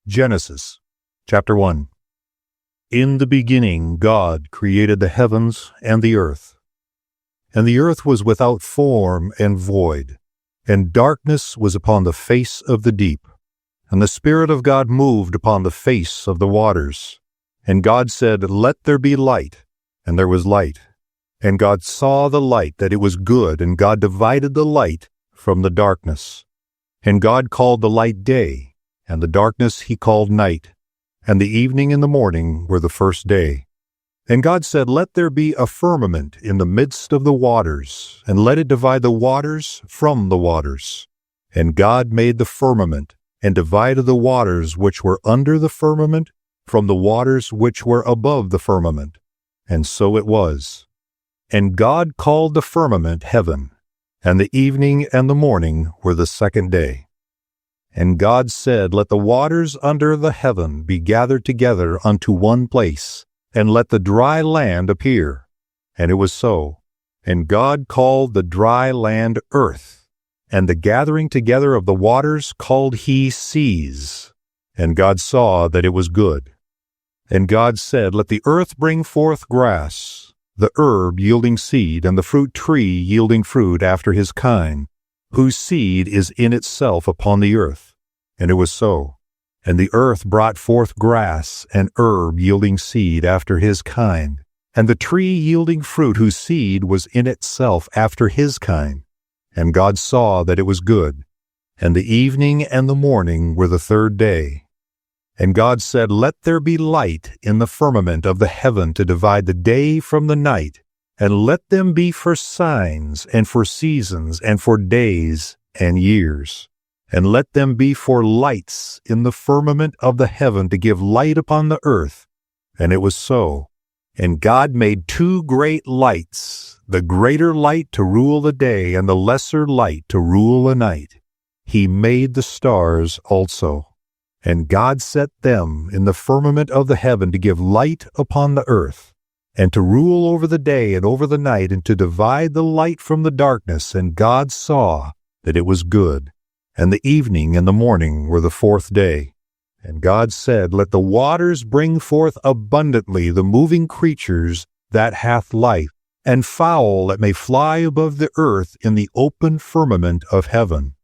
Genesis, chapter 1. In the beginning God created the heavens and the earth. And the earth was without form and void, and darkness was upon the face of the deep. And the Spirit of God moved upon the face of the waters. And God said, Let there be light. And there was light. And God saw the light, that it was good, and God divided the light from the darkness. And God called the light day, and the darkness he called night. And the evening and the morning were the first day. And God said, Let there be a firmament in the midst of the waters, and let it divide the waters from the waters. And God made the firmament, and divided the waters which were under the firmament from the waters which were above the firmament. And so it was. And God called the firmament heaven, and the evening and the morning were the second day. And God said, Let the waters under the heaven be gathered together unto one place, and let the dry land appear. And it was so. And God called the dry land earth, and the gathering together of the waters called he seas. And God saw that it was good. And God said, Let the earth bring forth grass, the herb yielding seed, and the fruit tree yielding fruit after his kind, whose seed is in itself upon the earth. And it was so. And the earth brought forth grass, and herb yielding seed after his kind, and the tree yielding fruit whose seed was in itself after his kind. And God saw that it was good. And the evening and the morning were the third day. And God said, Let there be light in the firmament of the heaven to divide the day from the night, and let them be for signs, and for seasons, and for days and years. And let them be for lights in the firmament of the heaven to give light upon the earth. And it was so. And God made two great lights, the greater light to rule the day, and the lesser light to rule the night. He made the stars also. And God set them in the firmament of the heaven to give light upon the earth, and to rule over the day and over the night, and to divide the light from the darkness. And God saw that it was good. And the evening and the morning were the fourth day. And God said, Let the waters bring forth abundantly the moving creatures that hath life, and fowl that may fly above the earth in the open firmament of heaven.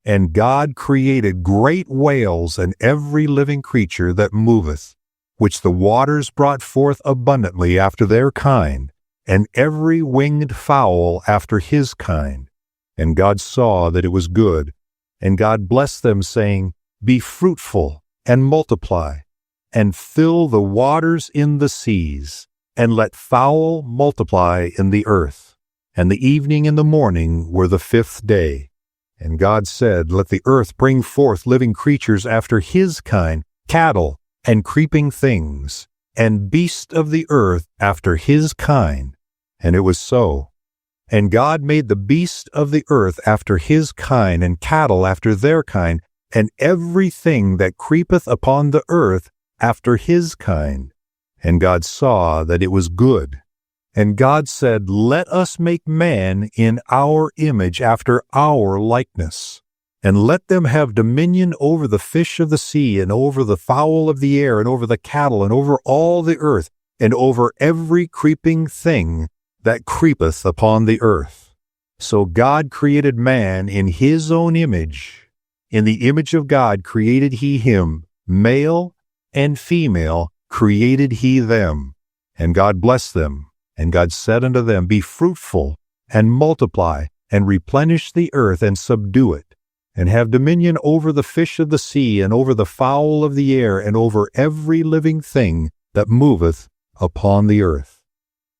And God created great whales and every living creature that moveth, which the waters brought forth abundantly after their kind, and every winged fowl after his kind. And God saw that it was good. And God blessed them, saying, Be fruitful, and multiply, and fill the waters in the seas, and let fowl multiply in the earth. And the evening and the morning were the fifth day. And God said, Let the earth bring forth living creatures after his kind, cattle, and creeping things, and beasts of the earth after his kind. And it was so. And God made the beasts of the earth after his kind, and cattle after their kind, and everything that creepeth upon the earth after his kind. And God saw that it was good. And God said, Let us make man in our image after our likeness, and let them have dominion over the fish of the sea, and over the fowl of the air, and over the cattle, and over all the earth, and over every creeping thing that creepeth upon the earth. So God created man in his own image. In the image of God created he him, male and female created he them. And God blessed them. And God said unto them, Be fruitful, and multiply, and replenish the earth, and subdue it, and have dominion over the fish of the sea, and over the fowl of the air, and over every living thing that moveth upon the earth.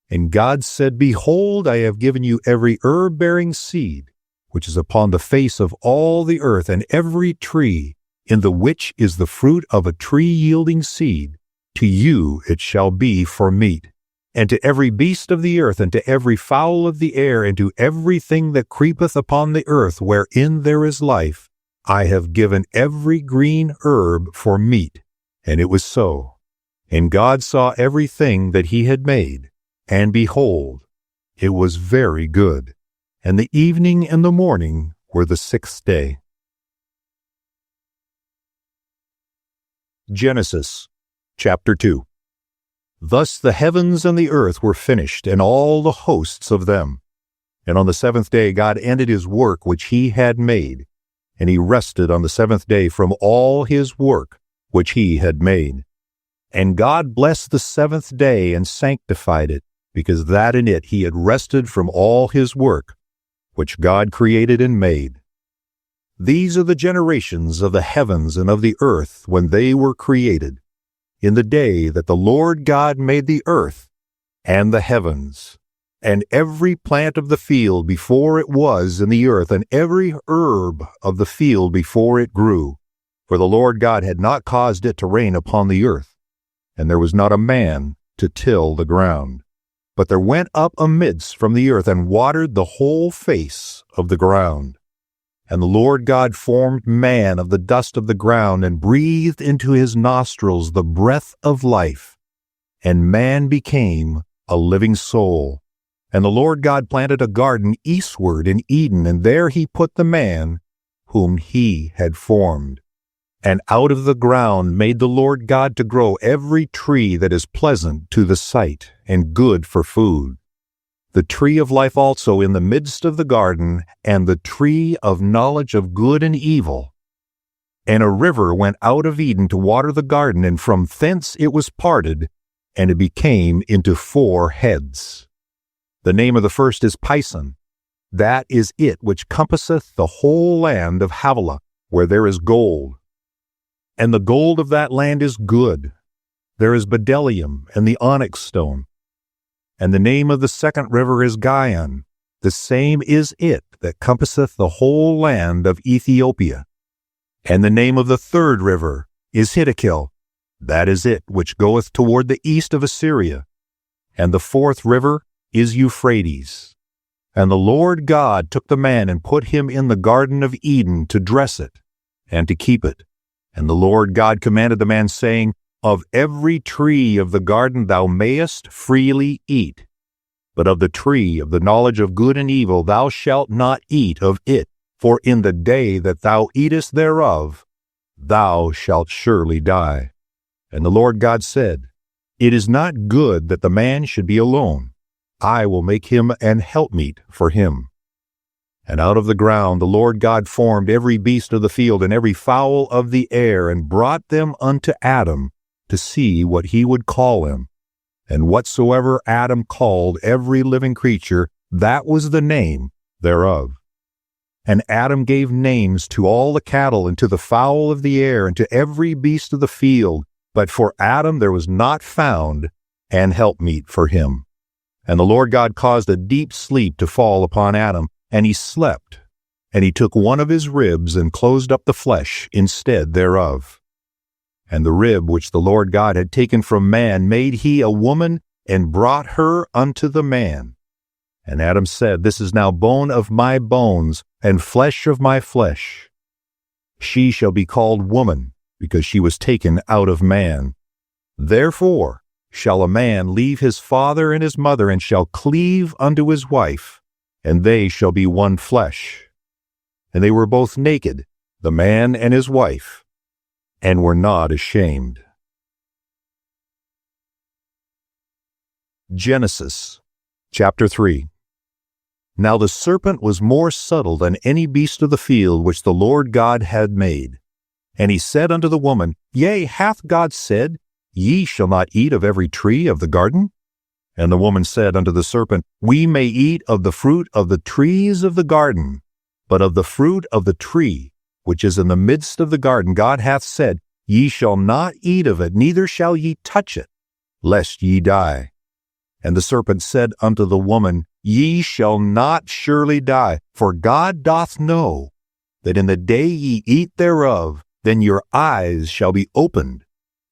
And God said, Behold, I have given you every herb-bearing seed, which is upon the face of all the earth, and every tree, in the which is the fruit of a tree yielding seed. To you it shall be for meat. And to every beast of the earth, and to every fowl of the air, and to everything that creepeth upon the earth, wherein there is life, I have given every green herb for meat. And it was so. And God saw everything that he had made, and behold, it was very good. And the evening and the morning were the sixth day. Genesis chapter 2. Thus the heavens and the earth were finished, and all the hosts of them. And on the seventh day God ended his work which he had made, and he rested on the seventh day from all his work which he had made. And God blessed the seventh day and sanctified it, because that in it he had rested from all his work which God created and made. These are the generations of the heavens and of the earth when they were created, in the day that the Lord God made the earth and the heavens, and every plant of the field before it was in the earth, and every herb of the field before it grew. For the Lord God had not caused it to rain upon the earth, and there was not a man to till the ground. But there went up a mist from the earth, and watered the whole face of the ground. And the Lord God formed man of the dust of the ground, and breathed into his nostrils the breath of life. And man became a living soul. And the Lord God planted a garden eastward in Eden, and there he put the man whom he had formed. And out of the ground made the Lord God to grow every tree that is pleasant to the sight, and good for food. The tree of life also in the midst of the garden, and the tree of knowledge of good and evil. And a river went out of Eden to water the garden, and from thence it was parted, and it became into 4 heads. The name of the first is Pison. That is it which compasseth the whole land of Havilah, where there is gold. And the gold of that land is good. There is bdellium and the onyx stone. And the name of the second river is Gihon. The same is it that compasseth the whole land of Ethiopia. And the name of the third river is Hiddekel. That is it which goeth toward the east of Assyria. And the fourth river is Euphrates. And the Lord God took the man and put him in the garden of Eden to dress it and to keep it. And the Lord God commanded the man, saying, Of every tree of the garden thou mayest freely eat, but of the tree of the knowledge of good and evil thou shalt not eat of it, for in the day that thou eatest thereof thou shalt surely die. And the Lord God said, It is not good that the man should be alone. I will make him an helpmeet for him. And out of the ground the Lord God formed every beast of the field and every fowl of the air, and brought them unto Adam, to see what he would call him. And whatsoever Adam called every living creature, that was the name thereof. And Adam gave names to all the cattle, and to the fowl of the air, and to every beast of the field. But for Adam there was not found an helpmeet for him. And the Lord God caused a deep sleep to fall upon Adam, and he slept. And he took one of his ribs, and closed up the flesh instead thereof. And the rib which the Lord God had taken from man made he a woman, and brought her unto the man. And Adam said, This is now bone of my bones, and flesh of my flesh. She shall be called woman, because she was taken out of man. Therefore shall a man leave his father and his mother, and shall cleave unto his wife, and they shall be one flesh. And they were both naked, the man and his wife, and were not ashamed. Genesis chapter 3. Now the serpent was more subtle than any beast of the field which the Lord God had made. And he said unto the woman, Yea, hath God said, Ye shall not eat of every tree of the garden? And the woman said unto the serpent, We may eat of the fruit of the trees of the garden, but of the fruit of the tree which is in the midst of the garden God hath said, Ye shall not eat of it, neither shall ye touch it, lest ye die. And the serpent said unto the woman, Ye shall not surely die, for God doth know that in the day ye eat thereof, then your eyes shall be opened,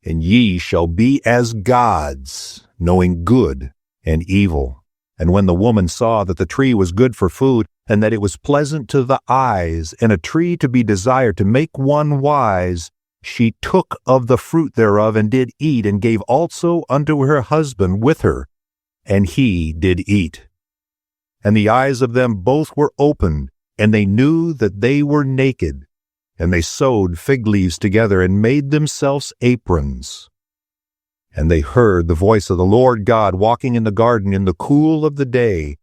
and ye shall be as gods, knowing good and evil. And when the woman saw that the tree was good for food, and that it was pleasant to the eyes, and a tree to be desired to make one wise, she took of the fruit thereof, and did eat, and gave also unto her husband with her, and he did eat. And the eyes of them both were opened, and they knew that they were naked. And they sewed fig leaves together and made themselves aprons. And they heard the voice of the Lord God walking in the garden in the cool of the day.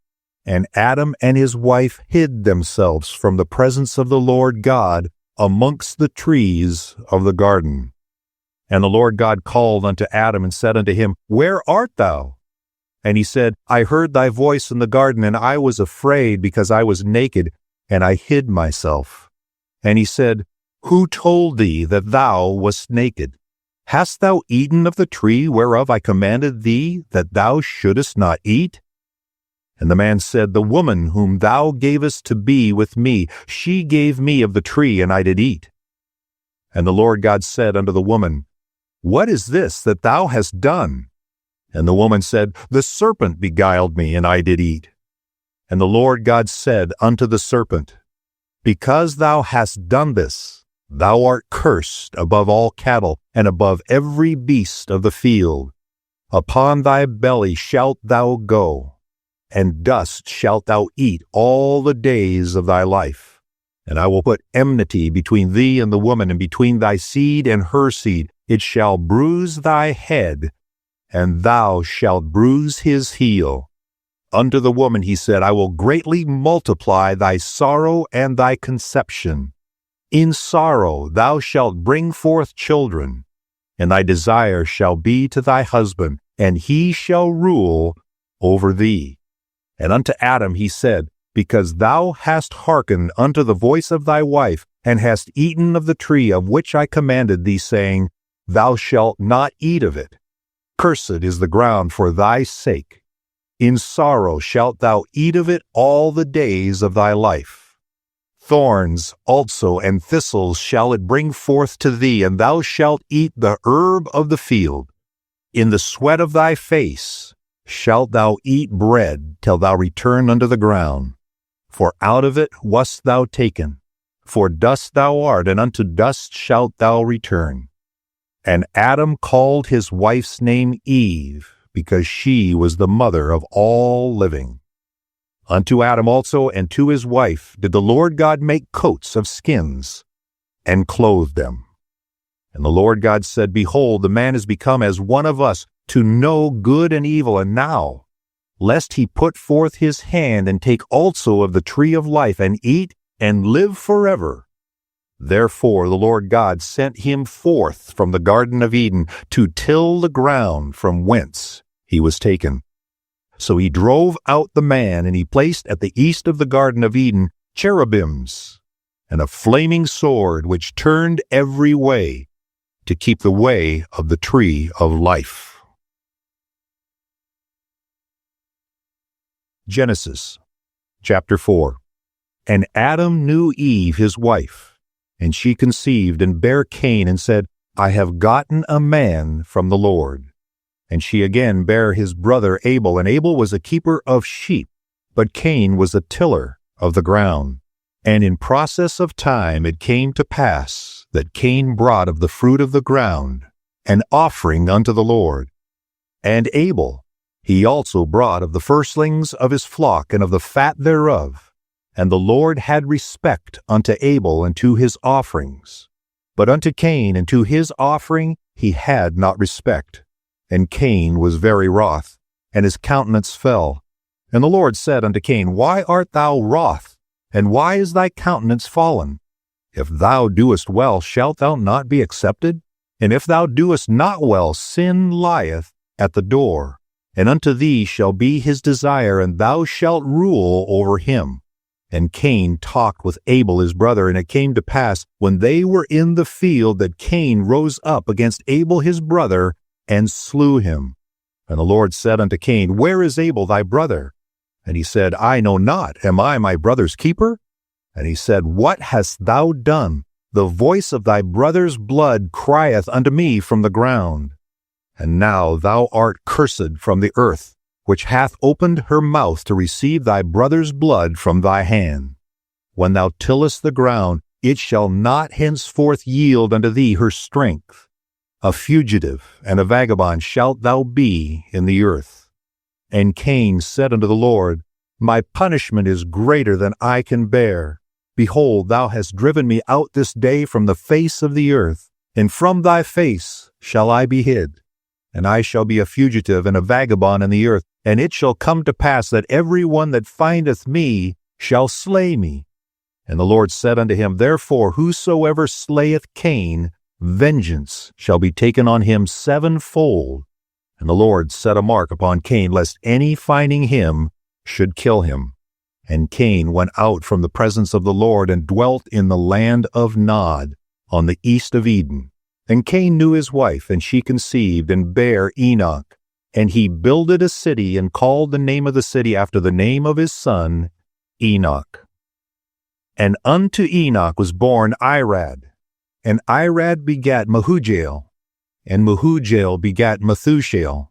And Adam and his wife hid themselves from the presence of the Lord God amongst the trees of the garden. And the Lord God called unto Adam and said unto him, Where art thou? And he said, I heard thy voice in the garden, and I was afraid because I was naked, and I hid myself. And he said, Who told thee that thou wast naked? Hast thou eaten of the tree whereof I commanded thee that thou shouldest not eat? And the man said, The woman whom thou gavest to be with me, she gave me of the tree, and I did eat. And the Lord God said unto the woman, What is this that thou hast done? And the woman said, The serpent beguiled me, and I did eat. And the Lord God said unto the serpent, Because thou hast done this, thou art cursed above all cattle, and above every beast of the field. Upon thy belly shalt thou go, and dust shalt thou eat all the days of thy life. And I will put enmity between thee and the woman, and between thy seed and her seed. It shall bruise thy head, and thou shalt bruise his heel. Unto the woman he said, I will greatly multiply thy sorrow and thy conception. In sorrow thou shalt bring forth children, and thy desire shall be to thy husband, and he shall rule over thee. And unto Adam he said, Because thou hast hearkened unto the voice of thy wife, and hast eaten of the tree of which I commanded thee, saying, Thou shalt not eat of it. Cursed is the ground for thy sake. In sorrow shalt thou eat of it all the days of thy life. Thorns also and thistles shall it bring forth to thee, and thou shalt eat the herb of the field. In the sweat of thy face shalt thou eat bread till thou return unto the ground. For out of it wast thou taken. For dust thou art, and unto dust shalt thou return. And Adam called his wife's name Eve, because she was the mother of all living. Unto Adam also and to his wife did the Lord God make coats of skins, and clothed them. And the Lord God said, Behold, the man is become as one of us, to know good and evil. And now, lest he put forth his hand, and take also of the tree of life, and eat, and live forever. Therefore the Lord God sent him forth from the Garden of Eden to till the ground from whence he was taken. So he drove out the man, and he placed at the east of the Garden of Eden cherubims, and a flaming sword which turned every way, to keep the way of the tree of life. Genesis chapter 4. And Adam knew Eve his wife, and she conceived and bare Cain, and said, I have gotten a man from the Lord. And she again bare his brother Abel, and Abel was a keeper of sheep, but Cain was a tiller of the ground. And in process of time it came to pass that Cain brought of the fruit of the ground an offering unto the Lord. And Abel he also brought of the firstlings of his flock, and of the fat thereof. And the Lord had respect unto Abel and to his offerings. But unto Cain and to his offering he had not respect. And Cain was very wroth, and his countenance fell. And the Lord said unto Cain, Why art thou wroth? And why is thy countenance fallen? If thou doest well, shalt thou not be accepted? And if thou doest not well, sin lieth at the door. And unto thee shall be his desire, and thou shalt rule over him. And Cain talked with Abel his brother, and it came to pass, when they were in the field, that Cain rose up against Abel his brother, and slew him. And the Lord said unto Cain, Where is Abel thy brother? And he said, I know not. Am I my brother's keeper? And he said, What hast thou done? The voice of thy brother's blood crieth unto me from the ground. And now thou art cursed from the earth, which hath opened her mouth to receive thy brother's blood from thy hand. When thou tillest the ground, it shall not henceforth yield unto thee her strength. A fugitive and a vagabond shalt thou be in the earth. And Cain said unto the Lord, My punishment is greater than I can bear. Behold, thou hast driven me out this day from the face of the earth, and from thy face shall I be hid. And I shall be a fugitive and a vagabond in the earth, and it shall come to pass that every one that findeth me shall slay me. And the Lord said unto him, Therefore whosoever slayeth Cain, vengeance shall be taken on him sevenfold. And the Lord set a mark upon Cain, lest any finding him should kill him. And Cain went out from the presence of the Lord, and dwelt in the land of Nod, on the east of Eden. And Cain knew his wife, and she conceived, and bare Enoch. And he builded a city, and called the name of the city after the name of his son, Enoch. And unto Enoch was born Irad. And Irad begat Mehujael. And Mehujael begat Methushael.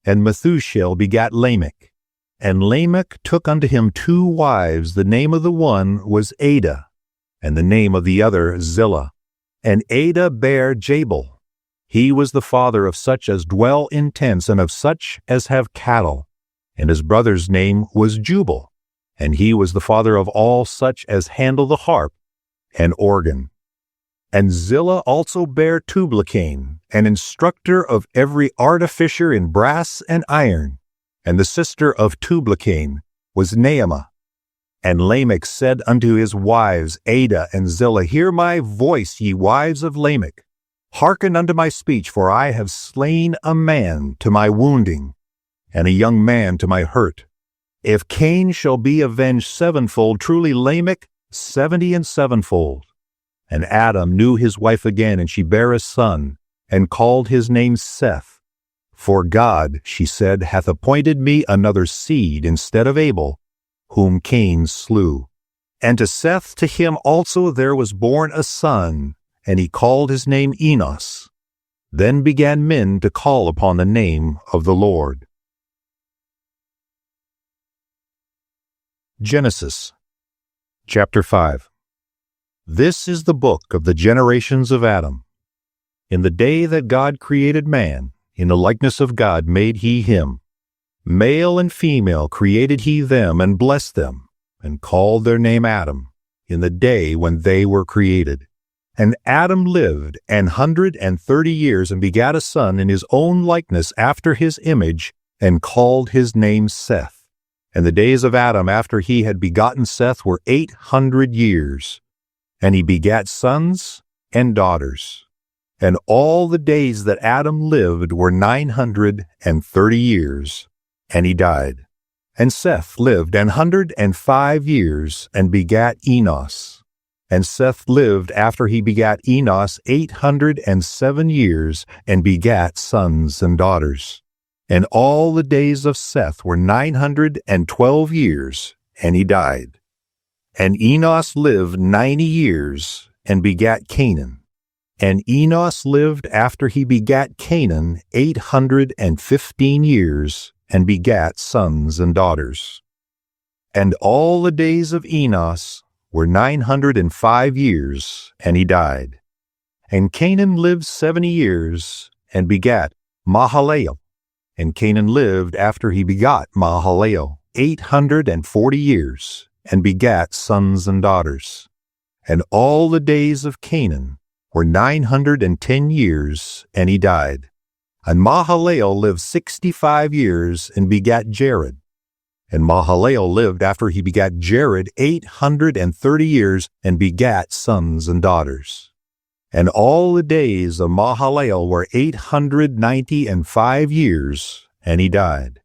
And Methushael begat Lamech. And Lamech took unto him 2 wives. The name of the one was Ada, and the name of the other Zillah. And Ada bare Jabal. He was the father of such as dwell in tents, and of such as have cattle. And his brother's name was Jubal. And he was the father of all such as handle the harp and organ. And Zillah also bare Tubal-Cain, an instructor of every artificer in brass and iron. And the sister of Tubal-Cain was Naamah. And Lamech said unto his wives, Ada and Zillah, Hear my voice, ye wives of Lamech. Hearken unto my speech, for I have slain a man to my wounding, and a young man to my hurt. If Cain shall be avenged sevenfold, truly Lamech 70 and sevenfold. And Adam knew his wife again, and she bare a son, and called his name Seth. For God, she said, hath appointed me another seed instead of Abel, whom Cain slew. And to Seth, to him also there was born a son, and he called his name Enos. Then began men to call upon the name of the Lord. Genesis chapter 5. This is the book of the generations of Adam. In the day that God created man, in the likeness of God made he him. Male and female created he them, and blessed them, and called their name Adam, in the day when they were created. And Adam lived 130 years, and begat a son in his own likeness after his image, and called his name Seth. And the days of Adam after he had begotten Seth were 800 years. And he begat sons and daughters. And all the days that Adam lived were 930 years, and he died. And Seth lived 105 years, and begat Enos. And Seth lived after he begat Enos 807 years, and begat sons and daughters. And all the days of Seth were 912 years, and he died. And Enos lived 90 years, and begat Canaan. And Enos lived after he begat Canaan 815 years, and begat sons and daughters. And all the days of Enos were 905 years, and he died. And Canaan lived 70 years, and begat Mahalalel. And Canaan lived after he begot Mahalalel 840 years, and begat sons and daughters. And all the days of Canaan were 910 years, and he died. And Mahalalel lived 65 years, and begat Jared. And Mahalalel lived after he begat Jared 830 years, and begat sons and daughters. And all the days of Mahalalel were 895 years, and he died.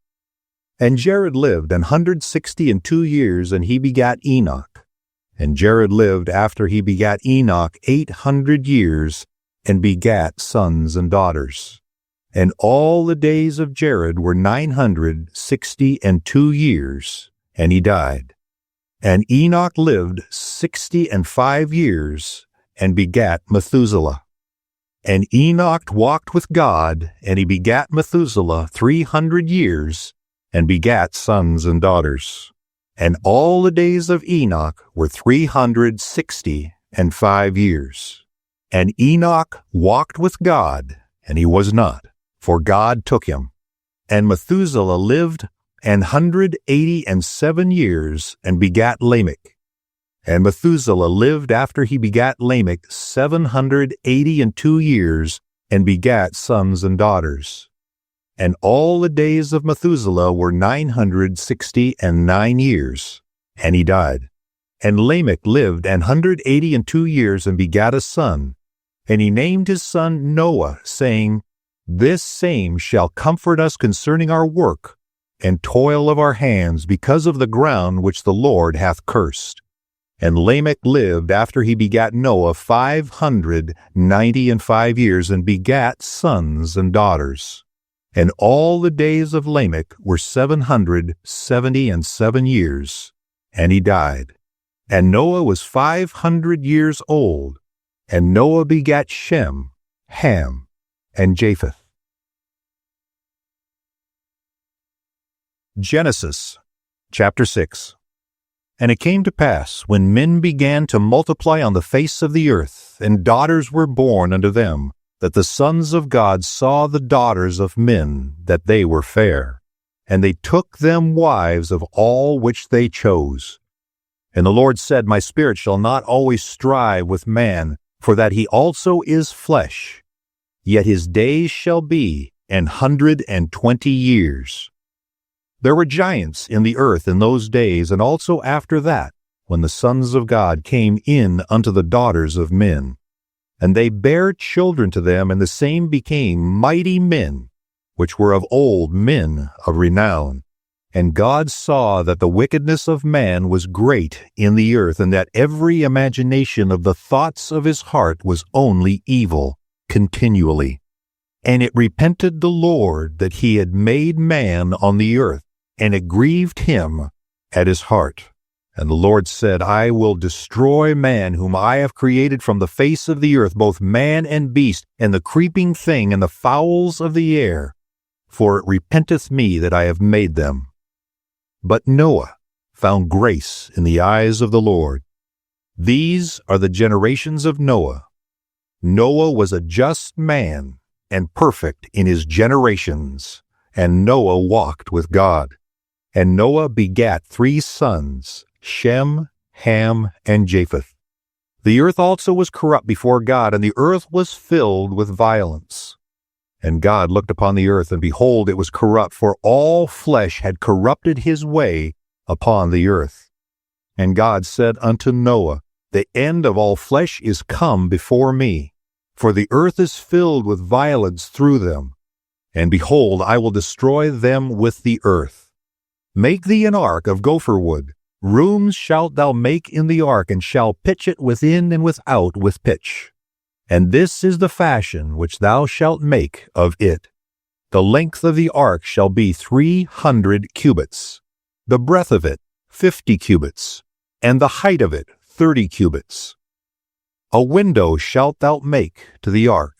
And Jared lived 162 years, and he begat Enoch. And Jared lived after he begat Enoch 800 years, and begat sons and daughters. And all the days of Jared were 962 years, and he died. And Enoch lived 65 years, and begat Methuselah. And Enoch walked with God, and he begat Methuselah 300 years, and begat sons and daughters. And all the days of Enoch were 365 years. And Enoch walked with God, and he was not, for God took him. And Methuselah lived 187 years, and begat Lamech. And Methuselah lived after he begat Lamech 782 years, and begat sons and daughters. And all the days of Methuselah were 969 years, and he died. And Lamech lived 182 years, and begat a son. And he named his son Noah, saying, This same shall comfort us concerning our work, and toil of our hands, because of the ground which the Lord hath cursed. And Lamech lived after he begat Noah 595 years, and begat sons and daughters. And all the days of Lamech were 777 years, and he died. And Noah was 500 years old, and Noah begat Shem, Ham, and Japheth. Genesis chapter 6. And it came to pass, when men began to multiply on the face of the earth, and daughters were born unto them, that the sons of God saw the daughters of men, that they were fair. And they took them wives of all which they chose. And the Lord said, My spirit shall not always strive with man, for that he also is flesh. Yet his days shall be 120 years. There were giants in the earth in those days, and also after that, when the sons of God came in unto the daughters of men. And they bare children to them, and the same became mighty men, which were of old men of renown. And God saw that the wickedness of man was great in the earth, and that every imagination of the thoughts of his heart was only evil continually. And it repented the Lord that he had made man on the earth, and it grieved him at his heart. And the Lord said, I will destroy man whom I have created from the face of the earth, both man and beast, and the creeping thing, and the fowls of the air, for it repenteth me that I have made them. But Noah found grace in the eyes of the Lord. These are the generations of Noah. Noah was a just man, and perfect in his generations, and Noah walked with God. And Noah begat 3 sons, Shem, Ham, and Japheth. The earth also was corrupt before God, and the earth was filled with violence. And God looked upon the earth, and behold, it was corrupt, for all flesh had corrupted his way upon the earth. And God said unto Noah, The end of all flesh is come before me, for the earth is filled with violence through them. And behold, I will destroy them with the earth. Make thee an ark of gopher wood. Rooms shalt thou make in the ark, and shall pitch it within and without with pitch. And this is the fashion which thou shalt make of it. The length of the ark shall be 300 cubits, the breadth of it 50 cubits, and the height of it 30 cubits. A window shalt thou make to the ark,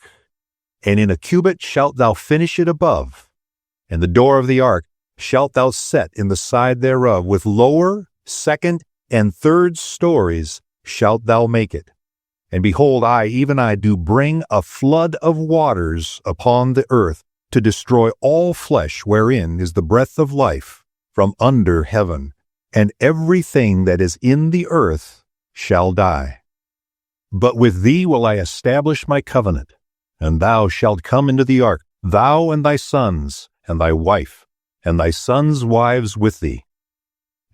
and in a cubit shalt thou finish it above. And the door of the ark shalt thou set in the side thereof, with lower, second, and third stories shalt thou make it. And behold, I, even I, do bring a flood of waters upon the earth, to destroy all flesh wherein is the breath of life from under heaven, and everything that is in the earth shall die. But with thee will I establish my covenant, and thou shalt come into the ark, thou and thy sons, and thy wife, and thy sons' wives with thee.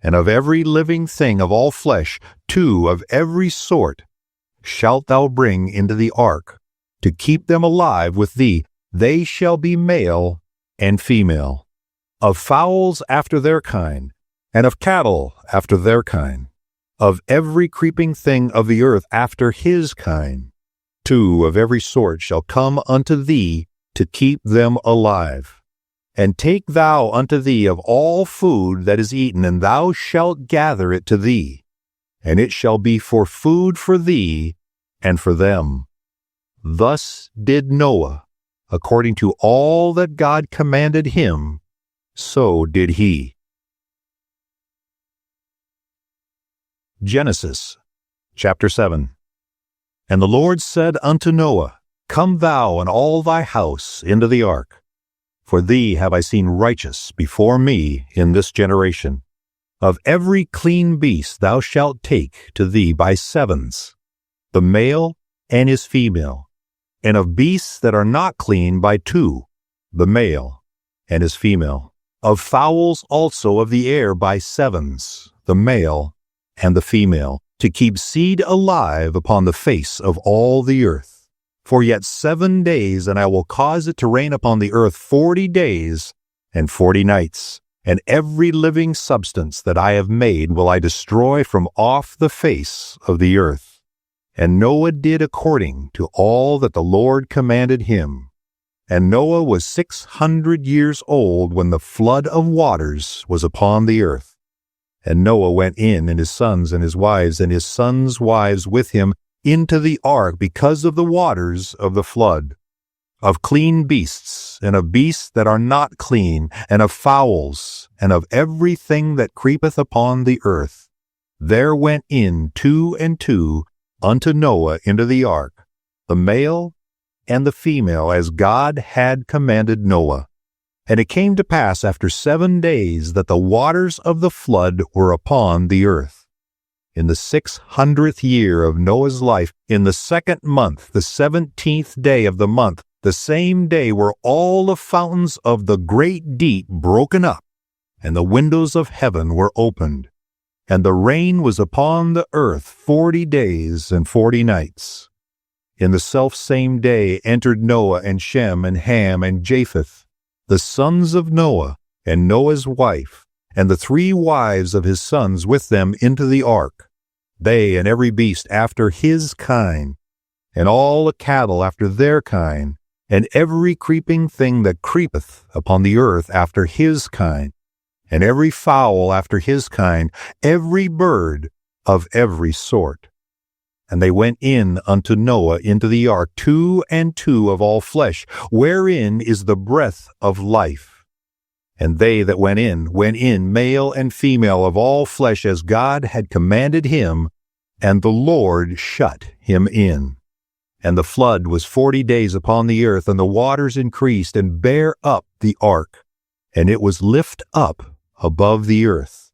And of every living thing of all flesh, 2 of every sort, shalt thou bring into the ark, to keep them alive with thee. They shall be male and female, of fowls after their kind, and of cattle after their kind, of every creeping thing of the earth after his kind. 2 of every sort shall come unto thee, to keep them alive. And take thou unto thee of all food that is eaten, and thou shalt gather it to thee, and it shall be for food for thee and for them. Thus did Noah, according to all that God commanded him, so did he. Genesis chapter 7. And the Lord said unto Noah, Come thou and all thy house into the ark, for thee have I seen righteous before me in this generation. Of every clean beast thou shalt take to thee by sevens, the male and his female, and of beasts that are not clean by two, the male and his female. Of fowls also of the air by sevens, the male and the female, to keep seed alive upon the face of all the earth. For yet 7 days, and I will cause it to rain upon the earth 40 days and 40 nights. And every living substance that I have made will I destroy from off the face of the earth. And Noah did according to all that the Lord commanded him. And Noah was 600 years old when the flood of waters was upon the earth. And Noah went in, and his sons and his wives, and his sons' wives with him, into the ark because of the waters of the flood. Of clean beasts, and of beasts that are not clean, and of fowls, and of everything that creepeth upon the earth. There went in 2 and 2 unto Noah into the ark, the male and the female, as God had commanded Noah. And it came to pass after 7 days that the waters of the flood were upon the earth. In the 600th year of Noah's life, in the 2nd month, the 17th day of the month, the same day were all the fountains of the great deep broken up, and the windows of heaven were opened. And the rain was upon the earth 40 days and 40 nights. In the selfsame day entered Noah and Shem and Ham and Japheth, the sons of Noah, and Noah's wife, and the 3 wives of his sons with them into the ark, they and every beast after his kind, and all the cattle after their kind, and every creeping thing that creepeth upon the earth after his kind, and every fowl after his kind, every bird of every sort. And they went in unto Noah into the ark, 2 and 2 of all flesh, wherein is the breath of life. And they that went in, male and female of all flesh, as God had commanded him, and the Lord shut him in. And the flood was 40 days upon the earth, and the waters increased, and bare up the ark, and it was lift up above the earth.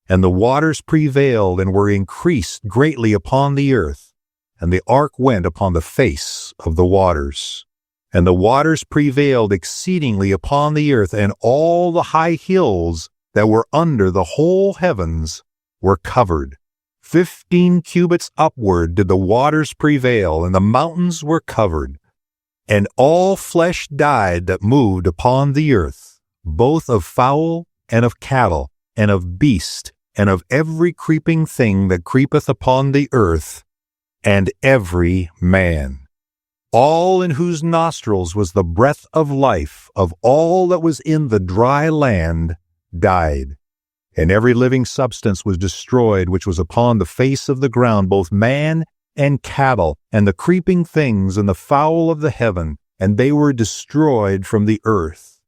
And the waters prevailed, and were increased greatly upon the earth, and the ark went upon the face of the waters. And the waters prevailed exceedingly upon the earth, and all the high hills that were under the whole heavens were covered. 15 cubits upward did the waters prevail, and the mountains were covered. And all flesh died that moved upon the earth, both of fowl and of cattle, and of beast, and of every creeping thing that creepeth upon the earth, and every man. All in whose nostrils was the breath of life of all that was in the dry land died. And every living substance was destroyed which was upon the face of the ground, both man and cattle, and the creeping things, and the fowl of the heaven, and they were destroyed from the earth.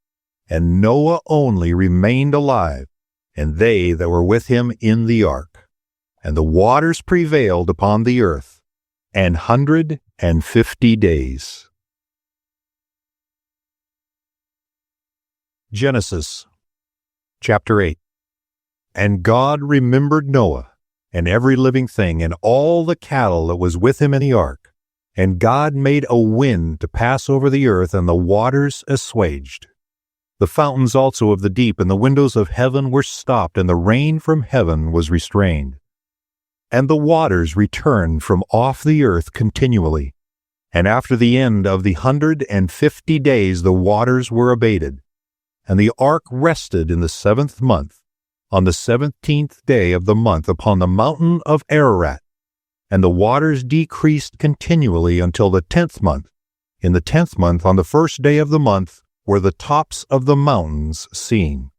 And Noah only remained alive, and they that were with him in the ark. And the waters prevailed upon the earth 150 days. Genesis chapter 8. And God remembered Noah, and every living thing, and all the cattle that was with him in the ark. And God made a wind to pass over the earth, and the waters assuaged. The fountains also of the deep and the windows of heaven were stopped, and the rain from heaven was restrained. And the waters returned from off the earth continually. And after the end of the 150 days the waters were abated. And the ark rested in the 7th month, on the 17th day of the month, upon the mountain of Ararat. And the waters decreased continually until the 10th month. In the 10th month, on the 1st day of the month, were the tops of the mountains seen.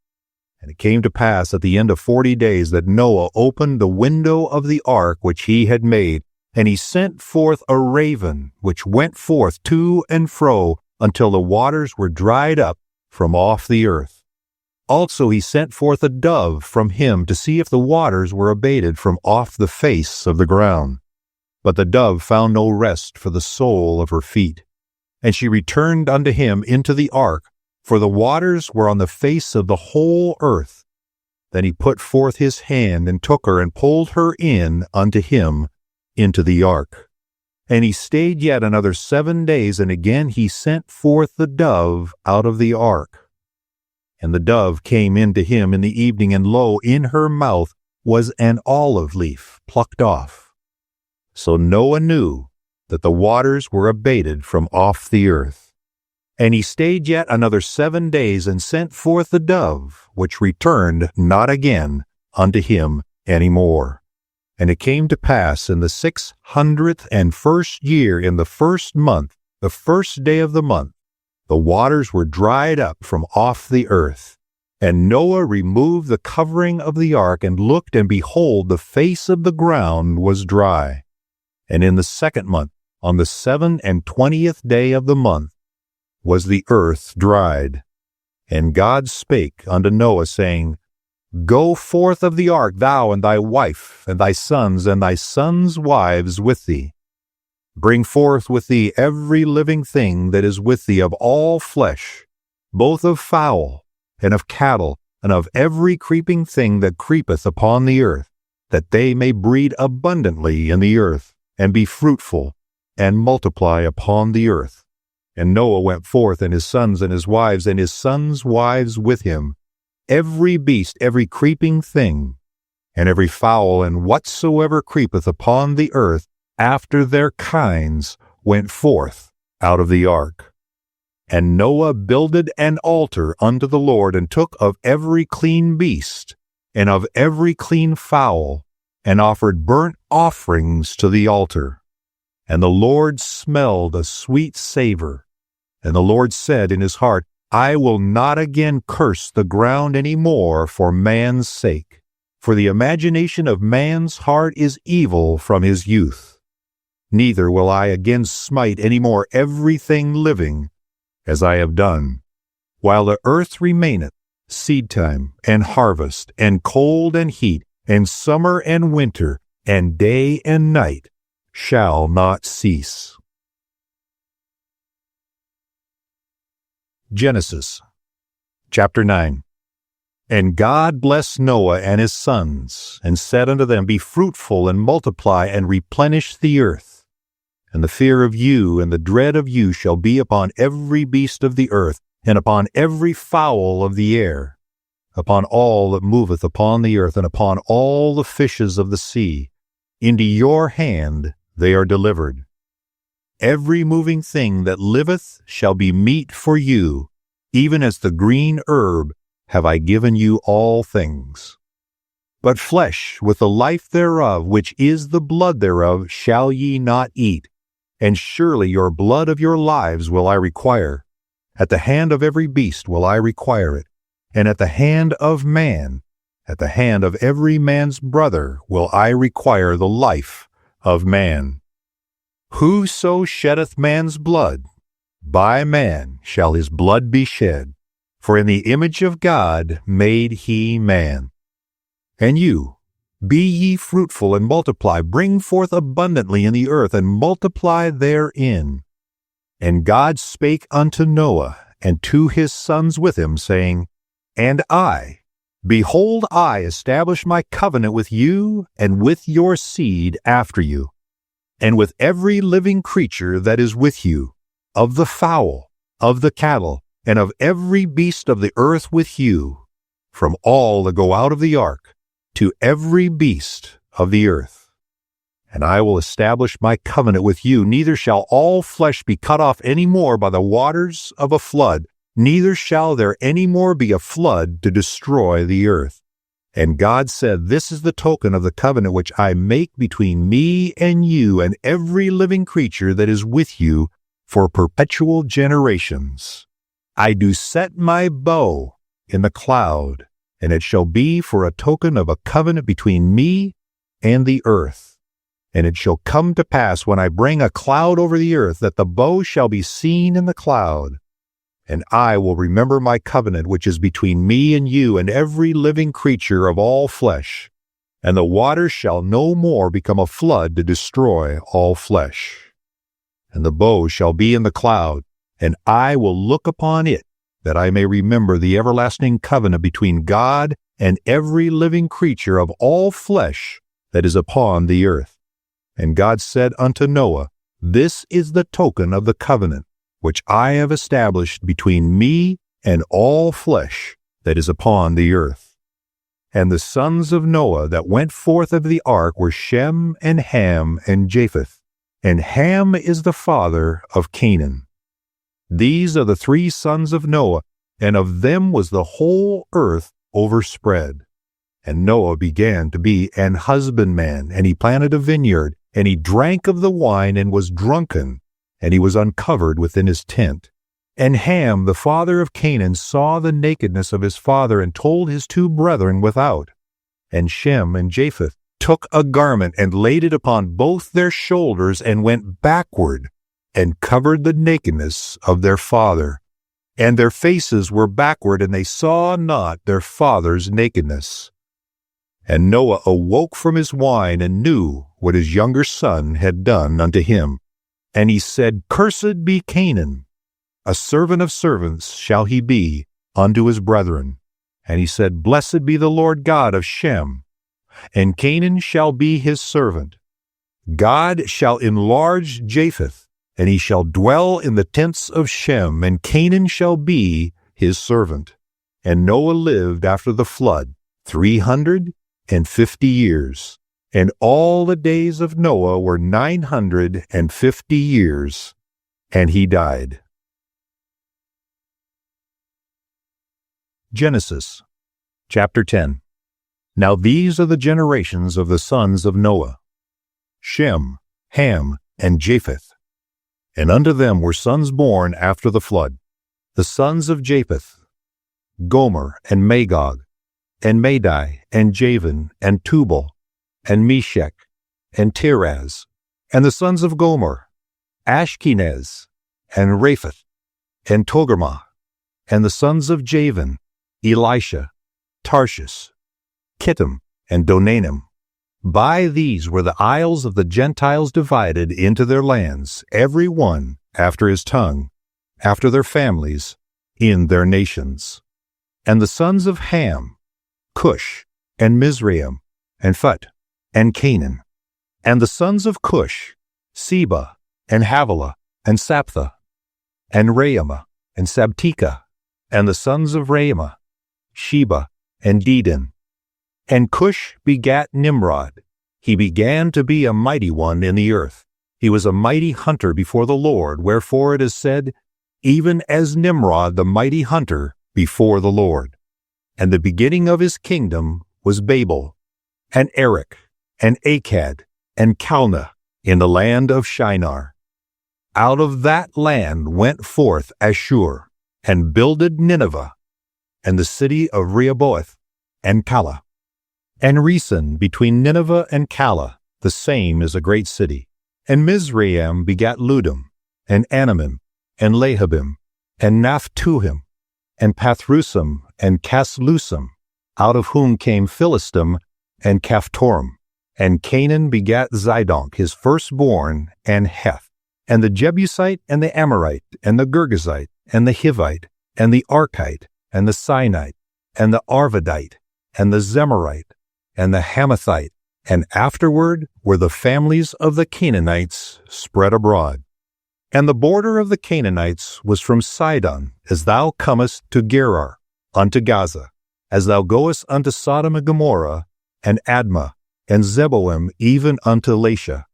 And it came to pass at the end of 40 days that Noah opened the window of the ark which he had made, and he sent forth a raven, which went forth to and fro until the waters were dried up from off the earth. Also he sent forth a dove from him to see if the waters were abated from off the face of the ground. But the dove found no rest for the sole of her feet. And she returned unto him into the ark, for the waters were on the face of the whole earth. Then he put forth his hand, and took her, and pulled her in unto him into the ark. And he stayed yet another 7 days, and again he sent forth the dove out of the ark. And the dove came in to him in the evening, and lo, in her mouth was an olive leaf plucked off. So Noah knew that the waters were abated from off the earth. And he stayed yet another 7 days, and sent forth the dove, which returned not again unto him any more. And it came to pass in the 601st year, in the 1st month, the 1st day of the month, the waters were dried up from off the earth. And Noah removed the covering of the ark, and looked, and behold, the face of the ground was dry. And in the 2nd month, on the 27th day of the month, was the earth dried. And God spake unto Noah, saying, Go forth of the ark, thou and thy wife, and thy sons wives with thee. Bring forth with thee every living thing that is with thee of all flesh, both of fowl, and of cattle, and of every creeping thing that creepeth upon the earth, that they may breed abundantly in the earth, and be fruitful, and multiply upon the earth. And Noah went forth, and his sons wives with him, every beast, every creeping thing, and every fowl, and whatsoever creepeth upon the earth, after their kinds, went forth out of the ark. And Noah builded an altar unto the Lord, and took of every clean beast, and of every clean fowl, and offered burnt offerings to the altar. And the Lord smelled a sweet savor. And the Lord said in his heart, I will not again curse the ground any more for man's sake, for the imagination of man's heart is evil from his youth. Neither will I again smite any more everything living, as I have done. While the earth remaineth, seedtime and harvest, and cold and heat, and summer and winter, and day and night shall not cease. Genesis chapter 9. And God blessed Noah and his sons, and said unto them, Be fruitful, and multiply, and replenish the earth. And the fear of you and the dread of you shall be upon every beast of the earth, and upon every fowl of the air, upon all that moveth upon the earth, and upon all the fishes of the sea. Into your hand they are delivered. Every moving thing that liveth shall be meat for you, even as the green herb have I given you all things. But flesh with the life thereof, which is the blood thereof, shall ye not eat, and surely your blood of your lives will I require. At the hand of every beast will I require it, and at the hand of man, at the hand of every man's brother will I require the life of man. Whoso sheddeth man's blood, by man shall his blood be shed, for in the image of God made he man. And you, be ye fruitful, and multiply, bring forth abundantly in the earth, and multiply therein. And God spake unto Noah, and to his sons with him, saying, And I, behold, I establish my covenant with you, and with your seed after you, and with every living creature that is with you, of the fowl, of the cattle, and of every beast of the earth with you, from all that go out of the ark, to every beast of the earth. And I will establish my covenant with you, neither shall all flesh be cut off any more by the waters of a flood, neither shall there any more be a flood to destroy the earth. And God said, This is the token of the covenant which I make between me and you and every living creature that is with you for perpetual generations. I do set my bow in the cloud, and it shall be for a token of a covenant between me and the earth. And it shall come to pass, when I bring a cloud over the earth, that the bow shall be seen in the cloud. And I will remember my covenant which is between me and you and every living creature of all flesh. And the waters shall no more become a flood to destroy all flesh. And the bow shall be in the cloud, and I will look upon it, that I may remember the everlasting covenant between God and every living creature of all flesh that is upon the earth. And God said unto Noah, This is the token of the covenant which I have established between me and all flesh that is upon the earth. And the sons of Noah that went forth of the ark were Shem and Ham and Japheth. And Ham is the father of Canaan. These are the 3 sons of Noah, and of them was the whole earth overspread. And Noah began to be an husbandman, and he planted a vineyard, and he drank of the wine and was drunken, and he was uncovered within his tent. And Ham, the father of Canaan, saw the nakedness of his father, and told his 2 brethren without. And Shem and Japheth took a garment, and laid it upon both their shoulders, and went backward, and covered the nakedness of their father. And their faces were backward, and they saw not their father's nakedness. And Noah awoke from his wine, and knew what his younger son had done unto him. And he said, Cursed be Canaan, a servant of servants shall he be unto his brethren. And he said, Blessed be the Lord God of Shem, and Canaan shall be his servant. God shall enlarge Japheth, and he shall dwell in the tents of Shem, and Canaan shall be his servant. And Noah lived after the flood 350 years, and all the days of Noah were 950 years, and he died. Genesis chapter 10. Now these are the generations of the sons of Noah: Shem, Ham, and Japheth. And unto them were sons born after the flood. The sons of Japheth: Gomer, and Magog, and Madai, and Javan, and Tubal, and Meshech, and Tiraz. And the sons of Gomer: Ashkenaz, and Raphath, and Togarmah. And the sons of Javan: Elisha, Tarshish, Kittim, and Dodanim. By these were the isles of the Gentiles divided into their lands, every one after his tongue, after their families, in their nations. And the sons of Ham: Cush, and Mizraim, and Phut, and Canaan. And the sons of Cush: Seba, and Havilah, and Saptha, and Raamah, and Sabteka. And the sons of Raamah: Sheba, and Dedan. And Cush begat Nimrod. He began to be a mighty one in the earth. He was a mighty hunter before the Lord, wherefore it is said, Even as Nimrod the mighty hunter before the Lord. And the beginning of his kingdom was Babel, and Erech, and Akkad, and Calneh, in the land of Shinar. Out of that land went forth Ashur, and builded Nineveh, and the city of Rehoboth, and Calah. And Resen between Nineveh and Calah, the same is a great city. And Mizraim begat Ludum, and Anamim, and Lehabim, and Naphtuhim, and Pathrusim, and Caslusim, out of whom came Philistim, and Caphtorim. And Canaan begat Zidon, his firstborn, and Heth, and the Jebusite, and the Amorite, and the Girgazite, and the Hivite, and the Archite, and the Sinite, and the Arvadite, and the Zemarite, and the Hamathite. And afterward were the families of the Canaanites spread abroad. And the border of the Canaanites was from Sidon, as thou comest to Gerar, unto Gaza, as thou goest unto Sodom and Gomorrah, and Admah, and Zeboim, even unto Lasha.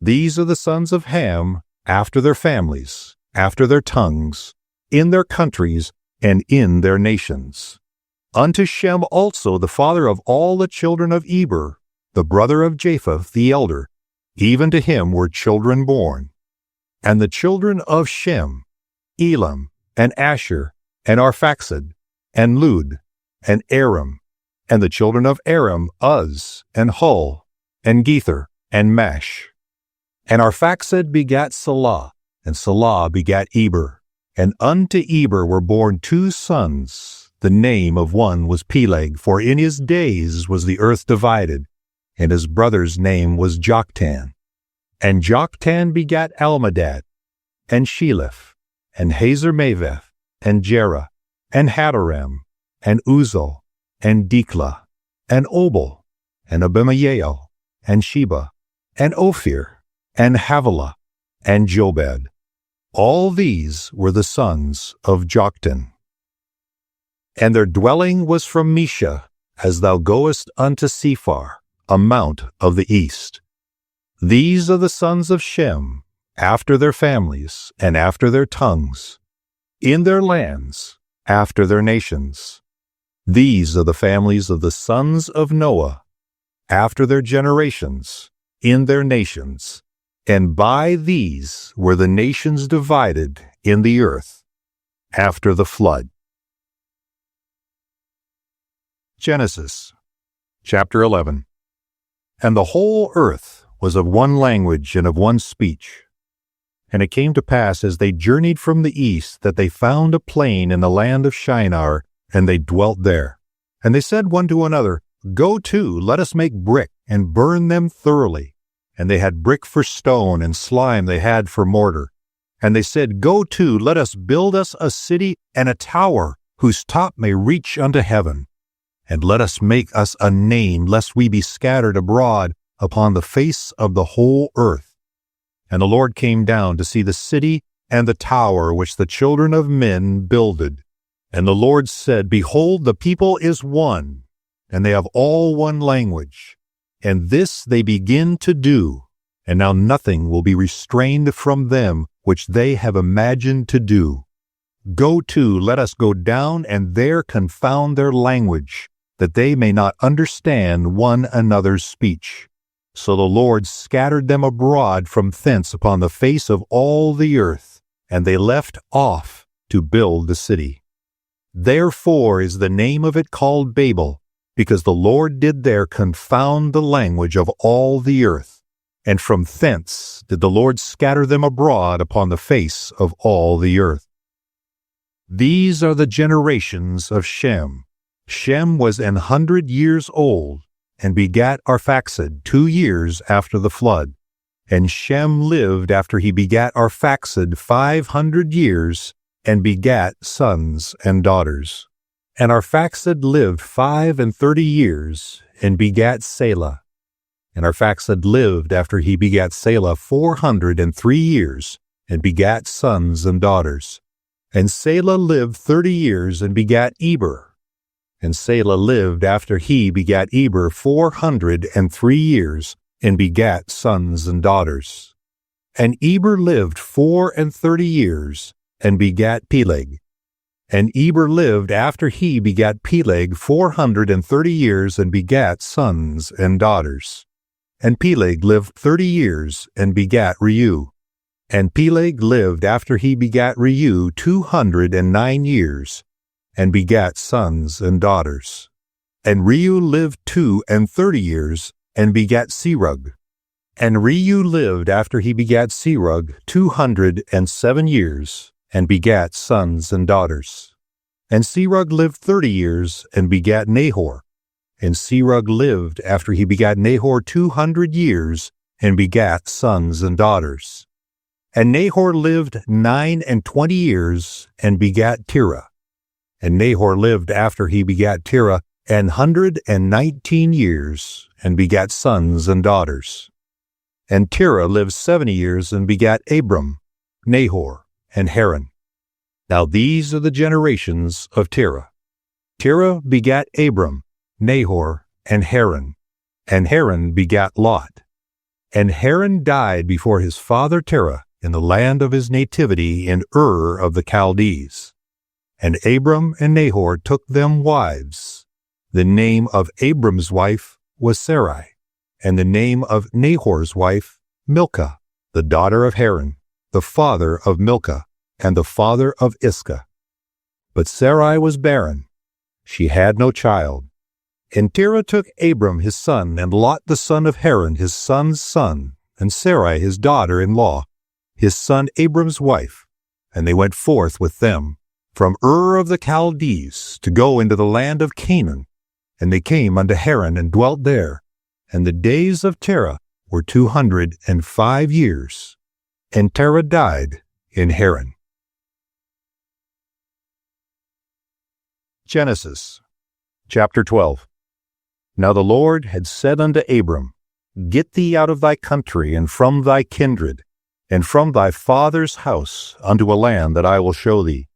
These are the sons of Ham, after their families, after their tongues, in their countries, and in their nations. Unto Shem also, the father of all the children of Eber, the brother of Japheth the elder, even to him were children born. And the children of Shem: Elam, and Asher, and Arphaxad, and Lud, and Aram. And the children of Aram: Uz, and Hul, and Gether, and Mash. And Arphaxad begat Salah, and Salah begat Eber. And unto Eber were born 2 sons. The name of one was Peleg, for in his days was the earth divided, and his brother's name was Joktan. And Joktan begat Almadad, and Sheleph, and Hazarmaveth, and Jerah, and Hadoram, and Uzal, and Diklah, and Obal, and Abimael, and Sheba, and Ophir, and Havilah, and Jobed. All these were the sons of Joktan. And their dwelling was from Mesha, as thou goest unto Sephar, a mount of the east. These are the sons of Shem, after their families, and after their tongues, in their lands, after their nations. These are the families of the sons of Noah, after their generations, in their nations. And by these were the nations divided in the earth, after the flood. Genesis, chapter 11. And the whole earth was of one language and of one speech. And it came to pass as they journeyed from the east that they found a plain in the land of Shinar, and they dwelt there. And they said one to another, Go to, let us make brick, and burn them thoroughly. And they had brick for stone, and slime they had for mortar. And they said, Go to, let us build us a city and a tower, whose top may reach unto heaven. And let us make us a name, lest we be scattered abroad upon the face of the whole earth. And the Lord came down to see the city and the tower which the children of men builded. And the Lord said, Behold, the people is one, and they have all one language. And this they begin to do, and now nothing will be restrained from them which they have imagined to do. Go to, let us go down, and there confound their language, that they may not understand one another's speech. So the Lord scattered them abroad from thence upon the face of all the earth, and they left off to build the city. Therefore is the name of it called Babel, because the Lord did there confound the language of all the earth, and from thence did the Lord scatter them abroad upon the face of all the earth. These are the generations of Shem. Shem was 100 years old, and begat Arphaxad 2 years after the flood. And Shem lived after he begat Arphaxad 500 years, and begat sons and daughters. And Arphaxad lived 35 years, and begat Selah. And Arphaxad lived after he begat Selah 403 years, and begat sons and daughters. And Selah lived 30 years, and begat Eber. And Selah lived after he begat Eber 403 years, and begat sons and daughters. And Eber lived 34 years, and begat Peleg. And Eber lived after he begat Peleg 430 years, and begat sons and daughters. And Peleg lived 30 years, and begat Reu. And Peleg lived after he begat Reu 209 years, and begat sons and daughters. And Reu lived 32 years, and begat Serug. And Reu lived after he begat Serug 207 years, and begat sons and daughters. And Serug lived 30 years, and begat Nahor. And Serug lived after he begat Nahor 200 years, and begat sons and daughters. And Nahor lived 29 years, and begat Terah. And Nahor lived after he begat Terah 119 years, and begat sons and daughters. And Terah lived 70 years, and begat Abram, Nahor, and Haran. Now these are the generations of Terah. Terah begat Abram, Nahor, and Haran. And Haran begat Lot. And Haran died before his father Terah in the land of his nativity in Ur of the Chaldees. And Abram and Nahor took them wives. The name of Abram's wife was Sarai, and the name of Nahor's wife Milcah, the daughter of Haran, the father of Milcah, and the father of Iscah. But Sarai was barren. She had no child. And Terah took Abram his son, and Lot the son of Haran his son's son, and Sarai his daughter-in-law, his son Abram's wife, and they went forth with them from Ur of the Chaldees to go into the land of Canaan. And they came unto Haran and dwelt there. And the days of Terah were 205 years. And Terah died in Haran. Genesis, Chapter 12. Now the Lord had said unto Abram, Get thee out of thy country, and from thy kindred, and from thy father's house, unto a land that I will show thee.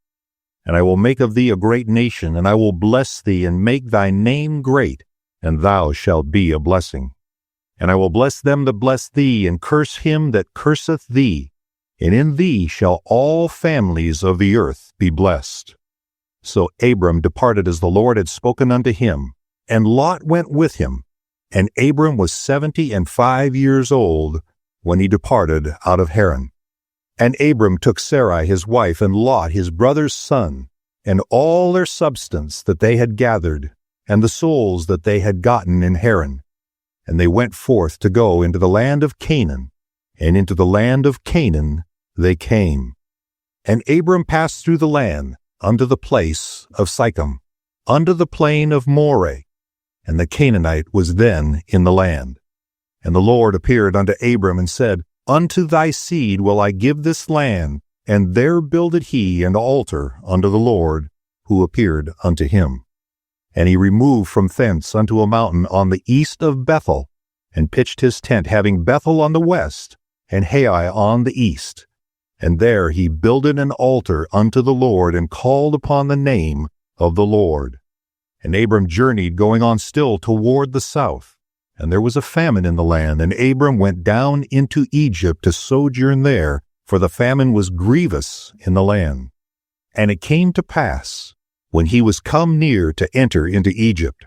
And I will make of thee a great nation, and I will bless thee, and make thy name great, and thou shalt be a blessing. And I will bless them that bless thee, and curse him that curseth thee. And in thee shall all families of the earth be blessed. So Abram departed as the Lord had spoken unto him, and Lot went with him. And Abram was 75 years old when he departed out of Haran. And Abram took Sarai his wife, and Lot his brother's son, and all their substance that they had gathered, and the souls that they had gotten in Haran. And they went forth to go into the land of Canaan, and into the land of Canaan they came. And Abram passed through the land unto the place of Sichem, unto the plain of Moreh, and the Canaanite was then in the land. And the Lord appeared unto Abram and said, Unto thy seed will I give this land, and there builded he an altar unto the Lord, who appeared unto him. And he removed from thence unto a mountain on the east of Bethel, and pitched his tent, having Bethel on the west, and Hai on the east. And there he builded an altar unto the Lord, and called upon the name of the Lord. And Abram journeyed, going on still toward the south. And there was a famine in the land, and Abram went down into Egypt to sojourn there, for the famine was grievous in the land. And it came to pass, when he was come near to enter into Egypt,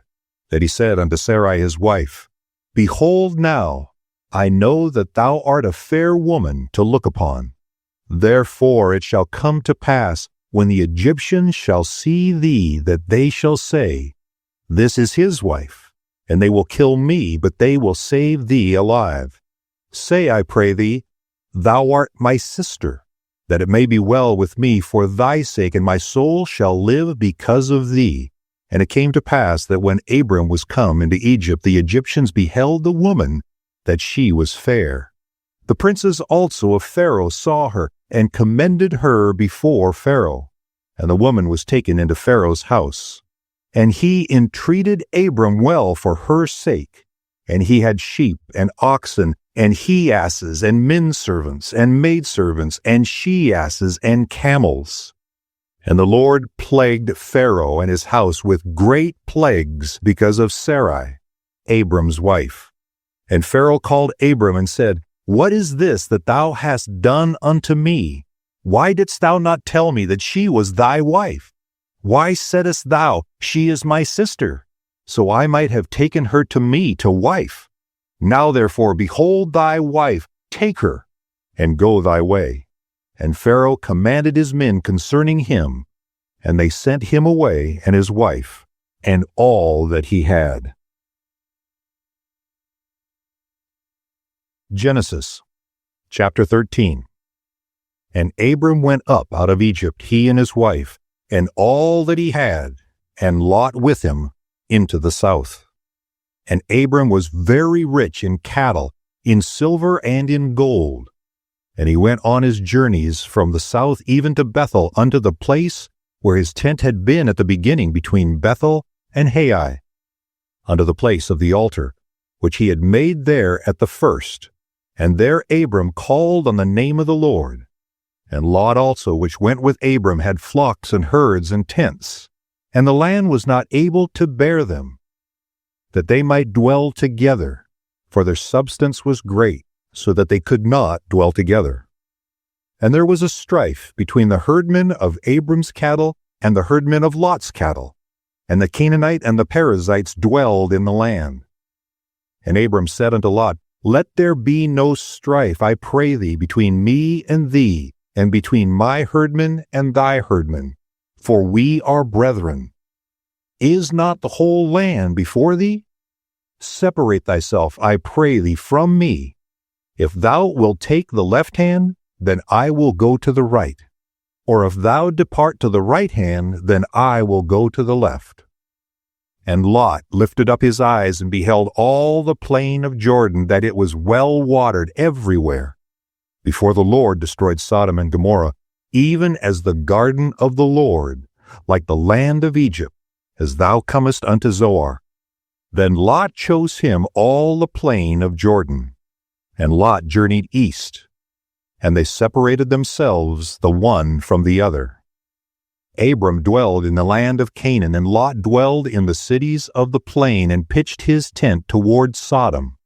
that he said unto Sarai his wife, Behold now, I know that thou art a fair woman to look upon. Therefore it shall come to pass, when the Egyptians shall see thee, that they shall say, This is his wife, and they will kill me, but they will save thee alive. Say, I pray thee, Thou art my sister, that it may be well with me for thy sake, and my soul shall live because of thee. And it came to pass that when Abram was come into Egypt, the Egyptians beheld the woman, that she was fair. The princes also of Pharaoh saw her, and commended her before Pharaoh. And the woman was taken into Pharaoh's house. And he entreated Abram well for her sake. And he had sheep and oxen, and he-asses, and men-servants, and maidservants, and she-asses, and camels. And the Lord plagued Pharaoh and his house with great plagues because of Sarai, Abram's wife. And Pharaoh called Abram and said, What is this that thou hast done unto me? Why didst thou not tell me that she was thy wife? Why saidst thou, She is my sister? So I might have taken her to me to wife. Now therefore, behold thy wife, take her, and go thy way. And Pharaoh commanded his men concerning him, and they sent him away, and his wife, and all that he had. Genesis chapter 13. And Abram went up out of Egypt, he and his wife, and all that he had, and Lot with him, into the south. And Abram was very rich in cattle, in silver and in gold. And he went on his journeys from the south even to Bethel, unto the place where his tent had been at the beginning between Bethel and Hai, unto the place of the altar, which he had made there at the first. And there Abram called on the name of the Lord. And Lot also, which went with Abram, had flocks and herds and tents, and the land was not able to bear them, that they might dwell together, for their substance was great, so that they could not dwell together. And there was a strife between the herdmen of Abram's cattle and the herdmen of Lot's cattle, and the Canaanite and the Perizzites dwelled in the land. And Abram said unto Lot, Let there be no strife, I pray thee, between me and thee, and between my herdmen and thy herdmen, for we are brethren. Is not the whole land before thee? Separate thyself, I pray thee, from me. If thou wilt take the left hand, then I will go to the right. Or if thou depart to the right hand, then I will go to the left. And Lot lifted up his eyes and beheld all the plain of Jordan, that it was well watered everywhere, before the Lord destroyed Sodom and Gomorrah, even as the garden of the Lord, like the land of Egypt, as thou comest unto Zoar. Then Lot chose him all the plain of Jordan, and Lot journeyed east, and they separated themselves the one from the other. Abram dwelled in the land of Canaan, and Lot dwelled in the cities of the plain, and pitched his tent toward Sodom.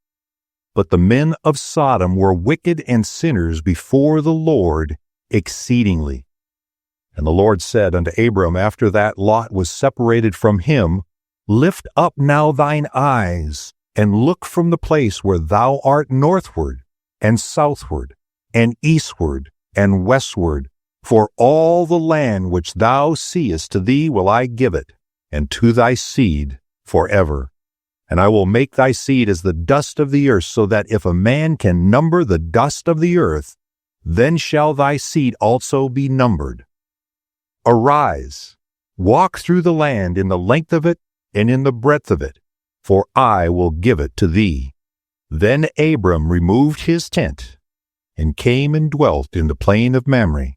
But the men of Sodom were wicked and sinners before the Lord exceedingly. And the Lord said unto Abram, after that Lot was separated from him, Lift up now thine eyes, and look from the place where thou art northward, and southward, and eastward, and westward, for all the land which thou seest, to thee will I give it, and to thy seed forever. And I will make thy seed as the dust of the earth, so that if a man can number the dust of the earth, then shall thy seed also be numbered. Arise, walk through the land in the length of it and in the breadth of it, for I will give it to thee. Then Abram removed his tent, and came and dwelt in the plain of Mamre,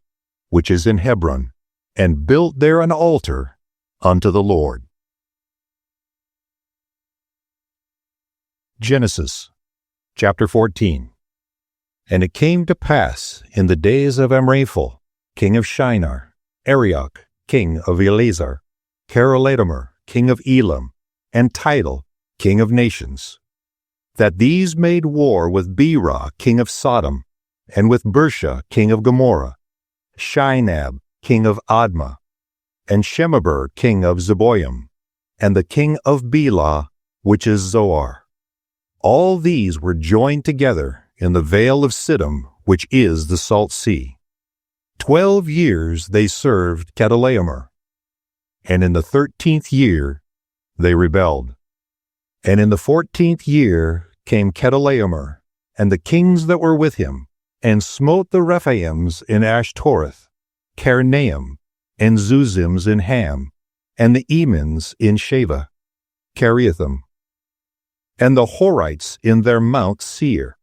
which is in Hebron, and built there an altar unto the Lord. Genesis chapter 14. And it came to pass in the days of Amraphel, king of Shinar, Arioch, king of Elazar, Chedorlaomer, king of Elam, and Tidal, king of nations, that these made war with Berah, king of Sodom, and with Birsha, king of Gomorrah, Shinab, king of Admah, and Shemeber, king of Zeboim, and the king of Bela, which is Zoar. All these were joined together in the vale of Siddim, which is the salt sea. 12 years they served Chedorlaomer, and in the 13th year they rebelled. And in the 14th year came Chedorlaomer, and the kings that were with him, and smote the Rephaims in Ashtoreth, Karnaim, and Zuzims in Ham, and the Emins in Sheva, Kiriathim, and the Horites in their Mount Seir,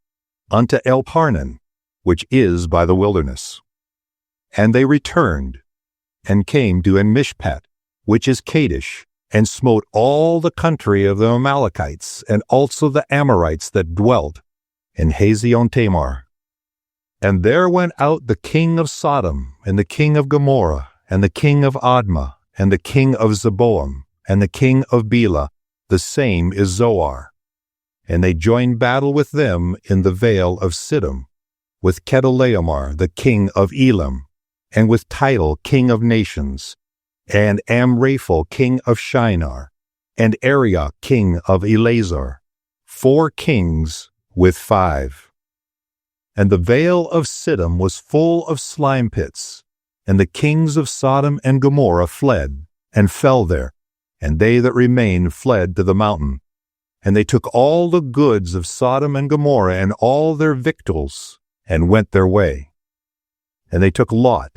unto Elparnan, which is by the wilderness. And they returned, and came to En-Mishpat, which is Kadesh, and smote all the country of the Amalekites, and also the Amorites that dwelt in Hazion Tamar. And there went out the king of Sodom, and the king of Gomorrah, and the king of Admah, and the king of Zeboim, and the king of Bela, the same is Zoar. And they joined battle with them in the vale of Siddim, with Chedorlaomer the king of Elam, and with Tidal king of nations, and Amraphel king of Shinar, and Arioch king of Elazar, 4 kings with 5. And the vale of Siddim was full of slime pits, and the kings of Sodom and Gomorrah fled, and fell there, and they that remained fled to the mountain. And they took all the goods of Sodom and Gomorrah, and all their victuals, and went their way. And they took Lot,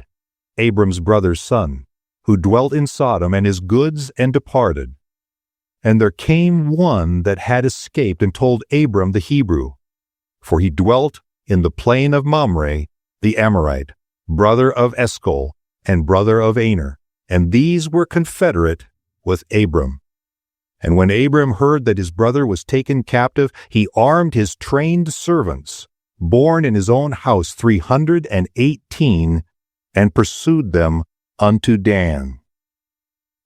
Abram's brother's son, who dwelt in Sodom, and his goods, and departed. And there came one that had escaped, and told Abram the Hebrew, for he dwelt in the plain of Mamre, the Amorite, brother of Eshcol, and brother of Aner, and these were confederate with Abram. And when Abram heard that his brother was taken captive, he armed his trained servants, born in his own house 318, and pursued them unto Dan.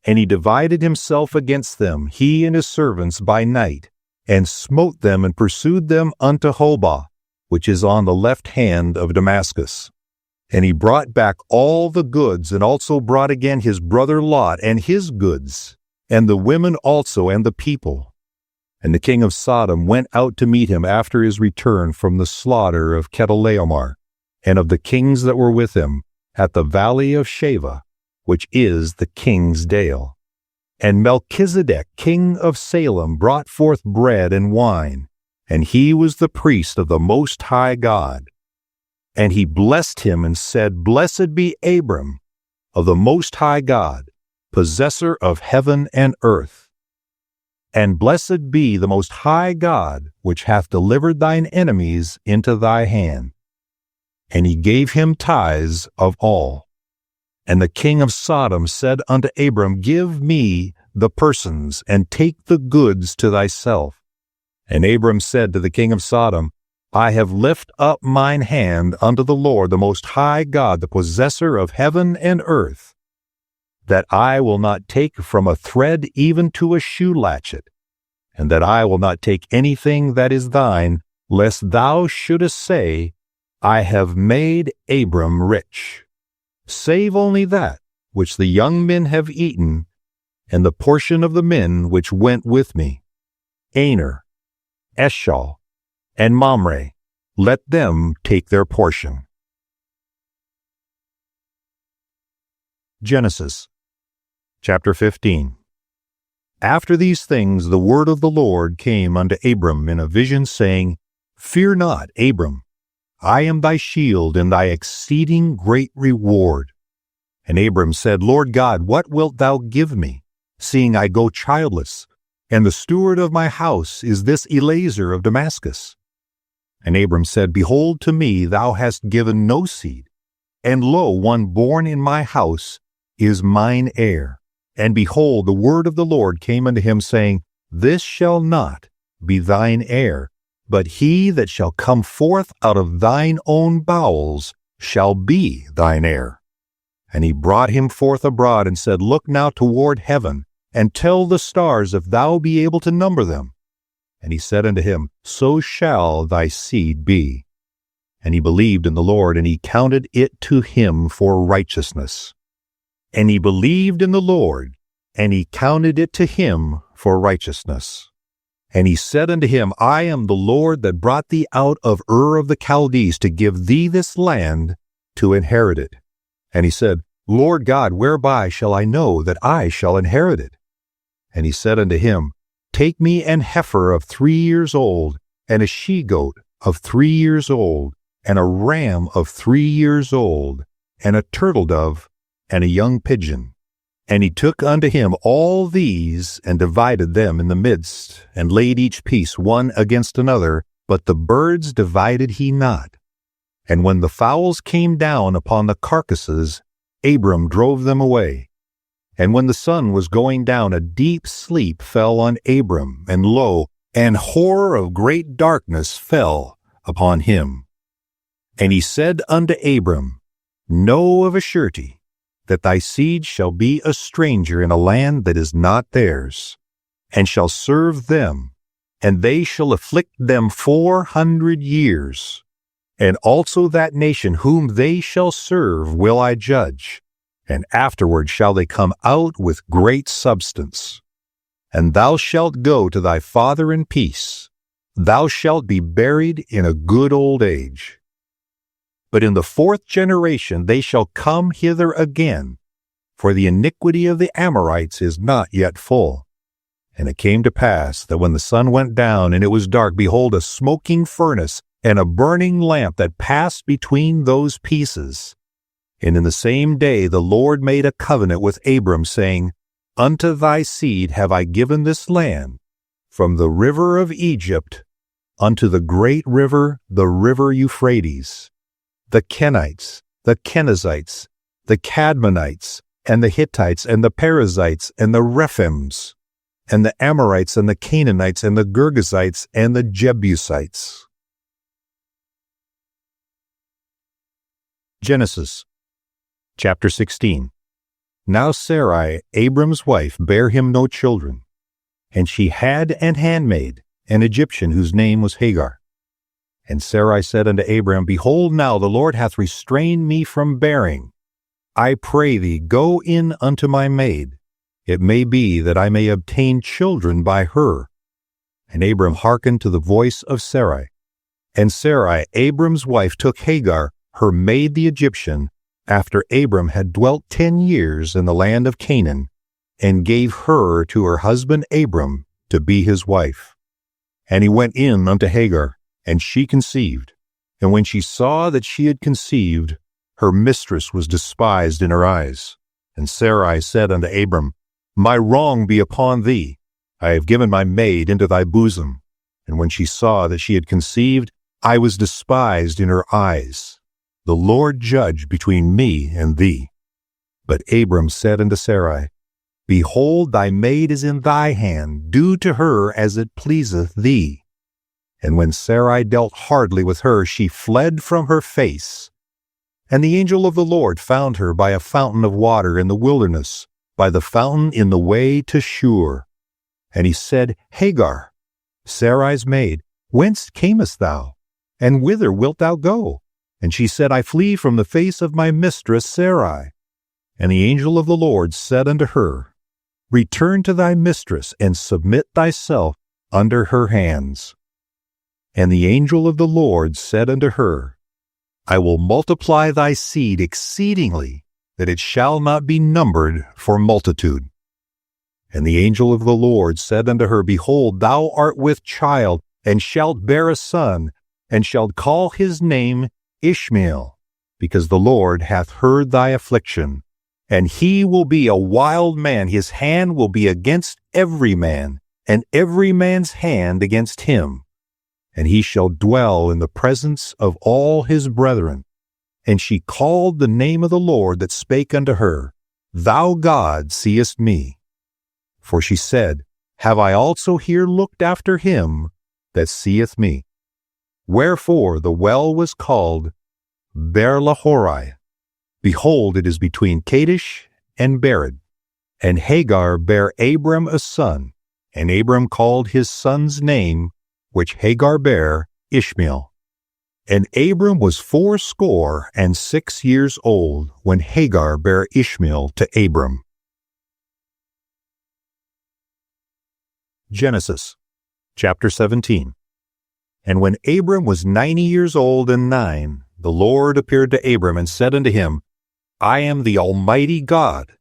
And he divided himself against them, he and his servants, by night, and smote them and pursued them unto Hobah, which is on the left hand of Damascus. And he brought back all the goods, and also brought again his brother Lot and his goods, and the women also and the people. And the king of Sodom went out to meet him after his return from the slaughter of Chedorlaomer, and of the kings that were with him, at the valley of Sheva, which is the king's dale. And Melchizedek, king of Salem, brought forth bread and wine, and he was the priest of the Most High God. And he blessed him and said, Blessed be Abram, of the Most High God, possessor of heaven and earth. And blessed be the Most High God, which hath delivered thine enemies into thy hand. And he gave him tithes of all. And the king of Sodom said unto Abram, Give me the persons, and take the goods to thyself. And Abram said to the king of Sodom, I have lifted up mine hand unto the Lord, the Most High God, the possessor of heaven and earth, that I will not take from a thread even to a shoe latchet, and that I will not take anything that is thine, lest thou shouldest say, I have made Abram rich. Save only that which the young men have eaten, and the portion of the men which went with me, Aner, Eshcol, and Mamre, let them take their portion. Genesis chapter 15. After these things the word of the Lord came unto Abram in a vision, saying, Fear not, Abram, I am thy shield and thy exceeding great reward. And Abram said, Lord God, what wilt thou give me, seeing I go childless, and the steward of my house is this Eliezer of Damascus? And Abram said, Behold, to me thou hast given no seed, and lo, one born in my house is mine heir. And behold, the word of the Lord came unto him, saying, This shall not be thine heir, but he that shall come forth out of thine own bowels shall be thine heir. And he brought him forth abroad, and said, Look now toward heaven, and tell the stars if thou be able to number them. And he said unto him, So shall thy seed be. And he believed in the Lord, and he counted it to him for righteousness. And he believed in the Lord, and he counted it to him for righteousness. And he said unto him, I am the Lord that brought thee out of Ur of the Chaldees to give thee this land to inherit it. And he said, Lord God, whereby shall I know that I shall inherit it? And he said unto him, Take me an heifer of 3 years old, and a she-goat of 3 years old, and a ram of 3 years old, and a turtle-dove, and a young pigeon. And he took unto him all these, and divided them in the midst, and laid each piece one against another, but the birds divided he not. And when the fowls came down upon the carcasses, Abram drove them away. And when the sun was going down, a deep sleep fell on Abram, and lo, an horror of great darkness fell upon him. And he said unto Abram, Know of a surety that thy seed shall be a stranger in a land that is not theirs, and shall serve them, and they shall afflict them 400 years. And also that nation whom they shall serve will I judge, and afterward shall they come out with great substance. And thou shalt go to thy father in peace. Thou shalt be buried in a good old age. But in the 4th generation they shall come hither again, for the iniquity of the Amorites is not yet full. And it came to pass that when the sun went down and it was dark, behold, a smoking furnace and a burning lamp that passed between those pieces. And in the same day the Lord made a covenant with Abram, saying, Unto thy seed have I given this land, from the river of Egypt unto the great river, the river Euphrates, the Kenites, the Kenizzites, the Cadmonites, and the Hittites, and the Perizzites, and the Rephims, and the Amorites, and the Canaanites, and the Girgashites, and the Jebusites. Genesis chapter 16. Now Sarai, Abram's wife, bare him no children, and she had an handmaid, an Egyptian, whose name was Hagar. And Sarai said unto Abram, Behold, now the Lord hath restrained me from bearing. I pray thee, go in unto my maid. It may be that I may obtain children by her. And Abram hearkened to the voice of Sarai. And Sarai, Abram's wife, took Hagar, her maid the Egyptian, after Abram had dwelt 10 years in the land of Canaan, and gave her to her husband Abram to be his wife. And he went in unto Hagar, and she conceived. And when she saw that she had conceived, her mistress was despised in her eyes. And Sarai said unto Abram, My wrong be upon thee. I have given my maid into thy bosom. And when she saw that she had conceived, I was despised in her eyes. The Lord judge between me and thee. But Abram said unto Sarai, Behold, thy maid is in thy hand, do to her as it pleaseth thee. And when Sarai dealt hardly with her, she fled from her face. And the angel of the Lord found her by a fountain of water in the wilderness, by the fountain in the way to Shur. And he said, Hagar, Sarai's maid, whence camest thou? And whither wilt thou go? And she said, I flee from the face of my mistress Sarai. And the angel of the Lord said unto her, Return to thy mistress, and submit thyself under her hands. And the angel of the Lord said unto her, I will multiply thy seed exceedingly, that it shall not be numbered for multitude. And the angel of the Lord said unto her, Behold, thou art with child, and shalt bear a son, and shalt call his name Ishmael, because the Lord hath heard thy affliction. And he will be a wild man, his hand will be against every man, and every man's hand against him. And he shall dwell in the presence of all his brethren. And she called the name of the Lord that spake unto her, Thou God seest me. For she said, Have I also here looked after him that seeth me? Wherefore the well was called Beer-lahai. Behold, it is between Kadesh and Bered. And Hagar bare Abram a son, and Abram called his son's name, which Hagar bare, Ishmael. And Abram was 86 years old when Hagar bare Ishmael to Abram. Genesis chapter 17. And when Abram was 90 years old and 9, the Lord appeared to Abram and said unto him, I am the Almighty God.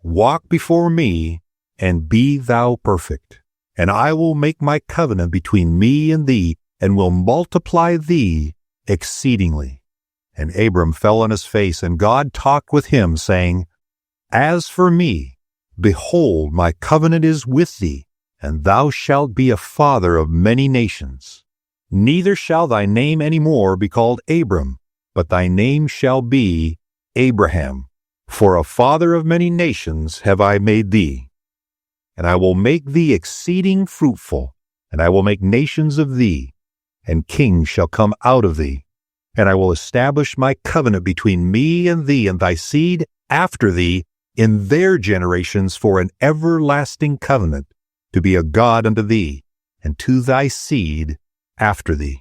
Walk before me, and be thou perfect. And I will make my covenant between me and thee, and will multiply thee exceedingly. And Abram fell on his face, and God talked with him, saying, As for me, behold, my covenant is with thee, and thou shalt be a father of many nations. Neither shall thy name any more be called Abram, but thy name shall be Abraham, for a father of many nations have I made thee. And I will make thee exceeding fruitful, and I will make nations of thee, and kings shall come out of thee. And I will establish my covenant between me and thee and thy seed after thee in their generations for an everlasting covenant, to be a God unto thee, and to thy seed after thee.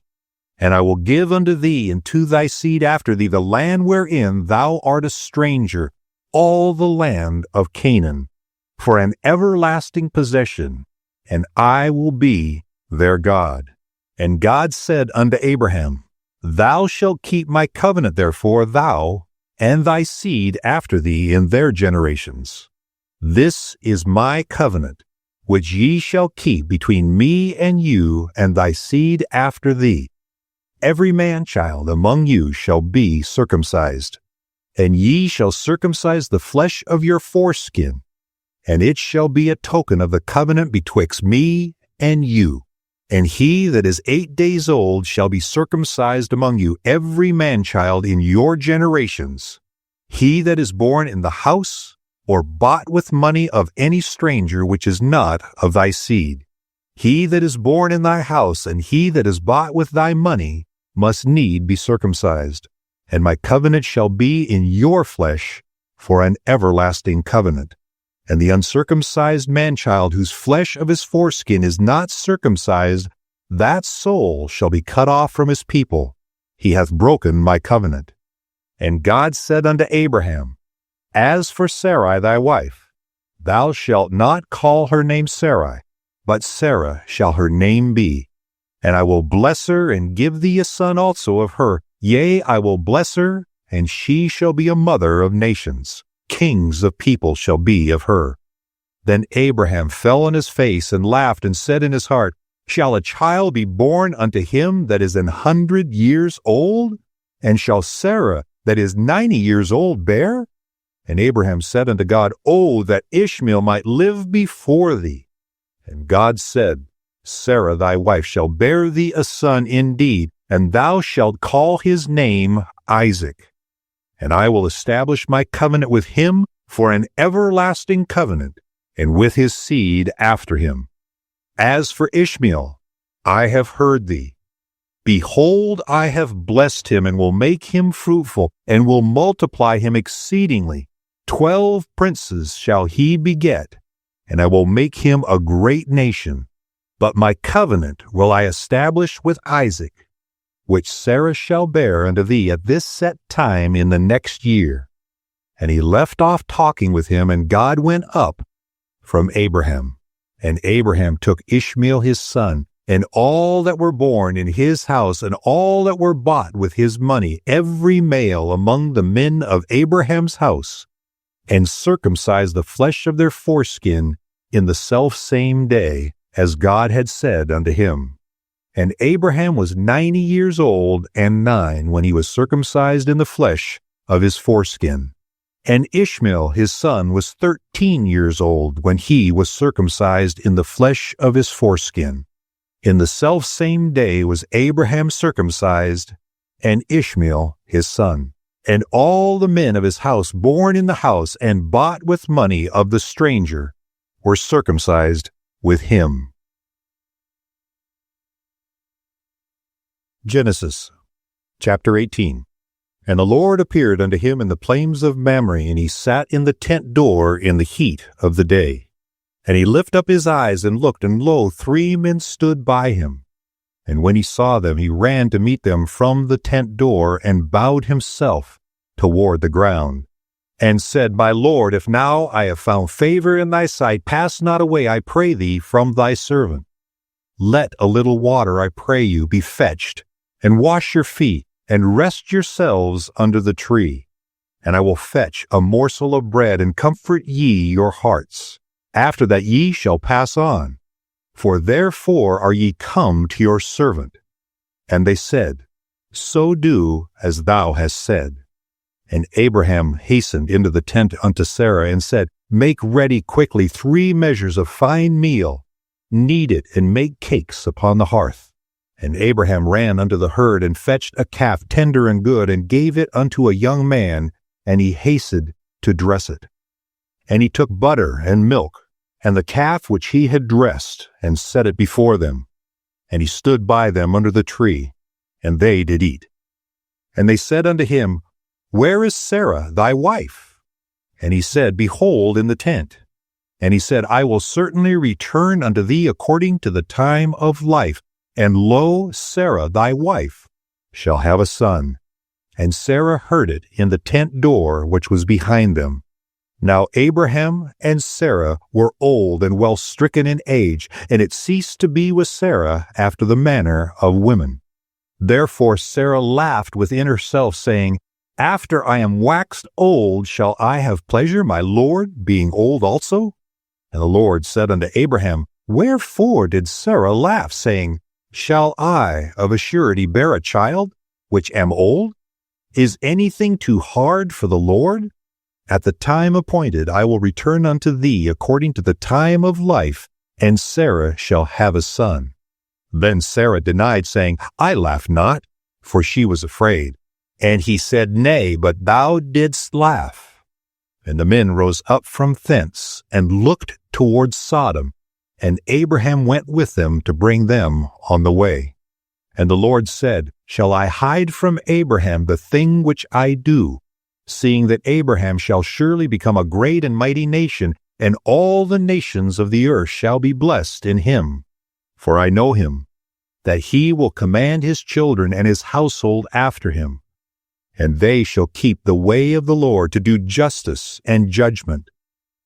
And I will give unto thee and to thy seed after thee the land wherein thou art a stranger, all the land of Canaan, for an everlasting possession, and I will be their God. And God said unto Abraham, Thou shalt keep my covenant, therefore, thou and thy seed after thee in their generations. This is my covenant, which ye shall keep between me and you and thy seed after thee. Every man-child among you shall be circumcised, and ye shall circumcise the flesh of your foreskin, and it shall be a token of the covenant betwixt me and you. And he that is 8 days old shall be circumcised among you, every man-child in your generations. He that is born in the house or bought with money of any stranger which is not of thy seed. He that is born in thy house and he that is bought with thy money must need be circumcised. And my covenant shall be in your flesh for an everlasting covenant. And the uncircumcised man-child whose flesh of his foreskin is not circumcised, that soul shall be cut off from his people. He hath broken my covenant. And God said unto Abraham, As for Sarai thy wife, thou shalt not call her name Sarai, but Sarah shall her name be. And I will bless her, and give thee a son also of her. Yea, I will bless her, and she shall be a mother of nations. Kings of people shall be of her. Then Abraham fell on his face, and laughed, and said in his heart, Shall a child be born unto him that is 100 years old? And shall Sarah that is 90 years old bear? And Abraham said unto God, Oh, that Ishmael might live before thee. And God said, Sarah thy wife shall bear thee a son indeed, and thou shalt call his name Isaac. And I will establish my covenant with him for an everlasting covenant, and with his seed after him. As for Ishmael, I have heard thee. Behold, I have blessed him, and will make him fruitful, and will multiply him exceedingly. 12 princes shall he beget, and I will make him a great nation. But my covenant will I establish with Isaac, which Sarah shall bear unto thee at this set time in the next year. And he left off talking with him, and God went up from Abraham. And Abraham took Ishmael his son, and all that were born in his house, and all that were bought with his money, every male among the men of Abraham's house, and circumcised the flesh of their foreskin in the selfsame day, as God had said unto him. And Abraham was 90 years old and 9 when he was circumcised in the flesh of his foreskin. And Ishmael his son was 13 years old when he was circumcised in the flesh of his foreskin. In the selfsame day was Abraham circumcised, and Ishmael his son. And all the men of his house born in the house and bought with money of the stranger were circumcised with him. Genesis chapter 18. And the Lord appeared unto him in the plains of Mamre, and he sat in the tent door in the heat of the day. And he lifted up his eyes and looked, and lo, 3 men stood by him. And when he saw them, he ran to meet them from the tent door, and bowed himself toward the ground, and said, My Lord, if now I have found favor in thy sight, pass not away, I pray thee, from thy servant. Let a little water, I pray you, be fetched, and wash your feet, and rest yourselves under the tree. And I will fetch a morsel of bread, and comfort ye your hearts. After that ye shall pass on, for therefore are ye come to your servant. And they said, So do as thou hast said. And Abraham hastened into the tent unto Sarah, and said, Make ready quickly 3 measures of fine meal, knead it, and make cakes upon the hearth. And Abraham ran unto the herd, and fetched a calf tender and good, and gave it unto a young man, and he hasted to dress it. And he took butter and milk, and the calf which he had dressed, and set it before them. And he stood by them under the tree, and they did eat. And they said unto him, Where is Sarah thy wife? And he said, Behold, in the tent. And he said, I will certainly return unto thee according to the time of life. And lo, Sarah thy wife shall have a son. And Sarah heard it in the tent door which was behind them. Now Abraham and Sarah were old and well stricken in age, and it ceased to be with Sarah after the manner of women. Therefore Sarah laughed within herself, saying, After I am waxed old, shall I have pleasure, my Lord, being old also? And the Lord said unto Abraham, Wherefore did Sarah laugh, saying, Shall I of a surety bear a child, which am old? Is anything too hard for the Lord? At the time appointed I will return unto thee according to the time of life, and Sarah shall have a son. Then Sarah denied, saying, I laugh not, for she was afraid. And he said, Nay, but thou didst laugh. And the men rose up from thence, and looked toward Sodom, and Abraham went with them to bring them on the way. And the Lord said, Shall I hide from Abraham the thing which I do, seeing that Abraham shall surely become a great and mighty nation, and all the nations of the earth shall be blessed in him? For I know him, that he will command his children and his household after him, and they shall keep the way of the Lord to do justice and judgment,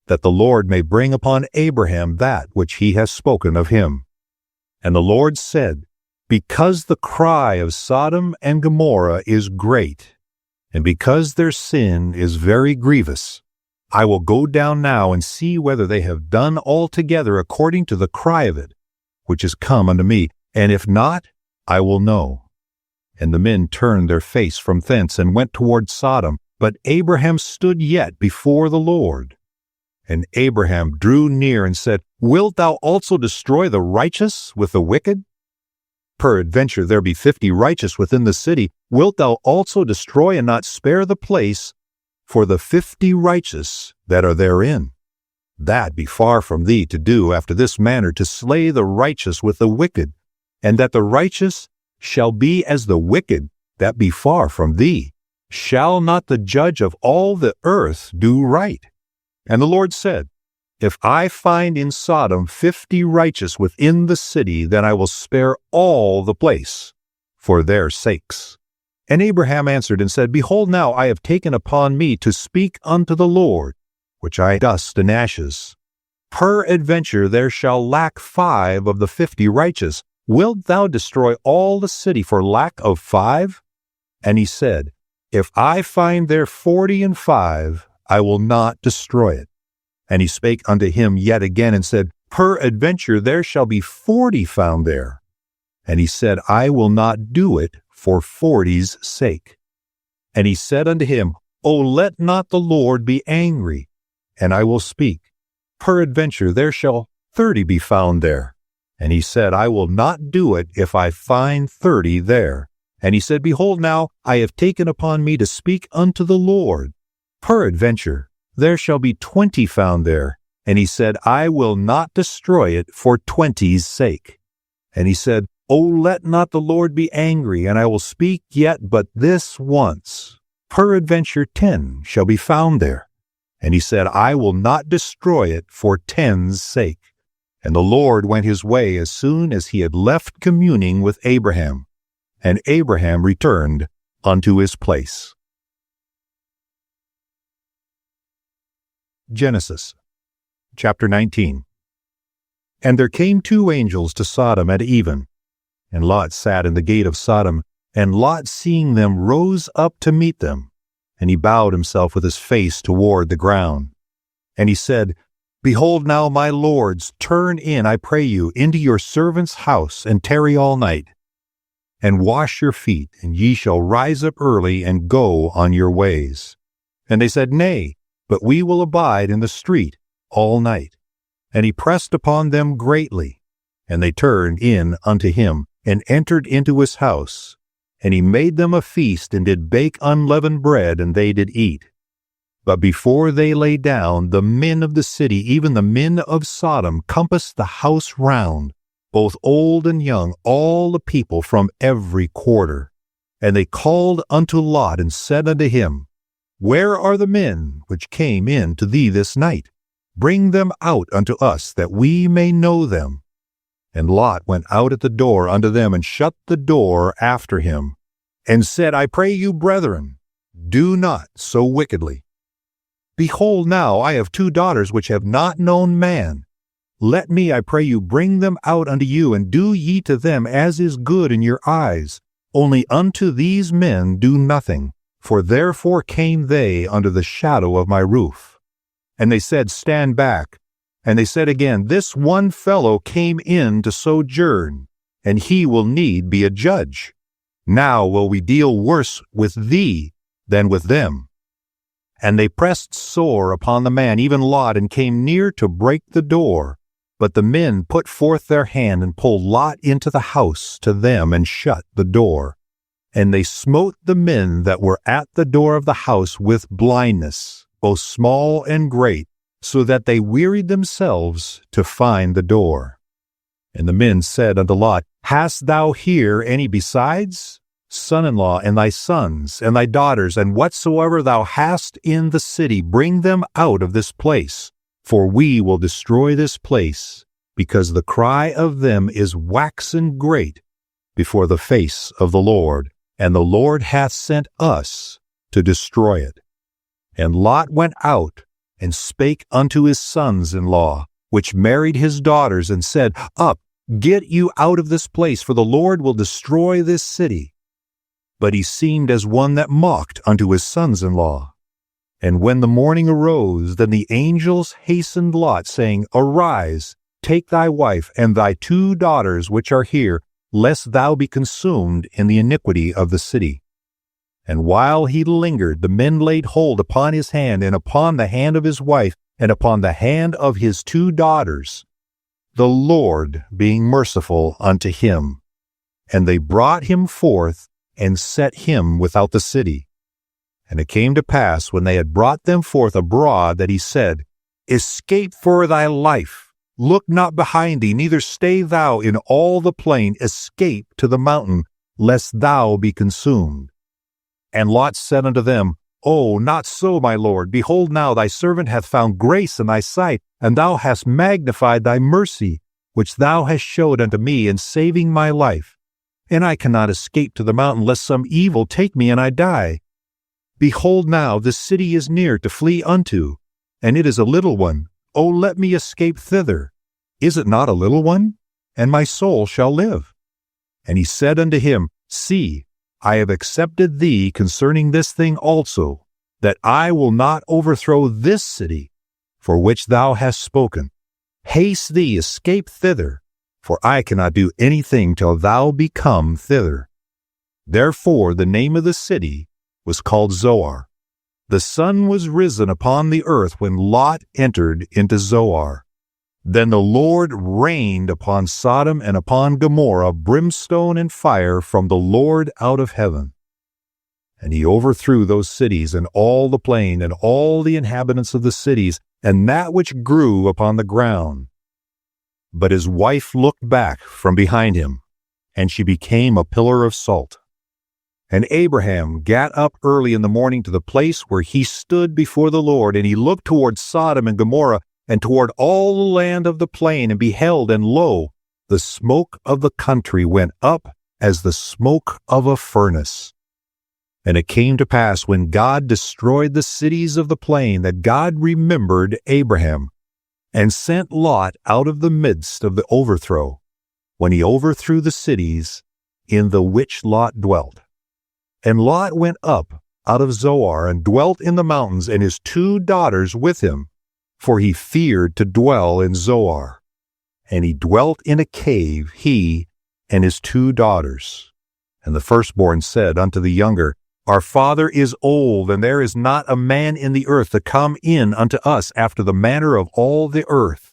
that the Lord may bring upon Abraham that which he has spoken of him. And the Lord said, Because the cry of Sodom and Gomorrah is great, and because their sin is very grievous, I will go down now and see whether they have done altogether according to the cry of it, which is come unto me, and if not, I will know. And the men turned their face from thence, and went toward Sodom, but Abraham stood yet before the Lord. And Abraham drew near and said, Wilt thou also destroy the righteous with the wicked? Peradventure there be 50 righteous within the city. Wilt thou also destroy and not spare the place? for the 50 righteous that are therein. That be far from thee to do after this manner, to slay the righteous with the wicked, and that the righteous shall be as the wicked, that be far from thee. Shall not the judge of all the earth do right? And the Lord said, If I find in Sodom 50 righteous within the city, then I will spare all the place for their sakes. And Abraham answered and said, Behold, now I have taken upon me to speak unto the Lord, which I dust and ashes. Peradventure there shall lack 5 of the 50 righteous. Wilt thou destroy all the city for lack of 5? And he said, If I find there 45, I will not destroy it. And he spake unto him yet again, and said, Peradventure there shall be 40 found there. And he said, I will not do it for 40's sake. And he said unto him, O let not the Lord be angry, and I will speak. Peradventure there shall 30 be found there. And he said, I will not do it if I find 30 there. And he said, Behold, now I have taken upon me to speak unto the Lord. Peradventure there shall be 20 found there. And he said, I will not destroy it for 20's sake. And he said, O let not the Lord be angry, and I will speak yet but this once. Peradventure 10 shall be found there. And he said, I will not destroy it for 10's sake. And the Lord went his way as soon as he had left communing with Abraham. And Abraham returned unto his place. Genesis chapter 19. And there came 2 angels to Sodom at even. And Lot sat in the gate of Sodom, and Lot, seeing them, rose up to meet them. And he bowed himself with his face toward the ground. And he said, Behold now, my lords, turn in, I pray you, into your servant's house, and tarry all night. And wash your feet, and ye shall rise up early, and go on your ways. And they said, Nay, but we will abide in the street all night. And he pressed upon them greatly. And they turned in unto him, and entered into his house. And he made them a feast, and did bake unleavened bread, and they did eat. But before they lay down, the men of the city, even the men of Sodom, compassed the house round, both old and young, all the people from every quarter. And they called unto Lot, and said unto him, Where are the men which came in to thee this night? Bring them out unto us, that we may know them. And Lot went out at the door unto them, and shut the door after him, and said, I pray you, brethren, do not so wickedly. Behold, now I have 2 daughters which have not known man. Let me, I pray you, bring them out unto you, and do ye to them as is good in your eyes. Only unto these men do nothing, for therefore came they under the shadow of my roof. And they said, Stand back. And they said again, This one fellow came in to sojourn, and he will need be a judge. Now will we deal worse with thee than with them. And they pressed sore upon the man, even Lot, and came near to break the door. But the men put forth their hand, and pulled Lot into the house to them, and shut the door. And they smote the men that were at the door of the house with blindness, both small and great, so that they wearied themselves to find the door. And the men said unto Lot, Hast thou here any besides? Son-in-law, and thy sons, and thy daughters, and whatsoever thou hast in the city, bring them out of this place. For we will destroy this place, because the cry of them is waxen great before the face of the Lord, and the Lord hath sent us to destroy it. And Lot went out, and spake unto his sons-in-law, which married his daughters, and said, Up, get you out of this place, for the Lord will destroy this city. But he seemed as one that mocked unto his sons-in-law. And when the morning arose, then the angels hastened Lot, saying, Arise, take thy wife and thy 2 daughters which are here, lest thou be consumed in the iniquity of the city. And while he lingered, the men laid hold upon his hand, and upon the hand of his wife, and upon the hand of his 2 daughters, the Lord being merciful unto him. And they brought him forth, and set him without the city. And it came to pass, when they had brought them forth abroad, that he said, Escape for thy life. Look not behind thee, neither stay thou in all the plain. Escape to the mountain, lest thou be consumed. And Lot said unto them, O, not so, my lord. Behold, now thy servant hath found grace in thy sight, and thou hast magnified thy mercy, which thou hast showed unto me in saving my life. And I cannot escape to the mountain, lest some evil take me and I die. Behold, now this city is near to flee unto, and it is a little one. O, let me escape thither. Is it not a little one? And my soul shall live. And he said unto him, See, I have accepted thee concerning this thing also, that I will not overthrow this city, for which thou hast spoken. Haste thee, escape thither, for I cannot do anything till thou be come thither. Therefore the name of the city was called Zoar. The sun was risen upon the earth when Lot entered into Zoar. Then the Lord rained upon Sodom and upon Gomorrah brimstone and fire from the Lord out of heaven. And he overthrew those cities and all the plain and all the inhabitants of the cities and that which grew upon the ground. But his wife looked back from behind him, and she became a pillar of salt. And Abraham gat up early in the morning to the place where he stood before the Lord, and he looked toward Sodom and Gomorrah, and toward all the land of the plain, and beheld, and lo, the smoke of the country went up as the smoke of a furnace. And it came to pass, when God destroyed the cities of the plain, that God remembered Abraham, and sent Lot out of the midst of the overthrow, when he overthrew the cities in the which Lot dwelt. And Lot went up out of Zoar, and dwelt in the mountains, and his 2 daughters with him, for he feared to dwell in Zoar. And he dwelt in a cave, he and his 2 daughters. And the firstborn said unto the younger, Our father is old, and there is not a man in the earth to come in unto us after the manner of all the earth.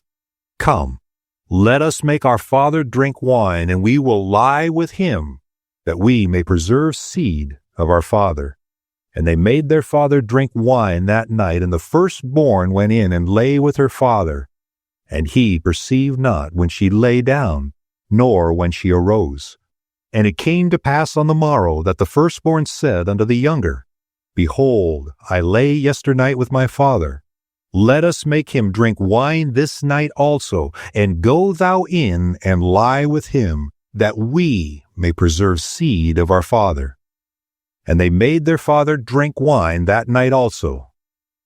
Come, let us make our father drink wine, and we will lie with him, that we may preserve seed of our father. And they made their father drink wine that night, and the firstborn went in and lay with her father. And he perceived not when she lay down, nor when she arose. And it came to pass on the morrow that the firstborn said unto the younger, Behold, I lay yesternight with my father. Let us make him drink wine this night also, and go thou in and lie with him, that we may preserve seed of our father. And they made their father drink wine that night also.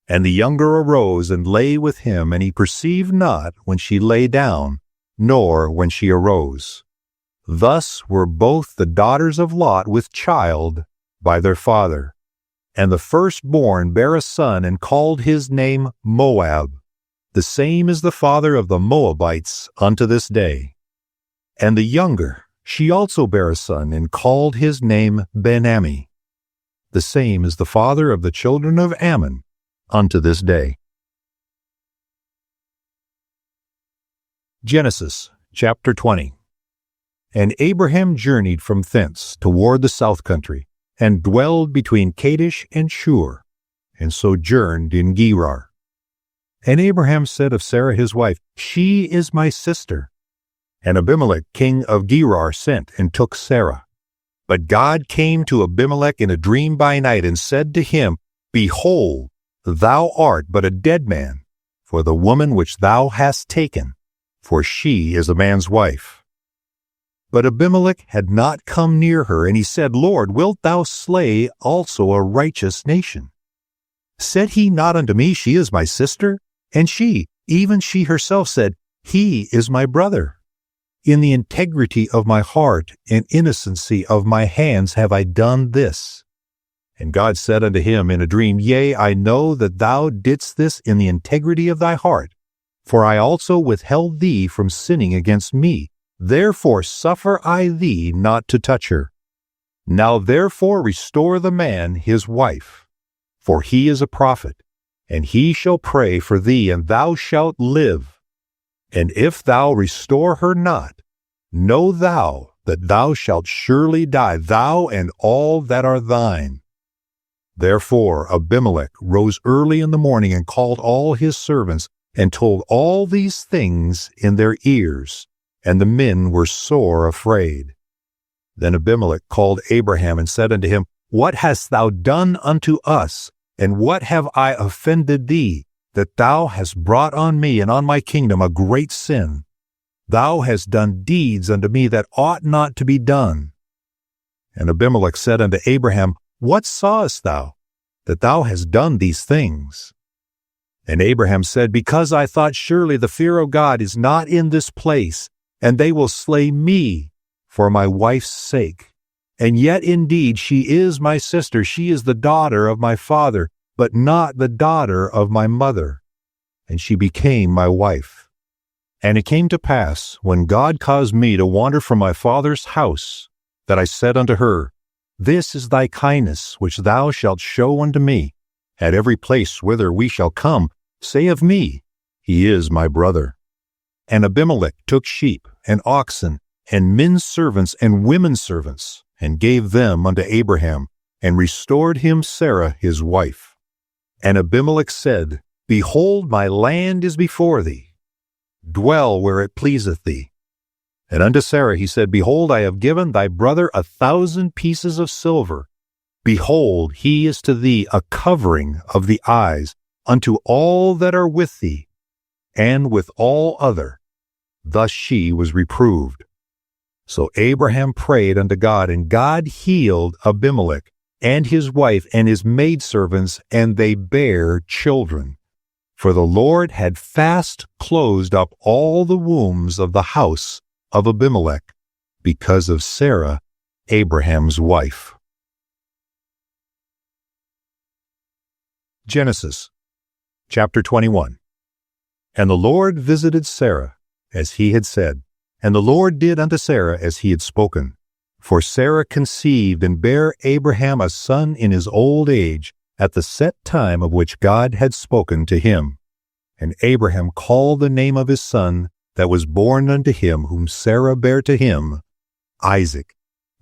And the younger arose and lay with him, and he perceived not when she lay down, nor when she arose. Thus were both the daughters of Lot with child by their father. And the firstborn bare a son, and called his name Moab. The same is the father of the Moabites unto this day. And the younger, she also bare a son, and called his name Ben-Ammi. The same is the father of the children of Ammon unto this day. Genesis chapter 20. And Abraham journeyed from thence toward the south country, and dwelled between Kadesh and Shur, and sojourned in Gerar. And Abraham said of Sarah his wife, She is my sister. And Abimelech king of Gerar sent and took Sarah. But God came to Abimelech in a dream by night, and said to him, Behold, thou art but a dead man, for the woman which thou hast taken, for she is a man's wife. But Abimelech had not come near her, and he said, Lord, wilt thou slay also a righteous nation? Said he not unto me, She is my sister? And she, even she herself, said, He is my brother. In the integrity of my heart and innocency of my hands have I done this. And God said unto him in a dream, Yea, I know that thou didst this in the integrity of thy heart, for I also withheld thee from sinning against me. Therefore suffer I thee not to touch her. Now therefore restore the man his wife, for he is a prophet, and he shall pray for thee, and thou shalt live. And if thou restore her not, know thou that thou shalt surely die, thou and all that are thine. Therefore Abimelech rose early in the morning and called all his servants, and told all these things in their ears, and the men were sore afraid. Then Abimelech called Abraham and said unto him, What hast thou done unto us, and what have I offended thee, that thou hast brought on me and on my kingdom a great sin? Thou hast done deeds unto me that ought not to be done. And Abimelech said unto Abraham, What sawest thou, that thou hast done these things? And Abraham said, Because I thought surely the fear of God is not in this place, and they will slay me for my wife's sake. And yet indeed she is my sister, she is the daughter of my father, but not the daughter of my mother. And she became my wife. And it came to pass, when God caused me to wander from my father's house, that I said unto her, This is thy kindness which thou shalt show unto me. At every place whither we shall come, say of me, He is my brother. And Abimelech took sheep and oxen, and men servants and women servants, and gave them unto Abraham, and restored him Sarah his wife. And Abimelech said, Behold, my land is before thee. Dwell where it pleaseth thee. And unto Sarah he said, Behold, I have given thy brother 1,000 pieces of silver. Behold, he is to thee a covering of the eyes unto all that are with thee, and with all other. Thus she was reproved. So Abraham prayed unto God, and God healed Abimelech, and his wife, and his maidservants, and they bare children. For the Lord had fast closed up all the wombs of the house of Abimelech, because of Sarah, Abraham's wife. Genesis chapter 21. And the Lord visited Sarah, as he had said, and the Lord did unto Sarah as he had spoken. For Sarah conceived and bare Abraham a son in his old age, at the set time of which God had spoken to him. And Abraham called the name of his son that was born unto him, whom Sarah bare to him, Isaac.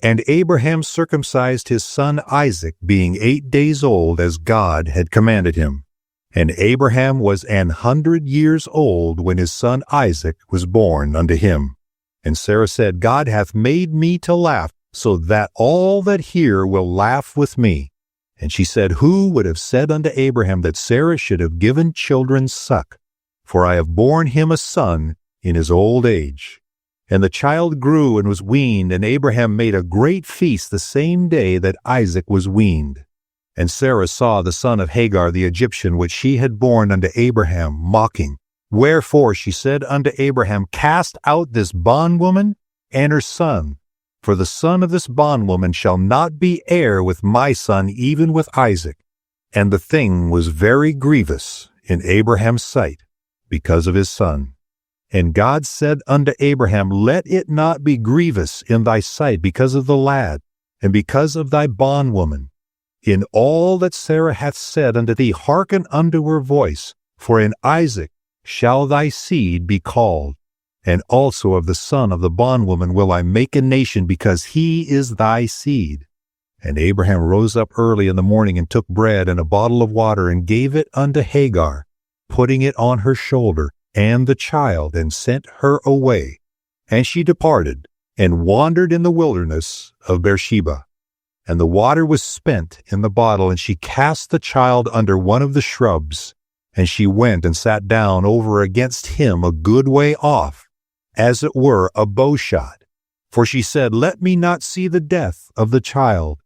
And Abraham circumcised his son Isaac, being 8 days old, as God had commanded him. And Abraham was 100 years old when his son Isaac was born unto him. And Sarah said, God hath made me to laugh, so that all that hear will laugh with me. And she said, Who would have said unto Abraham that Sarah should have given children suck? For I have borne him a son in his old age. And the child grew and was weaned, and Abraham made a great feast the same day that Isaac was weaned. And Sarah saw the son of Hagar the Egyptian, which she had borne unto Abraham, mocking. Wherefore she said unto Abraham, Cast out this bondwoman and her son, for the son of this bondwoman shall not be heir with my son, even with Isaac. And the thing was very grievous in Abraham's sight, because of his son. And God said unto Abraham, Let it not be grievous in thy sight because of the lad, and because of thy bondwoman. In all that Sarah hath said unto thee, hearken unto her voice, for in Isaac shall thy seed be called. And also of the son of the bondwoman will I make a nation, because he is thy seed. And Abraham rose up early in the morning, and took bread and a bottle of water, and gave it unto Hagar, putting it on her shoulder, and the child, and sent her away. And she departed, and wandered in the wilderness of Beersheba. And the water was spent in the bottle, and she cast the child under one of the shrubs. And she went and sat down over against him a good way off, as it were a bowshot. For she said, Let me not see the death of the child.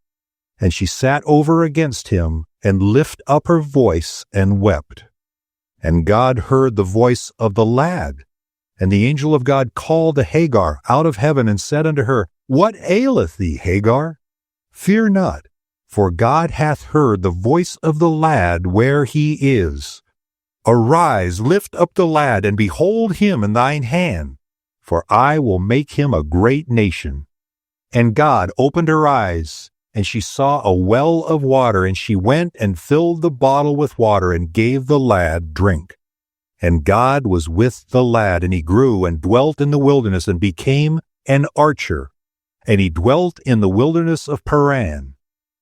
And she sat over against him, and lift up her voice, and wept. And God heard the voice of the lad. And the angel of God called to Hagar out of heaven, and said unto her, What aileth thee, Hagar? Fear not, for God hath heard the voice of the lad where he is. Arise, lift up the lad, and behold him in thine hand, for I will make him a great nation. And God opened her eyes, and she saw a well of water, and she went and filled the bottle with water, and gave the lad drink. And God was with the lad, and he grew and dwelt in the wilderness, and became an archer. And he dwelt in the wilderness of Paran.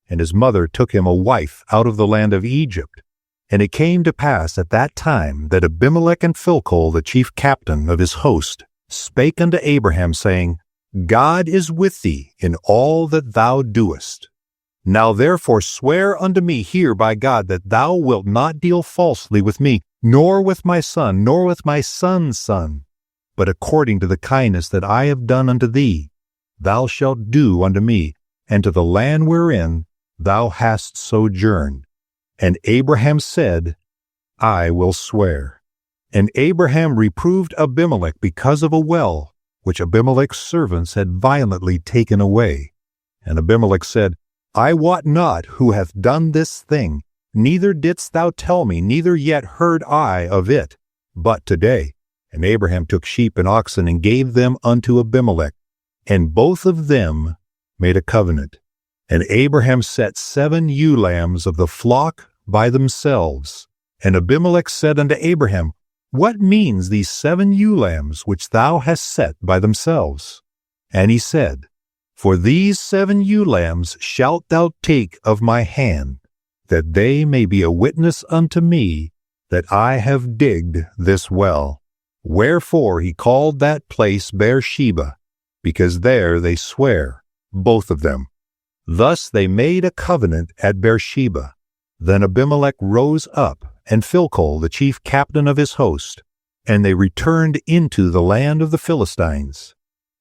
and his mother took him a wife out of the land of Egypt. And it came to pass at that time that Abimelech and Phicol, the chief captain of his host, spake unto Abraham, saying, God is with thee in all that thou doest. Now therefore swear unto me here by God that thou wilt not deal falsely with me, nor with my son, nor with my son's son, but according to the kindness that I have done unto thee, thou shalt do unto me, and to the land wherein thou hast sojourned. And Abraham said, I will swear. And Abraham reproved Abimelech because of a well, which Abimelech's servants had violently taken away. And Abimelech said, I wot not who hath done this thing, neither didst thou tell me, neither yet heard I of it, but today. And Abraham took sheep and oxen, and gave them unto Abimelech, and both of them made a covenant. And Abraham set 7 ewe lambs of the flock by themselves. And Abimelech said unto Abraham, What means these 7 ewe lambs which thou hast set by themselves? And he said, For these 7 ewe lambs shalt thou take of my hand, that they may be a witness unto me that I have digged this well. Wherefore he called that place Beersheba, because there they swear, both of them. Thus they made a covenant at Beersheba. Then Abimelech rose up, and Phicol, the chief captain of his host, and they returned into the land of the Philistines.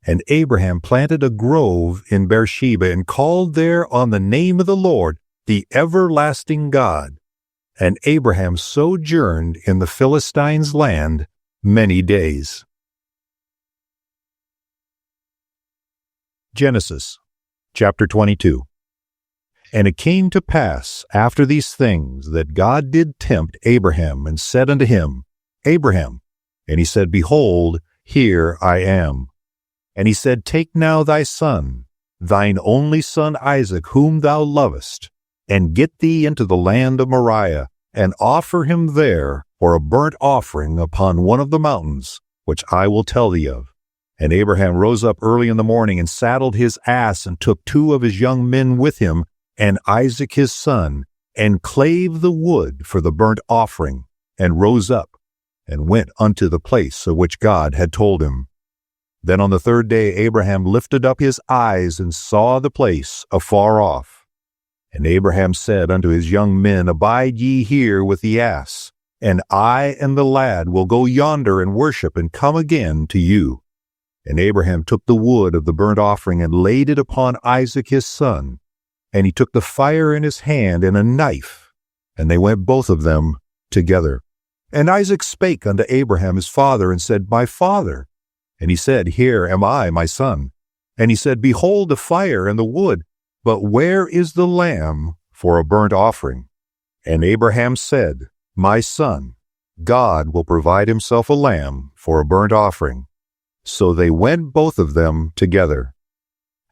And Abraham planted a grove in Beersheba, and called there on the name of the Lord, the everlasting God. And Abraham sojourned in the Philistines' land many days. Genesis chapter 22. And it came to pass after these things that God did tempt Abraham, and said unto him, Abraham. And he said, Behold, here I am. And he said, Take now thy son, thine only son Isaac, whom thou lovest, and get thee into the land of Moriah, and offer him there for a burnt offering upon one of the mountains, which I will tell thee of. And Abraham rose up early in the morning, and saddled his ass, and took 2 of his young men with him, and Isaac his son, and clave the wood for the burnt offering, and rose up, and went unto the place of which God had told him. Then on the 3rd day Abraham lifted up his eyes, and saw the place afar off. And Abraham said unto his young men, Abide ye here with the ass, and I and the lad will go yonder and worship, and come again to you. And Abraham took the wood of the burnt offering, and laid it upon Isaac his son. And he took the fire in his hand, and a knife, and they went both of them together. And Isaac spake unto Abraham his father, and said, My father. And he said, Here am I, my son. And he said, Behold the fire and the wood, but where is the lamb for a burnt offering? And Abraham said, My son, God will provide himself a lamb for a burnt offering. So they went both of them together.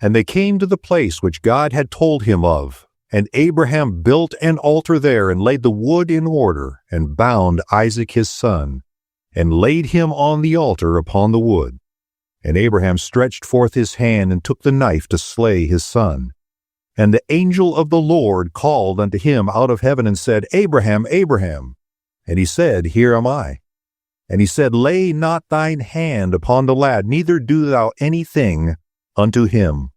And they came to the place which God had told him of. And Abraham built an altar there, and laid the wood in order, and bound Isaac his son, and laid him on the altar upon the wood. And Abraham stretched forth his hand, and took the knife to slay his son. And the angel of the Lord called unto him out of heaven, and said, Abraham, Abraham. And he said, Here am I. And he said, Lay not thine hand upon the lad, neither do thou anything unto him.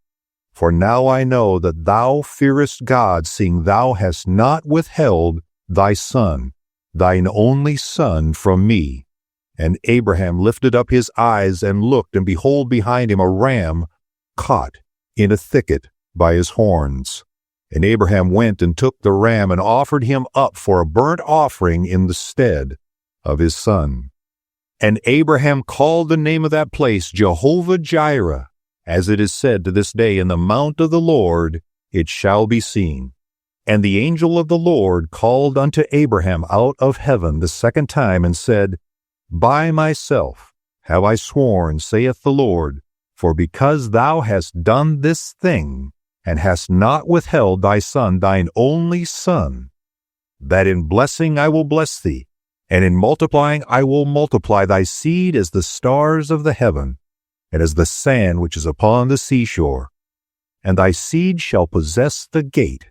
For now I know that thou fearest God, seeing thou hast not withheld thy son, thine only son, from me. And Abraham lifted up his eyes, and looked, and behold behind him a ram caught in a thicket by his horns. And Abraham went and took the ram, and offered him up for a burnt offering in the stead of his son. And Abraham called the name of that place Jehovah-Jireh, as it is said to this day, In the mount of the Lord it shall be seen. And the angel of the Lord called unto Abraham out of heaven the 2nd time, and said, By myself have I sworn, saith the Lord, for because thou hast done this thing, and hast not withheld thy son, thine only son, that in blessing I will bless thee, and in multiplying I will multiply thy seed as the stars of the heaven, and as the sand which is upon the seashore. And thy seed shall possess the gate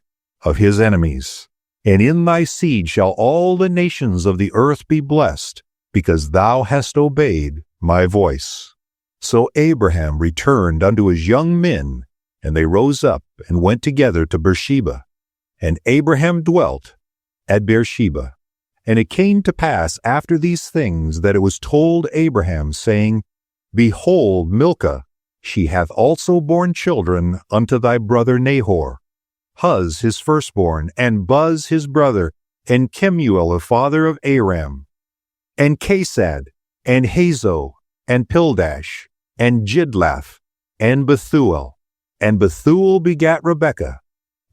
of his enemies. And in thy seed shall all the nations of the earth be blessed, because thou hast obeyed my voice. So Abraham returned unto his young men, and they rose up and went together to Beersheba. And Abraham dwelt at Beersheba. And it came to pass after these things that it was told Abraham, saying, Behold, Milcah, she hath also borne children unto thy brother Nahor, Huz his firstborn, and Buz his brother, and Kemuel the father of Aram, and Kesed, and Hazo, and Pildash, and Jidlaph, and Bethuel. And Bethuel begat Rebekah.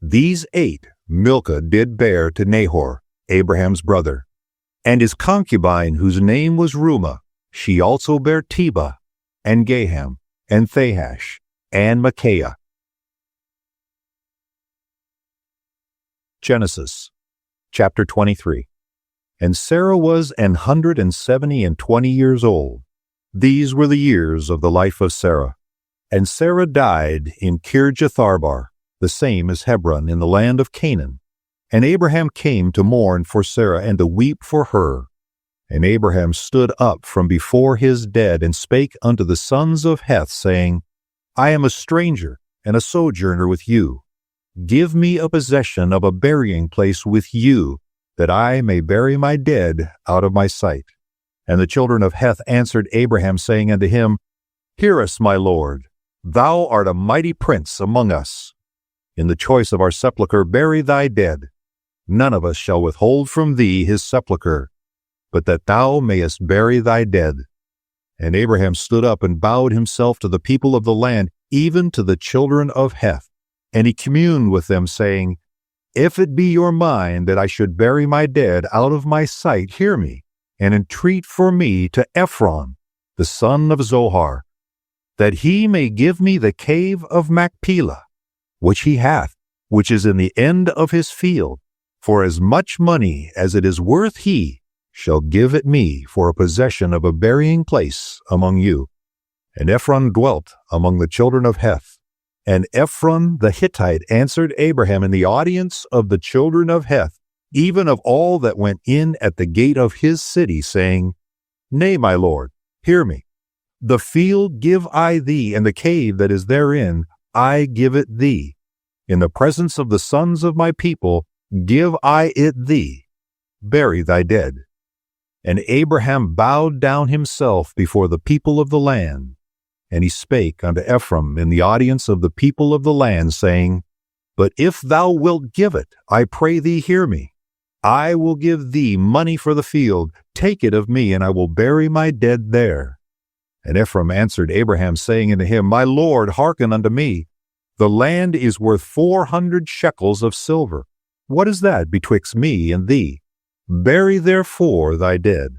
These 8 Milcah did bear to Nahor, Abraham's brother. And his concubine, whose name was Reumah, she also bare Tebah, and Gaham, and Thahash, and Micaiah. Genesis chapter 23. And Sarah was 170 years old. These were the years of the life of Sarah. And Sarah died in Kirjatharbar, the same as Hebron, in the land of Canaan. And Abraham came to mourn for Sarah and to weep for her. And Abraham stood up from before his dead and spake unto the sons of Heth, saying, I am a stranger and a sojourner with you. Give me a possession of a burying place with you, that I may bury my dead out of my sight. And the children of Heth answered Abraham, saying unto him, Hear us, my lord, thou art a mighty prince among us. In the choice of our sepulchre bury thy dead. None of us shall withhold from thee his sepulchre, but that thou mayest bury thy dead. And Abraham stood up and bowed himself to the people of the land, even to the children of Heth. And he communed with them, saying, If it be your mind that I should bury my dead out of my sight, hear me, and entreat for me to Ephron, the son of Zohar, that he may give me the cave of Machpelah, which he hath, which is in the end of his field. For as much money as it is worth he shall give it me for a possession of a burying place among you. And Ephron dwelt among the children of Heth. And Ephron the Hittite answered Abraham in the audience of the children of Heth, even of all that went in at the gate of his city, saying, Nay, my lord, hear me. The field give I thee, and the cave that is therein I give it thee. In the presence of the sons of my people give I it thee. Bury thy dead. And Abraham bowed down himself before the people of the land. And he spake unto Ephron in the audience of the people of the land, saying, But if thou wilt give it, I pray thee hear me. I will give thee money for the field. Take it of me, and I will bury my dead there. And Ephron answered Abraham, saying unto him, My lord, hearken unto me. The land is worth 400 shekels of silver. What is that betwixt me and thee? Bury therefore thy dead.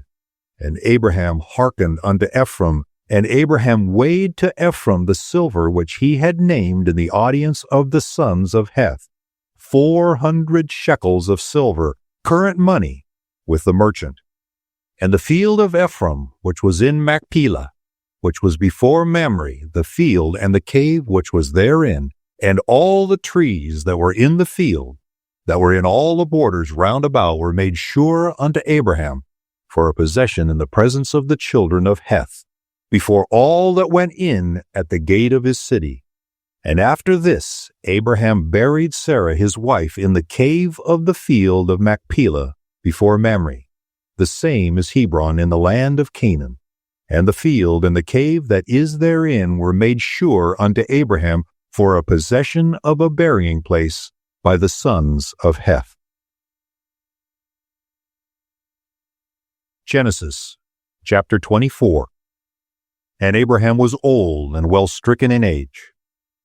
And Abraham hearkened unto Ephron, and Abraham weighed to Ephron the silver which he had named in the audience of the sons of Heth, 400 shekels of silver, current money, with the merchant. And the field of Ephron, which was in Machpelah, which was before Mamre, the field and the cave which was therein, and all the trees that were in the field, that were in all the borders round about, were made sure unto Abraham for a possession in the presence of the children of Heth, before all that went in at the gate of his city. And after this Abraham buried Sarah his wife in the cave of the field of Machpelah before Mamre, the same as Hebron in the land of Canaan. And the field and the cave that is therein were made sure unto Abraham for a possession of a burying place by the sons of Heth. Genesis chapter 24. And Abraham was old and well stricken in age,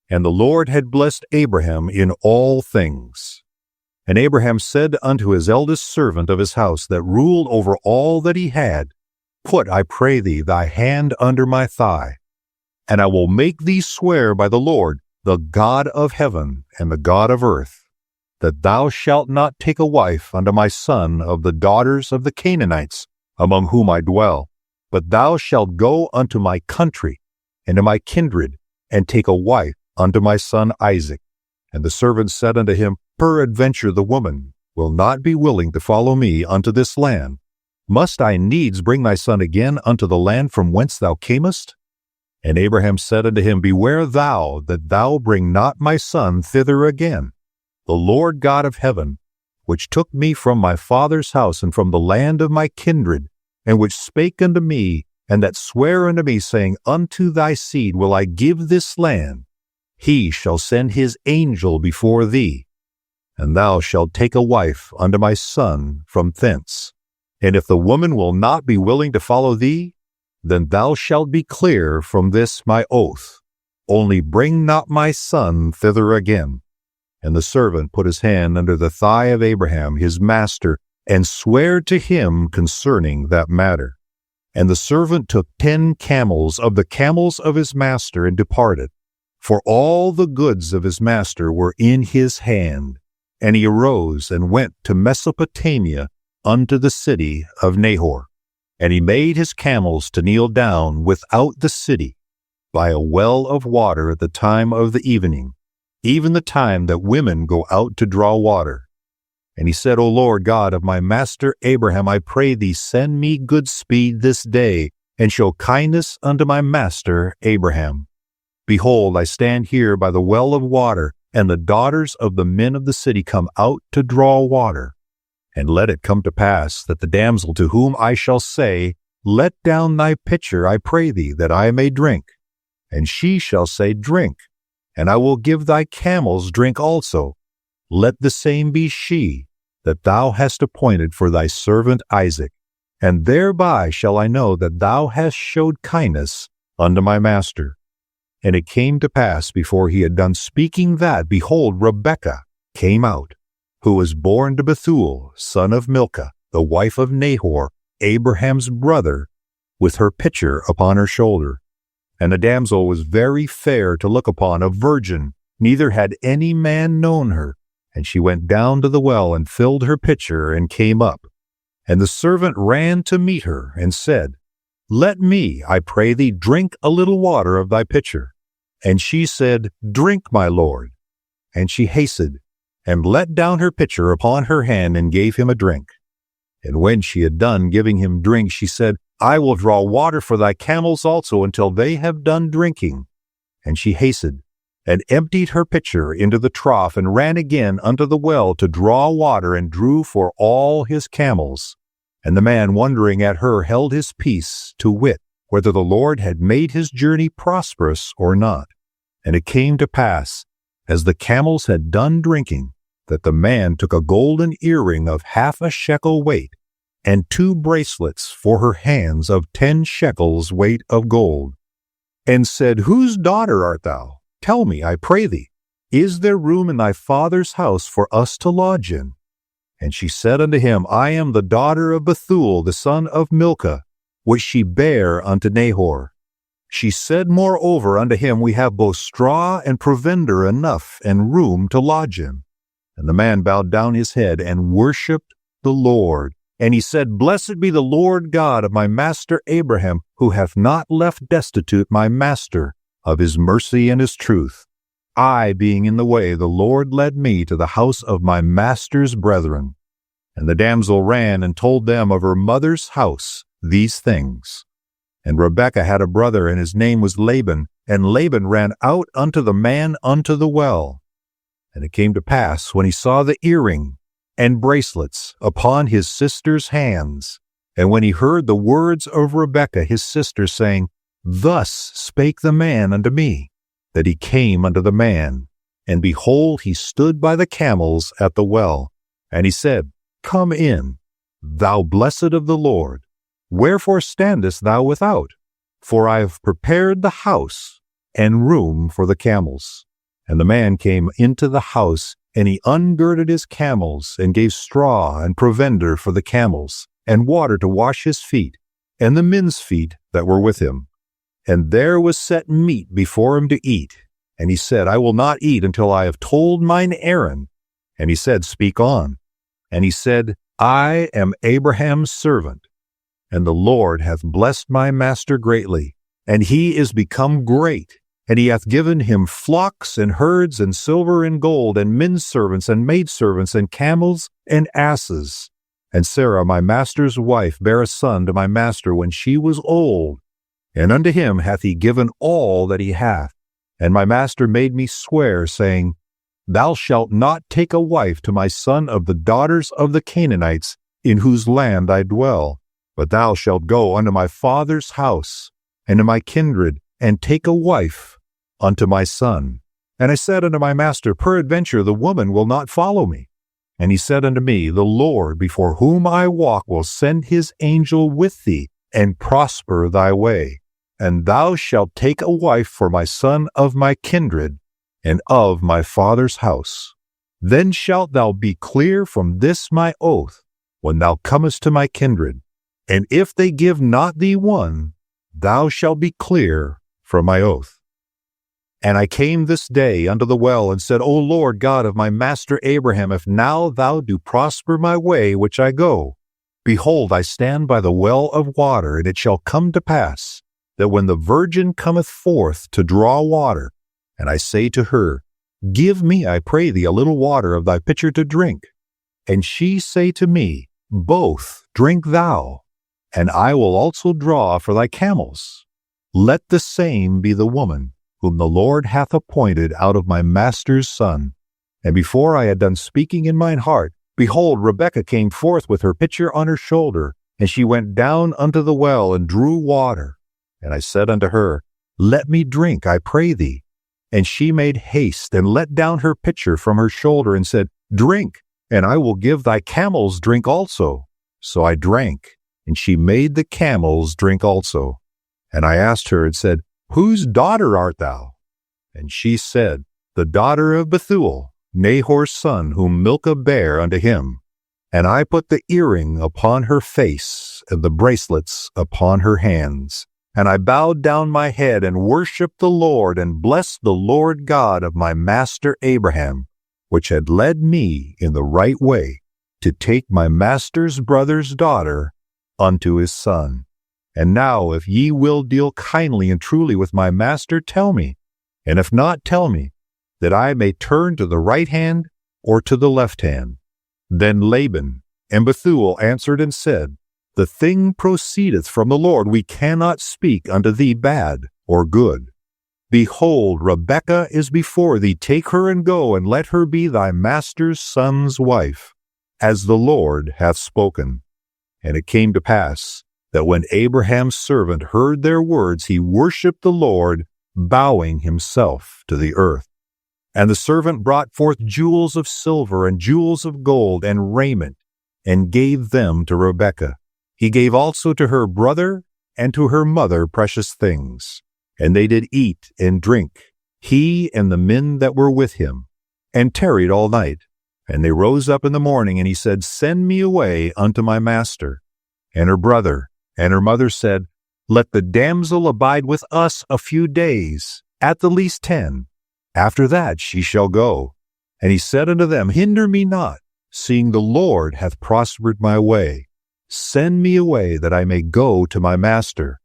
and the Lord had blessed Abraham in all things. And Abraham said unto his eldest servant of his house that ruled over all that he had, Put, I pray thee, thy hand under my thigh, and I will make thee swear by the Lord, the God of heaven and the God of earth, that thou shalt not take a wife unto my son of the daughters of the Canaanites, among whom I dwell, but thou shalt go unto my country and to my kindred, and take a wife unto my son Isaac. And the servant said unto him, peradventure the woman will not be willing to follow me unto this land, must I needs bring thy son again unto the land from whence thou camest? And Abraham said unto him, Beware thou that thou bring not my son thither again. The Lord God of heaven, which took me from my father's house and from the land of my kindred, and which spake unto me, and that sware unto me, saying, Unto thy seed will I give this land, he shall send his angel before thee, and thou shalt take a wife unto my son from thence. And if the woman will not be willing to follow thee, then thou shalt be clear from this my oath. Only bring not my son thither again. And the servant put his hand under the thigh of Abraham his master, and sware to him concerning that matter. And the servant took 10 camels of the camels of his master, and departed. For all the goods of his master were in his hand. And he arose and went to Mesopotamia unto the city of Nahor. And he made his camels to kneel down without the city, by a well of water at the time of the evening, even the time that women go out to draw water. And he said, O Lord God of my master Abraham, I pray thee, send me good speed this day, and show kindness unto my master Abraham. Behold, I stand here by the well of water, and the daughters of the men of the city come out to draw water. And let it come to pass that the damsel to whom I shall say, Let down thy pitcher, I pray thee, that I may drink. And she shall say, Drink, and I will give thy camels drink also. Let the same be she that thou hast appointed for thy servant Isaac. And thereby shall I know that thou hast showed kindness unto my master. And it came to pass before he had done speaking that, behold, Rebekah came out, who was born to Bethuel, son of Milcah, the wife of Nahor, Abraham's brother, with her pitcher upon her shoulder. And the damsel was very fair to look upon, a virgin, neither had any man known her. And she went down to the well, and filled her pitcher, and came up. And the servant ran to meet her, and said, Let me, I pray thee, drink a little water of thy pitcher. And she said, Drink, my lord. And she hasted, and let down her pitcher upon her hand, and gave him a drink. And when she had done giving him drink, she said, I will draw water for thy camels also, until they have done drinking. And she hasted, and emptied her pitcher into the trough, and ran again unto the well to draw water, and drew for all his camels. And the man, wondering at her, held his peace, to wit, whether the Lord had made his journey prosperous or not. And it came to pass, as the camels had done drinking, that the man took a golden earring of 1/2 shekel weight, and 2 bracelets for her hands of 10 shekels weight of gold, and said, Whose daughter art thou? Tell me, I pray thee, is there room in thy father's house for us to lodge in? And she said unto him, I am the daughter of Bethuel, the son of Milcah, which she bare unto Nahor. She said moreover unto him, We have both straw and provender enough, and room to lodge in. And the man bowed down his head, and worshipped the Lord. And he said, Blessed be the Lord God of my master Abraham, who hath not left destitute my master of his mercy and his truth. I being in the way, the Lord led me to the house of my master's brethren. And the damsel ran and told them of her mother's house these things. And Rebekah had a brother, and his name was Laban. And Laban ran out unto the man unto the well. And it came to pass, when he saw the earring and bracelets upon his sister's hands, and when he heard the words of Rebekah his sister, saying, Thus spake the man unto me, that he came unto the man. And behold, he stood by the camels at the well. And he said, Come in, thou blessed of the Lord. Wherefore standest thou without? For I have prepared the house and room for the camels. And the man came into the house, and he ungirded his camels, and gave straw and provender for the camels, and water to wash his feet, and the men's feet that were with him. And there was set meat before him to eat. And he said, I will not eat until I have told mine errand. And he said, Speak on. And he said, I am Abraham's servant, and the Lord hath blessed my master greatly, and he is become great, And he hath given him flocks and herds and silver and gold and men servants and maidservants and camels and asses. And Sarah my master's wife bare a son to my master when she was old. And unto him hath he given all that he hath. And my master made me swear, saying, Thou shalt not take a wife to my son of the daughters of the Canaanites, in whose land I dwell, but thou shalt go unto my father's house, and to my kindred, and take a wife unto my son. And I said unto my master, Peradventure the woman will not follow me. And he said unto me, The Lord, before whom I walk, will send his angel with thee, and prosper thy way. And thou shalt take a wife for my son of my kindred, and of my father's house. Then shalt thou be clear from this my oath, when thou comest to my kindred. And if they give not thee one, thou shalt be clear from my oath. And I came this day unto the well, and said, O Lord God of my master Abraham, if now thou do prosper my way which I go, behold, I stand by the well of water, and it shall come to pass, that when the virgin cometh forth to draw water, and I say to her, Give me, I pray thee, a little water of thy pitcher to drink, and she say to me, Both drink thou, and I will also draw for thy camels. Let the same be the woman whom the Lord hath appointed out of my master's son. And before I had done speaking in mine heart, behold, Rebekah came forth with her pitcher on her shoulder, and she went down unto the well and drew water. And I said unto her, Let me drink, I pray thee. And she made haste, and let down her pitcher from her shoulder, and said, Drink, and I will give thy camels drink also. So I drank, and she made the camels drink also. And I asked her, and said, Whose daughter art thou? And she said, The daughter of Bethuel, Nahor's son, whom Milcah bare unto him. And I put the earring upon her face, and the bracelets upon her hands. And I bowed down my head, and worshipped the Lord, and blessed the Lord God of my master Abraham, which had led me in the right way, to take my master's brother's daughter unto his son. And now, if ye will deal kindly and truly with my master, tell me, and if not, tell me, that I may turn to the right hand or to the left hand. Then Laban and Bethuel answered and said, The thing proceedeth from the Lord. We cannot speak unto thee bad or good. Behold, Rebekah is before thee. Take her and go, and let her be thy master's son's wife, as the Lord hath spoken. And it came to pass, that when Abraham's servant heard their words, he worshipped the Lord, bowing himself to the earth. And the servant brought forth jewels of silver and jewels of gold and raiment, and gave them to Rebekah. He gave also to her brother and to her mother precious things. And they did eat and drink, he and the men that were with him, and tarried all night. And they rose up in the morning, and he said, Send me away unto my master. And her brother and her mother said, Let the damsel abide with us a few days, at the least 10. After that she shall go. And he said unto them, Hinder me not, seeing the Lord hath prospered my way. Send me away, that I may go to my master.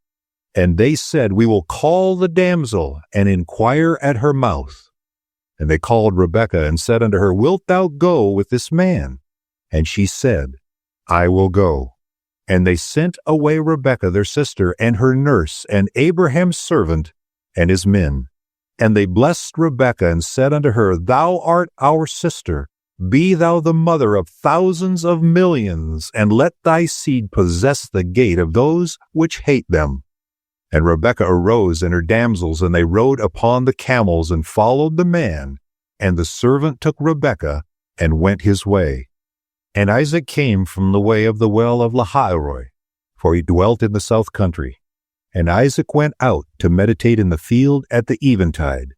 And they said, We will call the damsel, and inquire at her mouth. And they called Rebekah, and said unto her, Wilt thou go with this man? And she said, I will go. And they sent away Rebekah their sister, and her nurse, and Abraham's servant, and his men. And they blessed Rebekah, and said unto her, Thou art our sister. Be thou the mother of thousands of millions, and let thy seed possess the gate of those which hate them. And Rebekah arose and her damsels, and they rode upon the camels, and followed the man. And the servant took Rebekah, and went his way. And Isaac came from the way of the well of Lahairoi, for he dwelt in the south country. And Isaac went out to meditate in the field at the eventide.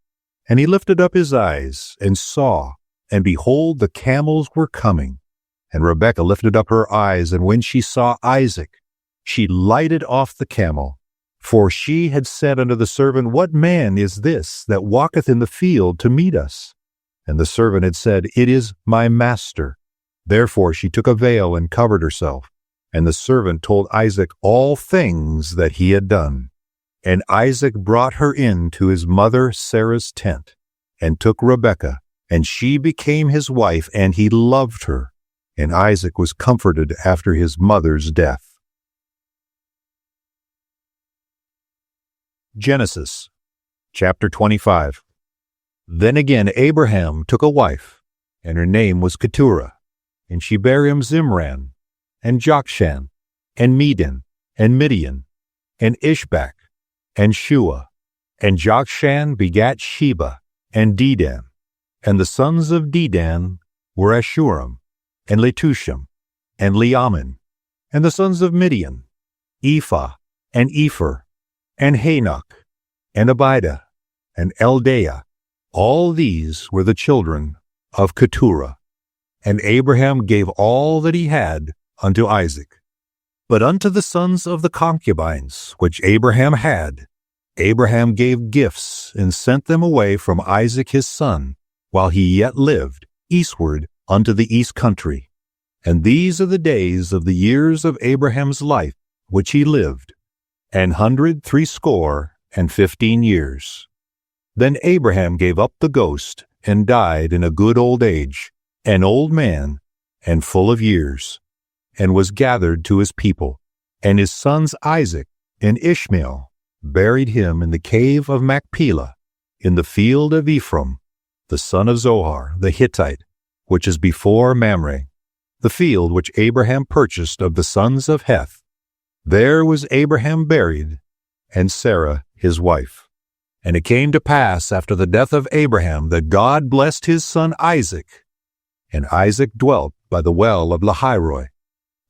And he lifted up his eyes, and saw, and behold, the camels were coming. And Rebekah lifted up her eyes, and when she saw Isaac, she lighted off the camel. For she had said unto the servant, What man is this that walketh in the field to meet us? And the servant had said, It is my master. Therefore she took a veil and covered herself. And the servant told Isaac all things that he had done. And Isaac brought her in to his mother Sarah's tent, and took Rebekah, and she became his wife, and he loved her. And Isaac was comforted after his mother's death. Genesis chapter 25. Then again Abraham took a wife, and her name was Keturah, and she bare him Zimran, and Jokshan, and Medan, and Midian, and Ishbak, and Shua. And Jokshan begat Sheba, and Dedan. And the sons of Dedan were Ashuram, and Letushim, and Leaman. And the sons of Midian, Ephah, and Epher, and Hanok, and Abida, and Eldaah. All these were the children of Keturah. And Abraham gave all that he had unto Isaac. But unto the sons of the concubines which Abraham had, Abraham gave gifts, and sent them away from Isaac his son, while he yet lived, eastward unto the east country. And these are the days of the years of Abraham's life, which he lived, 160 years. Then Abraham gave up the ghost, and died in a good old age, an old man, and full of years, and was gathered to his people. And his sons Isaac and Ishmael buried him in the cave of Machpelah, in the field of Ephraim, the son of Zohar, the Hittite, which is before Mamre, the field which Abraham purchased of the sons of Heth. There was Abraham buried, and Sarah his wife. And it came to pass after the death of Abraham that God blessed his son Isaac, and Isaac dwelt by the well of Lahairoi.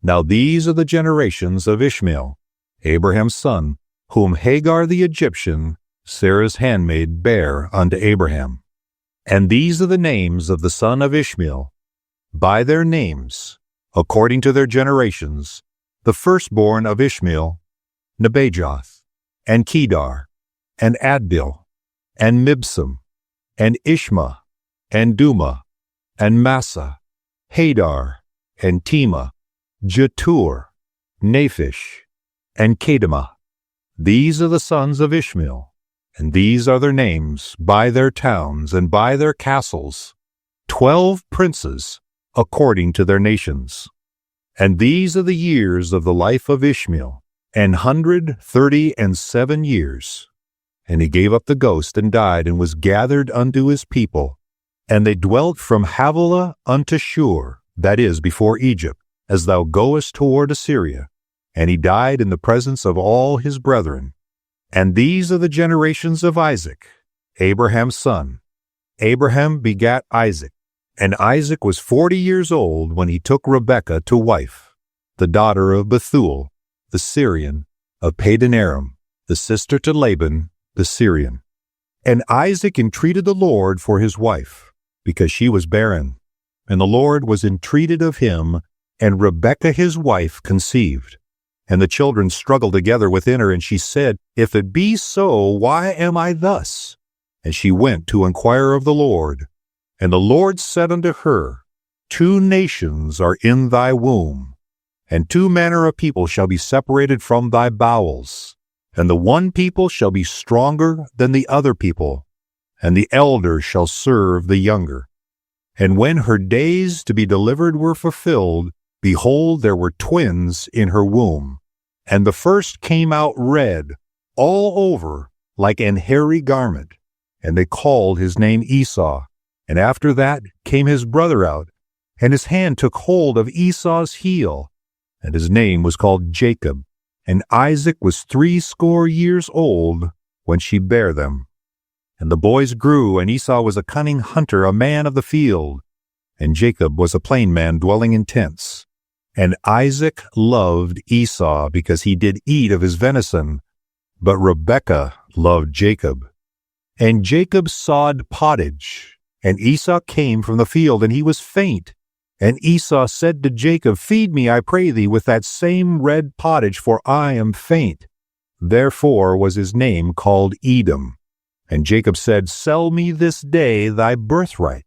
Now these are the generations of Ishmael, Abraham's son, whom Hagar the Egyptian, Sarah's handmaid, bare unto Abraham. And these are the names of the son of Ishmael, by their names, according to their generations: the firstborn of Ishmael, Nebajoth, and Kedar, and Adbil, and Mibsam, and Ishma, and Duma, and Massa, Hadar, and Tema, Jetur, Naphish, and Kedemah. These are the sons of Ishmael, and these are their names, by their towns and by their castles, 12 princes, according to their nations. And these are the years of the life of Ishmael, 137 years. And he gave up the ghost, and died, and was gathered unto his people. And they dwelt from Havilah unto Shur, that is, before Egypt, as thou goest toward Assyria. And he died in the presence of all his brethren. And these are the generations of Isaac, Abraham's son. Abraham begat Isaac, and Isaac was 40 years old when he took Rebekah to wife, the daughter of Bethuel, the Syrian, of Padan Aram, the sister to Laban, the Syrian. And Isaac entreated the Lord for his wife, because she was barren. And the Lord was entreated of him, and Rebekah his wife conceived. And the children struggled together within her, and she said, If it be so, why am I thus? And she went to inquire of the Lord. And the Lord said unto her, 2 nations are in thy womb, and 2 manner of people shall be separated from thy bowels. And the one people shall be stronger than the other people, and the elder shall serve the younger. And when her days to be delivered were fulfilled, behold, there were twins in her womb. And the first came out red, all over, like an hairy garment. And they called his name Esau. And after that came his brother out, and his hand took hold of Esau's heel. And his name was called Jacob. And Isaac was 80 years old when she bare them. And the boys grew, and Esau was a cunning hunter, a man of the field. And Jacob was a plain man dwelling in tents. And Isaac loved Esau, because he did eat of his venison, but Rebekah loved Jacob. And Jacob sawed pottage, and Esau came from the field, and he was faint. And Esau said to Jacob, Feed me, I pray thee, with that same red pottage, for I am faint. Therefore was his name called Edom. And Jacob said, Sell me this day thy birthright.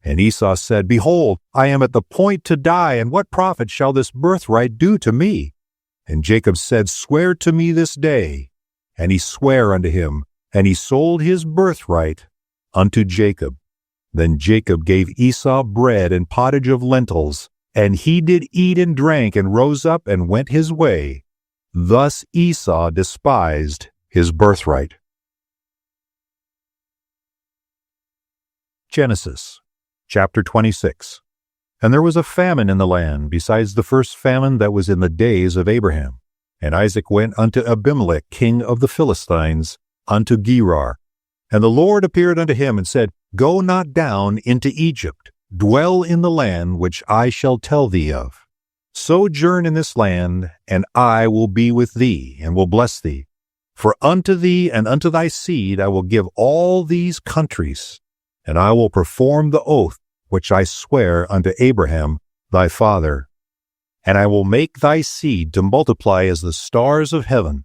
And Esau said, Behold, I am at the point to die, and what profit shall this birthright do to me? And Jacob said, Swear to me this day. And he sware unto him, and he sold his birthright unto Jacob. Then Jacob gave Esau bread and pottage of lentils, and he did eat and drank, and rose up and went his way. Thus Esau despised his birthright. Genesis chapter 26. And there was a famine in the land, besides the first famine that was in the days of Abraham. And Isaac went unto Abimelech king of the Philistines, unto Gerar. And the Lord appeared unto him, and said, Go not down into Egypt, dwell in the land which I shall tell thee of. Sojourn in this land, and I will be with thee, and will bless thee. For unto thee and unto thy seed I will give all these countries, and I will perform the oath which I swear unto Abraham thy father. And I will make thy seed to multiply as the stars of heaven,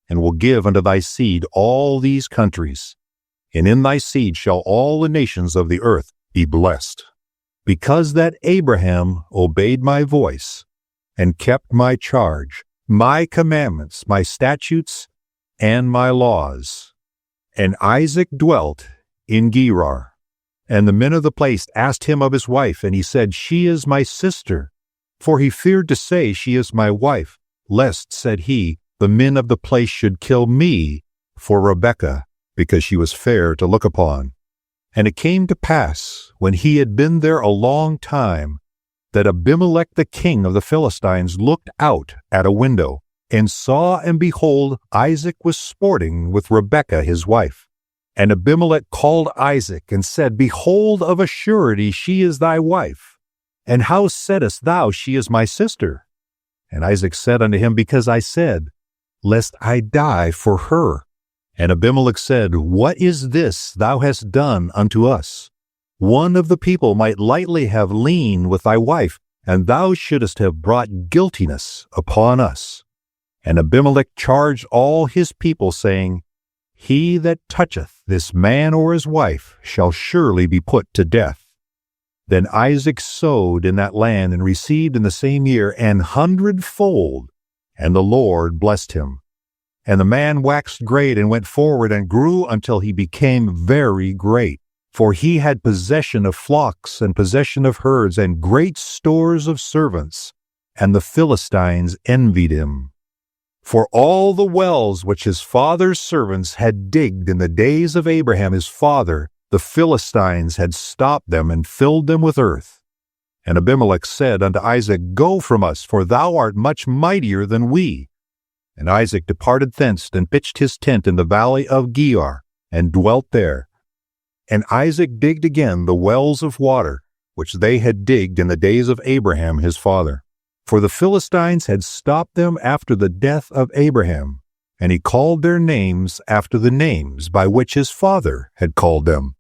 and will give unto thy seed all these countries. And in thy seed shall all the nations of the earth be blessed, because that Abraham obeyed my voice, and kept my charge, my commandments, my statutes, and my laws. And Isaac dwelt in Gerar. And the men of the place asked him of his wife, and he said, She is my sister. For he feared to say, She is my wife, lest, said he, the men of the place should kill me for Rebekah, because she was fair to look upon. And it came to pass, when he had been there a long time, that Abimelech the king of the Philistines looked out at a window, and saw, and behold, Isaac was sporting with Rebekah his wife. And Abimelech called Isaac, and said, Behold, of a surety she is thy wife. And how saidest thou, She is my sister? And Isaac said unto him, Because I said, Lest I die for her. And Abimelech said, What is this thou hast done unto us? One of the people might lightly have lain with thy wife, and thou shouldest have brought guiltiness upon us. And Abimelech charged all his people, saying, He that toucheth this man or his wife shall surely be put to death. Then Isaac sowed in that land, and received in the same year 100-fold, and the Lord blessed him. And the man waxed great, and went forward, and grew until he became very great. For he had possession of flocks, and possession of herds, and great stores of servants. And the Philistines envied him. For all the wells which his father's servants had digged in the days of Abraham his father, the Philistines had stopped them, and filled them with earth. And Abimelech said unto Isaac, Go from us, for thou art much mightier than we. And Isaac departed thence, and pitched his tent in the valley of Gerar, and dwelt there. And Isaac digged again the wells of water, which they had digged in the days of Abraham his father. For the Philistines had stopped them after the death of Abraham, and he called their names after the names by which his father had called them.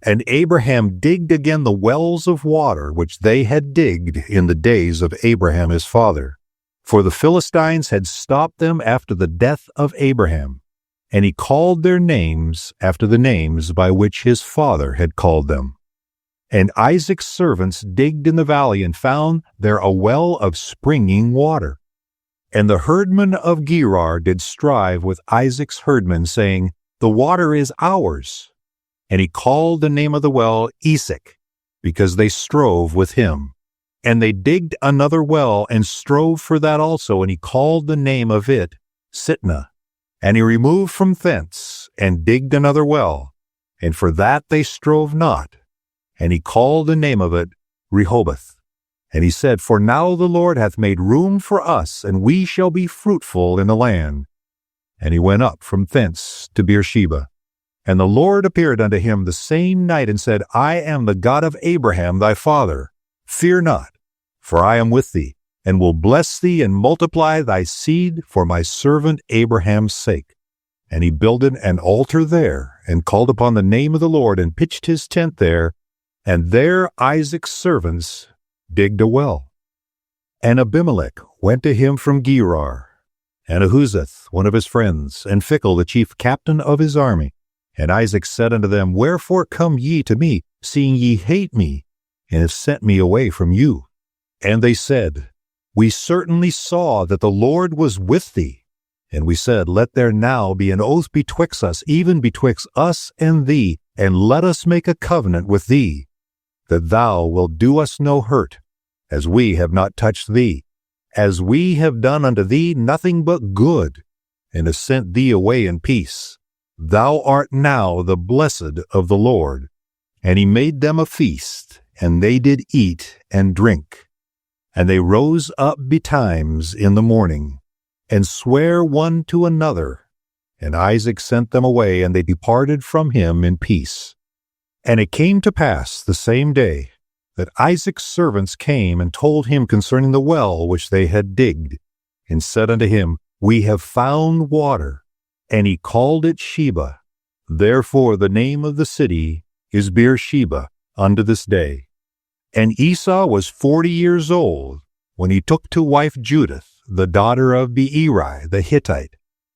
And Abraham digged again the wells of water which they had digged in the days of Abraham his father. For the Philistines had stopped them after the death of Abraham, and he called their names after the names by which his father had called them. And Isaac's servants digged in the valley, and found there a well of springing water. And the herdmen of Gerar did strive with Isaac's herdmen, saying, The water is ours. And he called the name of the well Esek, because they strove with him. And they digged another well, and strove for that also, and he called the name of it Sitnah. And he removed from thence, and digged another well, and for that they strove not. And he called the name of it Rehoboth. And he said, For now the Lord hath made room for us, and we shall be fruitful in the land. And he went up from thence to Beersheba. And the Lord appeared unto him the same night, and said, I am the God of Abraham thy father. Fear not, for I am with thee, and will bless thee, and multiply thy seed for my servant Abraham's sake. And he builded an altar there, and called upon the name of the Lord, and pitched his tent there. And there Isaac's servants digged a well. And Abimelech went to him from Gerar, and Ahuzzath, one of his friends, and Phicol, the chief captain of his army. And Isaac said unto them, Wherefore come ye to me, seeing ye hate me, and have sent me away from you? And they said, We certainly saw that the Lord was with thee, And we said, Let there now be an oath betwixt us, even betwixt us and thee, and let us make a covenant with thee, that thou wilt do us no hurt, as we have not touched thee, as we have done unto thee nothing but good, and have sent thee away in peace. Thou art now the blessed of the Lord. And he made them a feast, and they did eat and drink. And they rose up betimes in the morning, and sware one to another. And Isaac sent them away, and they departed from him in peace. And it came to pass the same day that Isaac's servants came and told him concerning the well which they had digged, and said unto him, We have found water. And he called it Sheba. Therefore the name of the city is Beersheba unto this day. And Esau was 40 years old when he took to wife Judith, the daughter of Beeri the Hittite,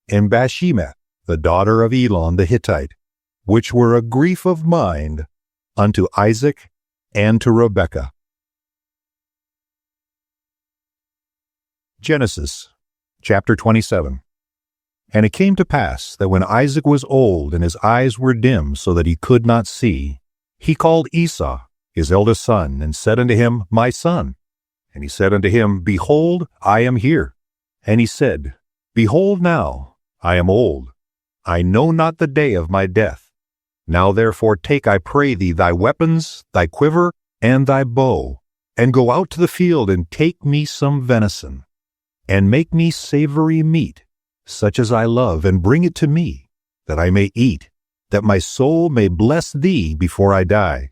and Bashemath, the daughter of Elon the Hittite, which were a grief of mind unto Isaac and to Rebekah. Genesis chapter 27. And it came to pass that when Isaac was old and his eyes were dim so that he could not see, he called Esau, his eldest son, and said unto him, My son. And he said unto him, Behold, I am here. And he said, Behold now, I am old. I know not the day of my death. Now therefore take, I pray thee, thy weapons, thy quiver, and thy bow, and go out to the field, and take me some venison, and make me savory meat, such as I love, and bring it to me, that I may eat, that my soul may bless thee before I die.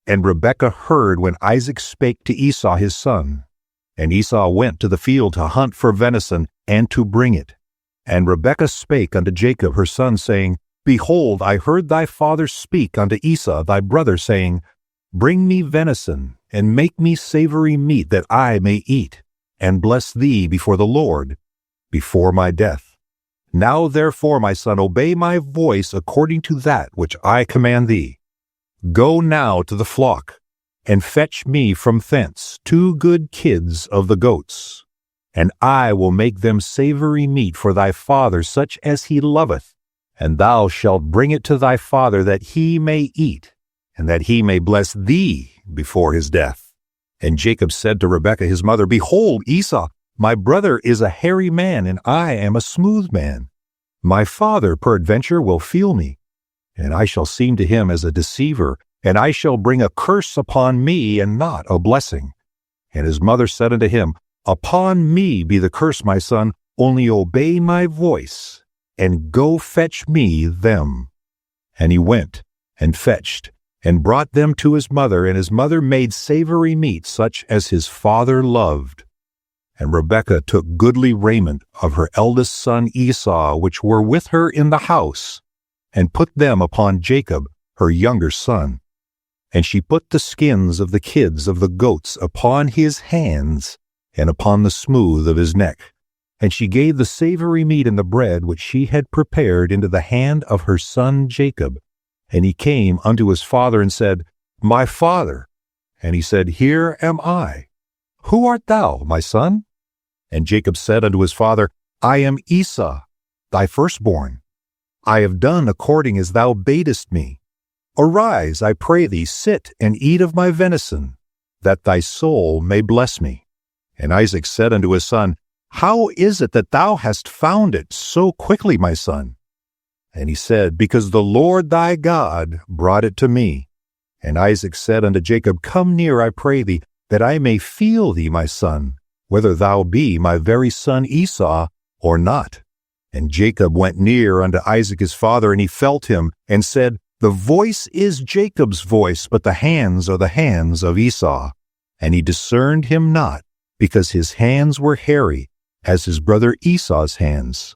And Rebekah heard when Isaac spake to Esau his son. And Esau went to the field to hunt for venison, and to bring it. And Rebekah spake unto Jacob her son, saying, Behold, I heard thy father speak unto Esau thy brother, saying, Bring me venison, and make me savory meat, that I may eat, and bless thee before the Lord, before my death. Now therefore, my son, obey my voice according to that which I command thee. Go now to the flock, and fetch me from thence 2 good kids of the goats, and I will make them savory meat for thy father, such as he loveth, and thou shalt bring it to thy father, that he may eat, and that he may bless thee before his death. And Jacob said to Rebekah his mother, Behold, Esau, my brother, is a hairy man, and I am a smooth man. My father peradventure will feel me, and I shall seem to him as a deceiver, and I shall bring a curse upon me, and not a blessing. And his mother said unto him, Upon me be the curse, my son, only obey my voice, and go fetch me them. And he went, and fetched, and brought them to his mother, and his mother made savory meat, such as his father loved. And Rebekah took goodly raiment of her eldest son Esau, which were with her in the house, and put them upon Jacob, her younger son. And she put the skins of the kids of the goats upon his hands, and upon the smooth of his neck. And she gave the savory meat and the bread which she had prepared into the hand of her son Jacob. And he came unto his father, and said, My father. And he said, Here am I. Who art thou, my son? And Jacob said unto his father, I am Esau, thy firstborn. I have done according as thou badest me. Arise, I pray thee, sit and eat of my venison, that thy soul may bless me. And Isaac said unto his son, How is it that thou hast found it so quickly, my son? And he said, Because the Lord thy God brought it to me. And Isaac said unto Jacob, Come near, I pray thee, that I may feel thee, my son, whether thou be my very son Esau or not. And Jacob went near unto Isaac his father, and he felt him, and said, The voice is Jacob's voice, but the hands are the hands of Esau. And he discerned him not, because his hands were hairy, as his brother Esau's hands.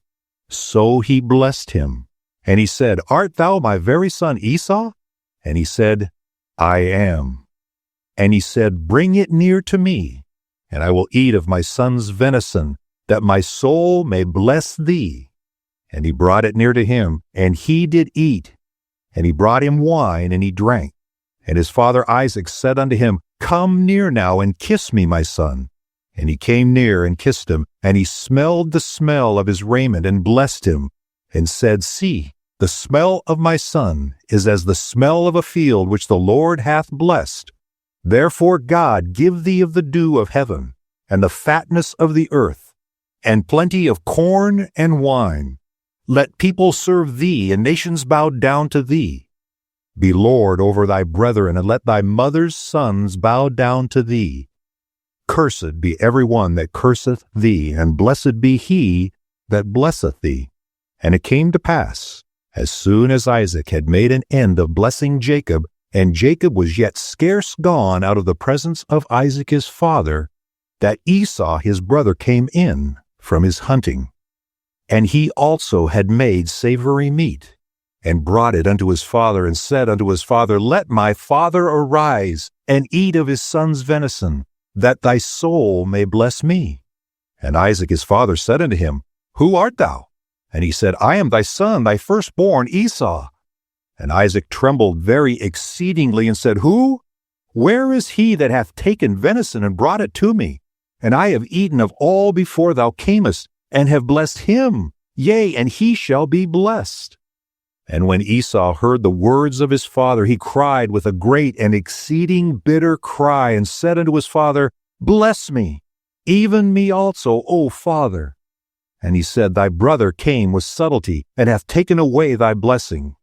So he blessed him. And he said, Art thou my very son Esau? And he said, I am. And he said, Bring it near to me, and I will eat of my son's venison, that my soul may bless thee. And he brought it near to him, and he did eat. And he brought him wine, and he drank. And his father Isaac said unto him, Come near now, and kiss me, my son. And he came near and kissed him, and he smelled the smell of his raiment, and blessed him, and said, See, the smell of my son is as the smell of a field which the Lord hath blessed. Therefore God give thee of the dew of heaven, and the fatness of the earth, and plenty of corn and wine. Let people serve thee, and nations bow down to thee. Be Lord over thy brethren, and let thy mother's sons bow down to thee. Cursed be every one that curseth thee, and blessed be he that blesseth thee. And it came to pass, as soon as Isaac had made an end of blessing Jacob, and Jacob was yet scarce gone out of the presence of Isaac his father, that Esau his brother came in from his hunting. And he also had made savory meat, and brought it unto his father, and said unto his father, Let my father arise, and eat of his son's venison, that thy soul may bless me. And Isaac his father said unto him, Who art thou? And he said, I am thy son, thy firstborn Esau. And Isaac trembled very exceedingly, and said, Who? Where is he that hath taken venison and brought it to me? And I have eaten of all before thou camest, and have blessed him, yea, and he shall be blessed. And when Esau heard the words of his father, he cried with a great and exceeding bitter cry, and said unto his father, Bless me, even me also, O father. And he said, Thy brother came with subtlety, and hath taken away thy blessing.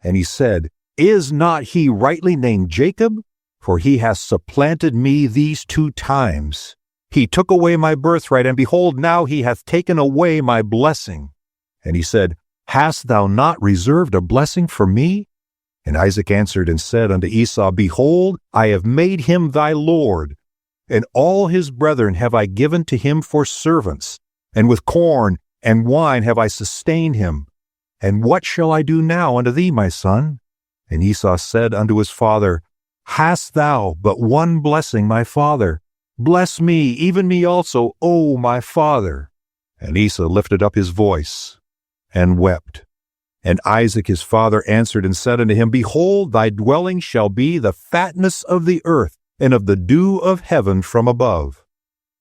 And he said, Is not he rightly named Jacob? For he hath supplanted me these 2 times. He took away my birthright, and behold, now he hath taken away my blessing. And he said, Hast thou not reserved a blessing for me? And Isaac answered and said unto Esau, Behold, I have made him thy lord, and all his brethren have I given to him for servants, and with corn and wine have I sustained him. And what shall I do now unto thee, my son? And Esau said unto his father, Hast thou but one blessing, my father? Bless me, even me also, O my father. And Esau lifted up his voice and wept. And Isaac his father answered and said unto him, Behold, thy dwelling shall be the fatness of the earth, and of the dew of heaven from above.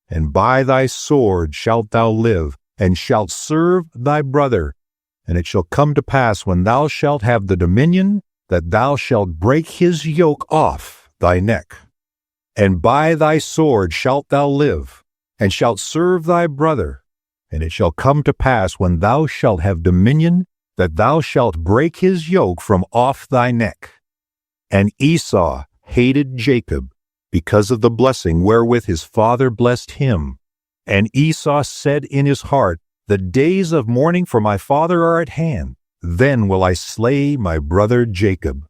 And by thy sword shalt thou live, and shalt serve thy brother. And it shall come to pass, when thou shalt have the dominion, that thou shalt break his yoke off thy neck. And by thy sword shalt thou live, and shalt serve thy brother. And it shall come to pass, when thou shalt have dominion, that thou shalt break his yoke from off thy neck. And Esau hated Jacob, because of the blessing wherewith his father blessed him. And Esau said in his heart, The days of mourning for my father are at hand. Then will I slay my brother Jacob.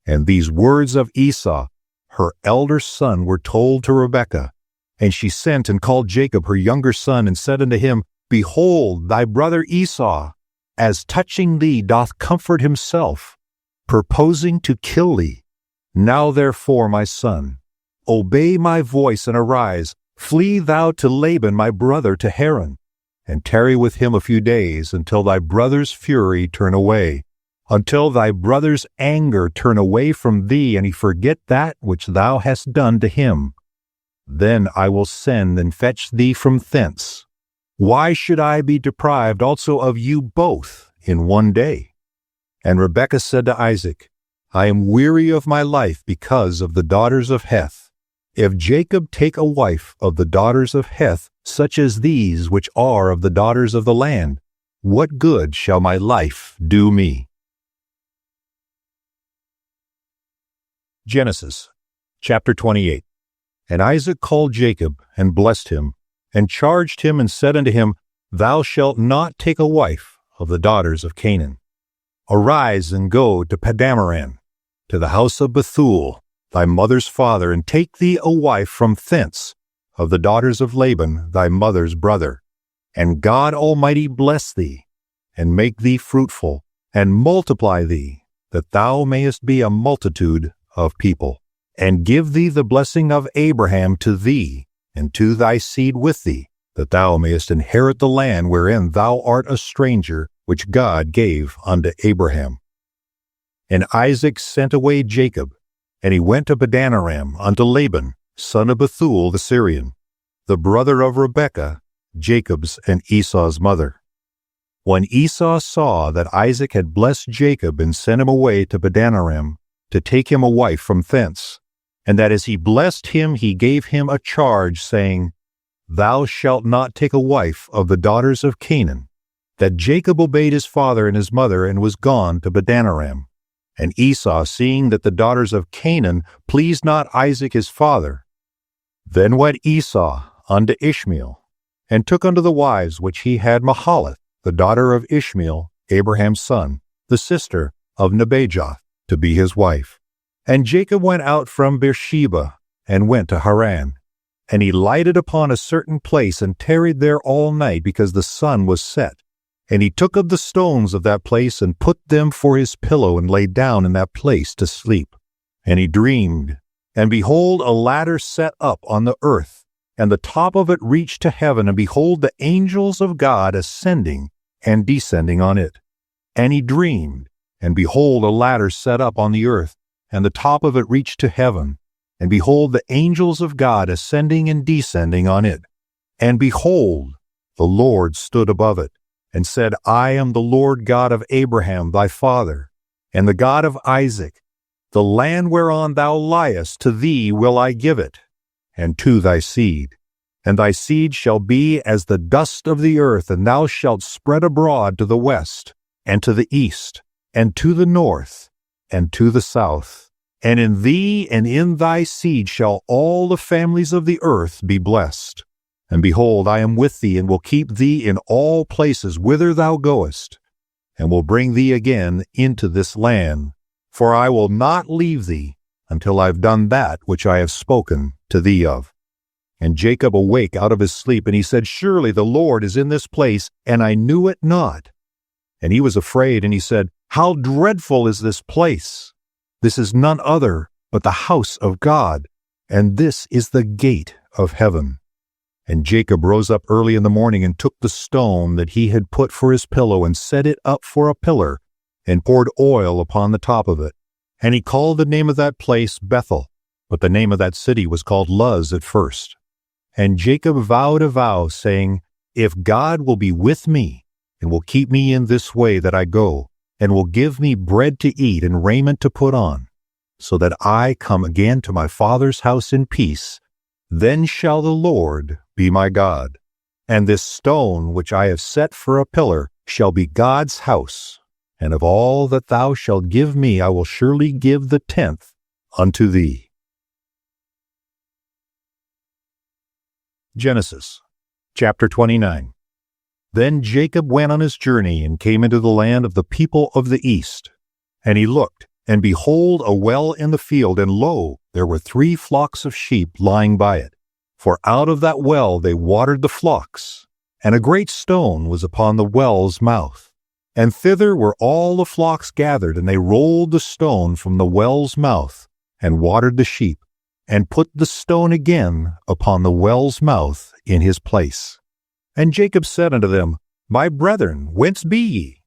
And these words of Esau, her elder son, were told to Rebekah. And she sent and called Jacob her younger son, and said unto him, Behold, thy brother Esau, as touching thee, doth comfort himself, purposing to kill thee. Now therefore, my son, obey my voice, and arise, flee thou to Laban my brother to Haran, and tarry with him a few days, until thy brother's fury turn away, until thy brother's anger turn away from thee, and he forget that which thou hast done to him. Then I will send and fetch thee from thence. Why should I be deprived also of you both in one day? And Rebekah said to Isaac, I am weary of my life because of the daughters of Heth. If Jacob take a wife of the daughters of Heth, such as these which are of the daughters of the land, what good shall my life do me? Genesis chapter 28. And Isaac called Jacob, and blessed him, and charged him, and said unto him, Thou shalt not take a wife of the daughters of Canaan. Arise and go to Padamaran, to the house of Bethuel, thy mother's father, and take thee a wife from thence, of the daughters of Laban, thy mother's brother. And God Almighty bless thee, and make thee fruitful, and multiply thee, that thou mayest be a multitude of people, and give thee the blessing of Abraham to thee, and to thy seed with thee, that thou mayest inherit the land wherein thou art a stranger, which God gave unto Abraham. And Isaac sent away Jacob, and he went to Padanaram unto Laban, son of Bethuel the Syrian. the brother of Rebekah, Jacob's and Esau's mother. When Esau saw that Isaac had blessed Jacob and sent him away to Padanaram to take him a wife from thence, and that as he blessed him he gave him a charge, saying, Thou shalt not take a wife of the daughters of Canaan, that Jacob obeyed his father and his mother and was gone to Padanaram. And Esau, seeing that the daughters of Canaan pleased not Isaac his father, then went Esau unto Ishmael, and took unto the wives which he had Mahalath, the daughter of Ishmael, Abraham's son, the sister of Nebajoth, to be his wife. And Jacob went out from Beersheba, and went to Haran. And he lighted upon a certain place, and tarried there all night, because the sun was set. And he took of the stones of that place, and put them for his pillow, and lay down in that place to sleep. And he dreamed, and behold, a ladder set up on the earth, and the top of it reached to heaven, and behold, the angels of God ascending and descending on it. And he dreamed, and behold, a ladder set up on the earth, and the top of it reached to heaven, and behold, the angels of God ascending and descending on it. And behold, the Lord stood above it, and said, I am the Lord God of Abraham thy father, and the God of Isaac. The land whereon thou liest, to thee will I give it, and to thy seed. And thy seed shall be as the dust of the earth, and thou shalt spread abroad to the west, and to the east, and to the north, and to the south. And in thee and in thy seed shall all the families of the earth be blessed. And behold, I am with thee, and will keep thee in all places whither thou goest, and will bring thee again into this land. For I will not leave thee until I have done that which I have spoken to thee of. And Jacob awake out of his sleep, and he said, Surely the Lord is in this place, and I knew it not. And he was afraid, and he said, How dreadful is this place! This is none other but the house of God, and this is the gate of heaven. And Jacob rose up early in the morning, and took the stone that he had put for his pillow, and set it up for a pillar, and poured oil upon the top of it. And he called the name of that place Bethel, but the name of that city was called Luz at first. And Jacob vowed a vow, saying, If God will be with me, and will keep me in this way that I go, and will give me bread to eat and raiment to put on, so that I come again to my father's house in peace, then shall the Lord be my God. And this stone which I have set for a pillar shall be God's house. And of all that thou shalt give me, I will surely give the 10th unto thee. Genesis chapter 29. Then Jacob went on his journey, and came into the land of the people of the east. And he looked, and behold, a well in the field, and lo, there were 3 flocks of sheep lying by it. For out of that well they watered the flocks, and a great stone was upon the well's mouth. And thither were all the flocks gathered, and they rolled the stone from the well's mouth, and watered the sheep, and put the stone again upon the well's mouth in his place. And Jacob said unto them, My brethren, whence be ye?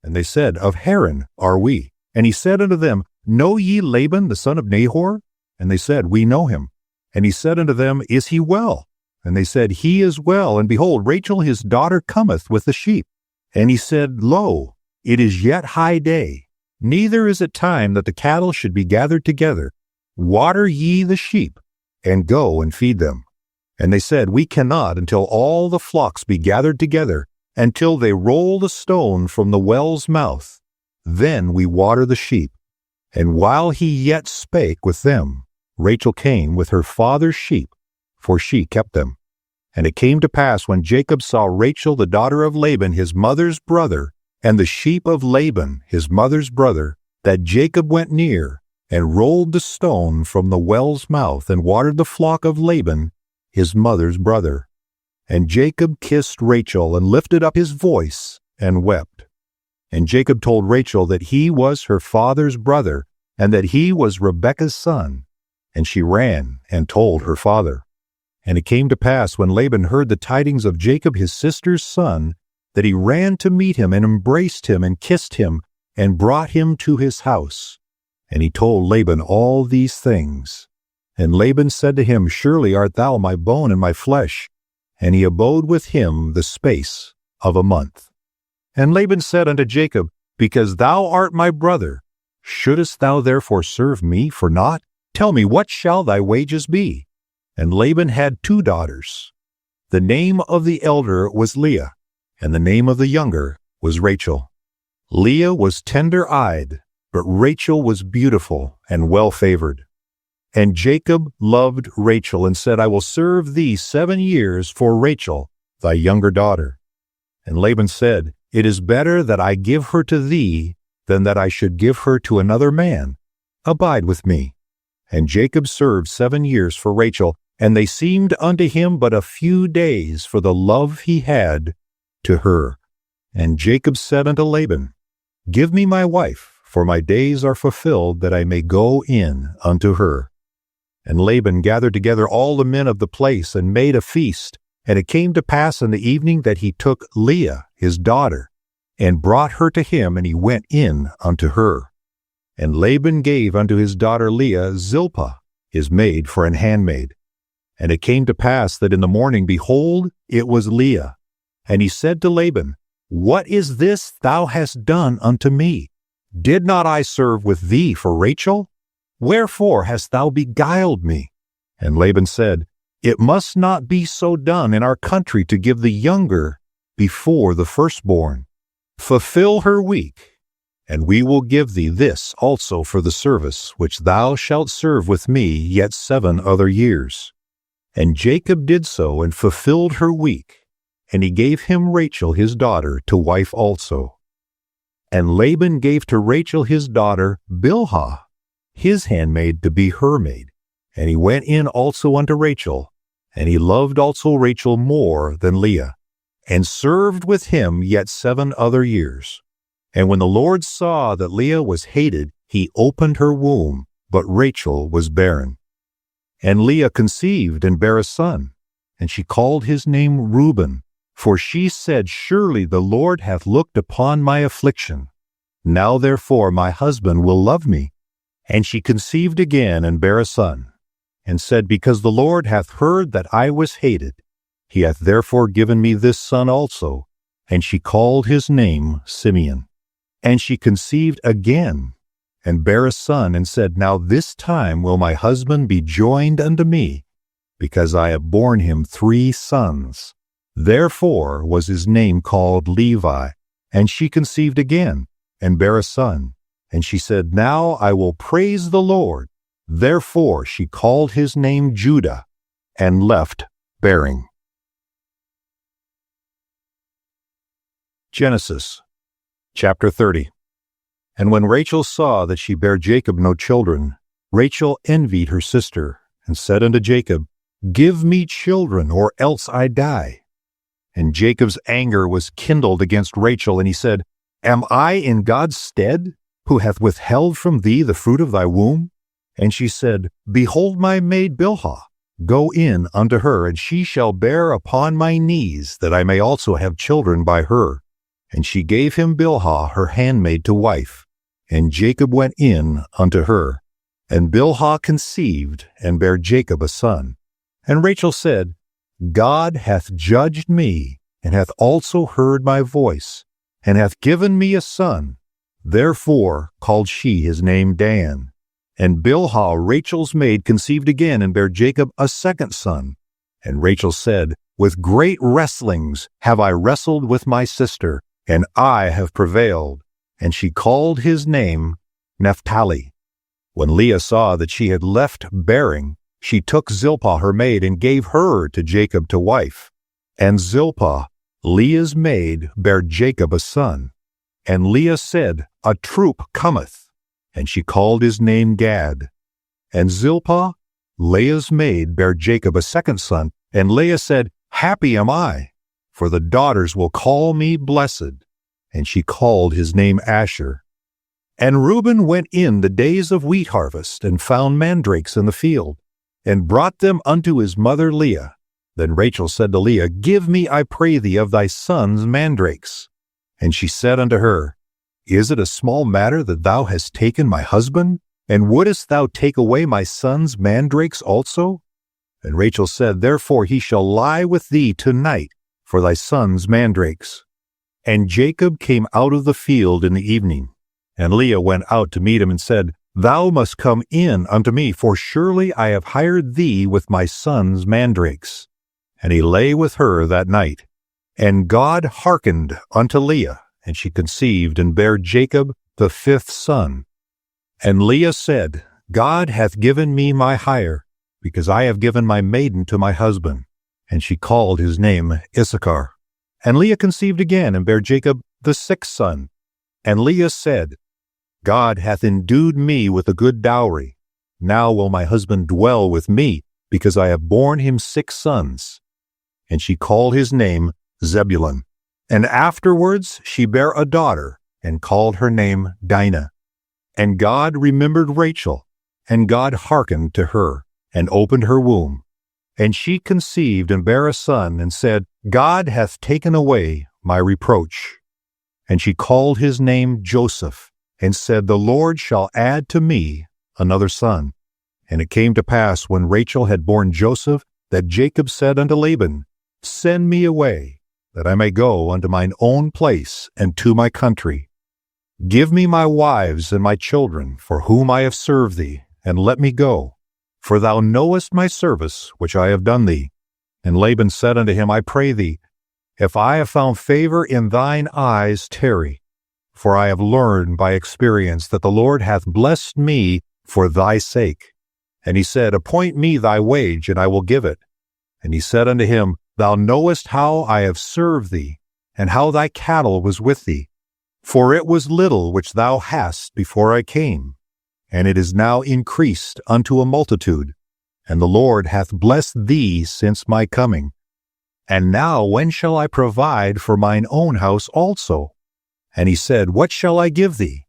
And they said, Of Haran are we. And he said unto them, Know ye Laban the son of Nahor? And they said, We know him. And he said unto them, Is he well? And they said, He is well, and behold, Rachel his daughter cometh with the sheep. And he said, Lo, it is yet high day, neither is it time that the cattle should be gathered together. Water ye the sheep, and go and feed them. And they said, We cannot until all the flocks be gathered together, until they roll the stone from the well's mouth. Then we water the sheep. And while he yet spake with them, Rachel came with her father's sheep, for she kept them. And it came to pass, when Jacob saw Rachel the daughter of Laban his mother's brother, and the sheep of Laban his mother's brother, that Jacob went near, and rolled the stone from the well's mouth, and watered the flock of Laban his mother's brother. And Jacob kissed Rachel, and lifted up his voice, and wept. And Jacob told Rachel that he was her father's brother, and that he was Rebekah's son. And she ran and told her father. And it came to pass, when Laban heard the tidings of Jacob his sister's son, that he ran to meet him, and embraced him, and kissed him, and brought him to his house. And he told Laban all these things. And Laban said to him, Surely art thou my bone and my flesh. And he abode with him the space of a month. And Laban said unto Jacob, Because thou art my brother, shouldest thou therefore serve me for naught? Tell me, what shall thy wages be? And Laban had 2 daughters. The name of the elder was Leah, and the name of the younger was Rachel. Leah was tender-eyed, but Rachel was beautiful and well-favored. And Jacob loved Rachel, and said, I will serve thee 7 years for Rachel, thy younger daughter. And Laban said, It is better that I give her to thee, than that I should give her to another man. Abide with me. And Jacob served 7 years for Rachel, and they seemed unto him but a few days for the love he had to her. And Jacob said unto Laban, Give me my wife, for my days are fulfilled, that I may go in unto her. And Laban gathered together all the men of the place, and made a feast. And it came to pass in the evening that he took Leah his daughter, and brought her to him, and he went in unto her. And Laban gave unto his daughter Leah Zilpah his maid for an handmaid. And it came to pass that in the morning, behold, it was Leah. And he said to Laban, What is this thou hast done unto me? Did not I serve with thee for Rachel? Wherefore hast thou beguiled me? And Laban said, It must not be so done in our country to give the younger before the firstborn. Fulfill her week, and we will give thee this also for the service which thou shalt serve with me yet 7 other years. And Jacob did so, and fulfilled her week, and he gave him Rachel his daughter to wife also. And Laban gave to Rachel his daughter Bilhah his handmaid to be her maid. And he went in also unto Rachel, and he loved also Rachel more than Leah, and served with him yet 7 other years. And when the Lord saw that Leah was hated, he opened her womb, but Rachel was barren. And Leah conceived and bare a son, and she called his name Reuben, for she said, Surely the Lord hath looked upon my affliction. Now therefore my husband will love me. And she conceived again and bare a son, and said, Because the Lord hath heard that I was hated, he hath therefore given me this son also. And she called his name Simeon. And she conceived again, and bare a son, and said, Now this time will my husband be joined unto me, because I have borne him 3 sons. Therefore was his name called Levi. And she conceived again, and bare a son. And she said, Now I will praise the Lord. Therefore she called his name Judah, and left bearing. Genesis chapter 30. And when Rachel saw that she bare Jacob no children, Rachel envied her sister, and said unto Jacob, Give me children, or else I die. And Jacob's anger was kindled against Rachel, and he said, Am I in God's stead, who hath withheld from thee the fruit of thy womb? And she said, Behold my maid Bilhah, go in unto her, and she shall bear upon my knees, that I may also have children by her. And she gave him Bilhah her handmaid to wife. And Jacob went in unto her. And Bilhah conceived, and bare Jacob a son. And Rachel said, God hath judged me, and hath also heard my voice, and hath given me a son. Therefore called she his name Dan. And Bilhah Rachel's maid conceived again, and bare Jacob a second son. And Rachel said, With great wrestlings have I wrestled with my sister, and I have prevailed. And she called his name Naphtali. When Leah saw that she had left bearing, she took Zilpah her maid, and gave her to Jacob to wife. And Zilpah, Leah's maid, bare Jacob a son. And Leah said, A troop cometh. And she called his name Gad. And Zilpah, Leah's maid, bare Jacob a second son. And Leah said, Happy am I, for the daughters will call me blessed. And she called his name Asher. And Reuben went in the days of wheat harvest, and found mandrakes in the field, and brought them unto his mother Leah. Then Rachel said to Leah, Give me, I pray thee, of thy son's mandrakes. And she said unto her, Is it a small matter that thou hast taken my husband? And wouldest thou take away my son's mandrakes also? And Rachel said, Therefore he shall lie with thee tonight for thy son's mandrakes. And Jacob came out of the field in the evening. And Leah went out to meet him and said, Thou must come in unto me, for surely I have hired thee with my son's mandrakes. And he lay with her that night. And God hearkened unto Leah, and she conceived and bare Jacob the 5th son. And Leah said, God hath given me my hire, because I have given my maiden to my husband. And she called his name Issachar. And Leah conceived again, and bare Jacob the 6th son. And Leah said, God hath endued me with a good dowry. Now will my husband dwell with me, because I have borne him 6 sons. And she called his name Zebulun. And afterwards she bare a daughter, and called her name Dinah. And God remembered Rachel, and God hearkened to her, and opened her womb. And she conceived and bare a son, and said, God hath taken away my reproach. And she called his name Joseph, and said, The Lord shall add to me another son. And it came to pass, when Rachel had borne Joseph, that Jacob said unto Laban, Send me away, that I may go unto mine own place and to my country. Give me my wives and my children, for whom I have served thee, and let me go. For thou knowest my service which I have done thee. And Laban said unto him, I pray thee, if I have found favor in thine eyes, tarry. For I have learned by experience that the Lord hath blessed me for thy sake. And he said, Appoint me thy wage, and I will give it. And he said unto him, Thou knowest how I have served thee, and how thy cattle was with thee. For it was little which thou hast before I came, and it is now increased unto a multitude. And the Lord hath blessed thee since my coming. And now when shall I provide for mine own house also? And he said, What shall I give thee?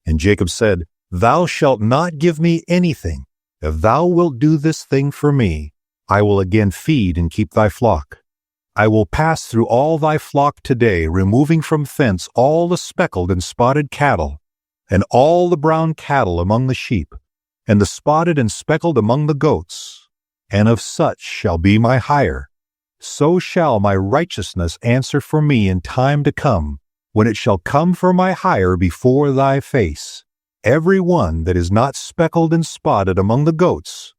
And Jacob said, Thou shalt not give me anything. If thou wilt do this thing for me, I will again feed and keep thy flock. I will pass through all thy flock today, removing from thence all the speckled and spotted cattle, and all the brown cattle among the sheep, and the spotted and speckled among the goats. And of such shall be my hire. So shall my righteousness answer for me in time to come, when it shall come for my hire before thy face, every one that is not speckled and spotted among the goats,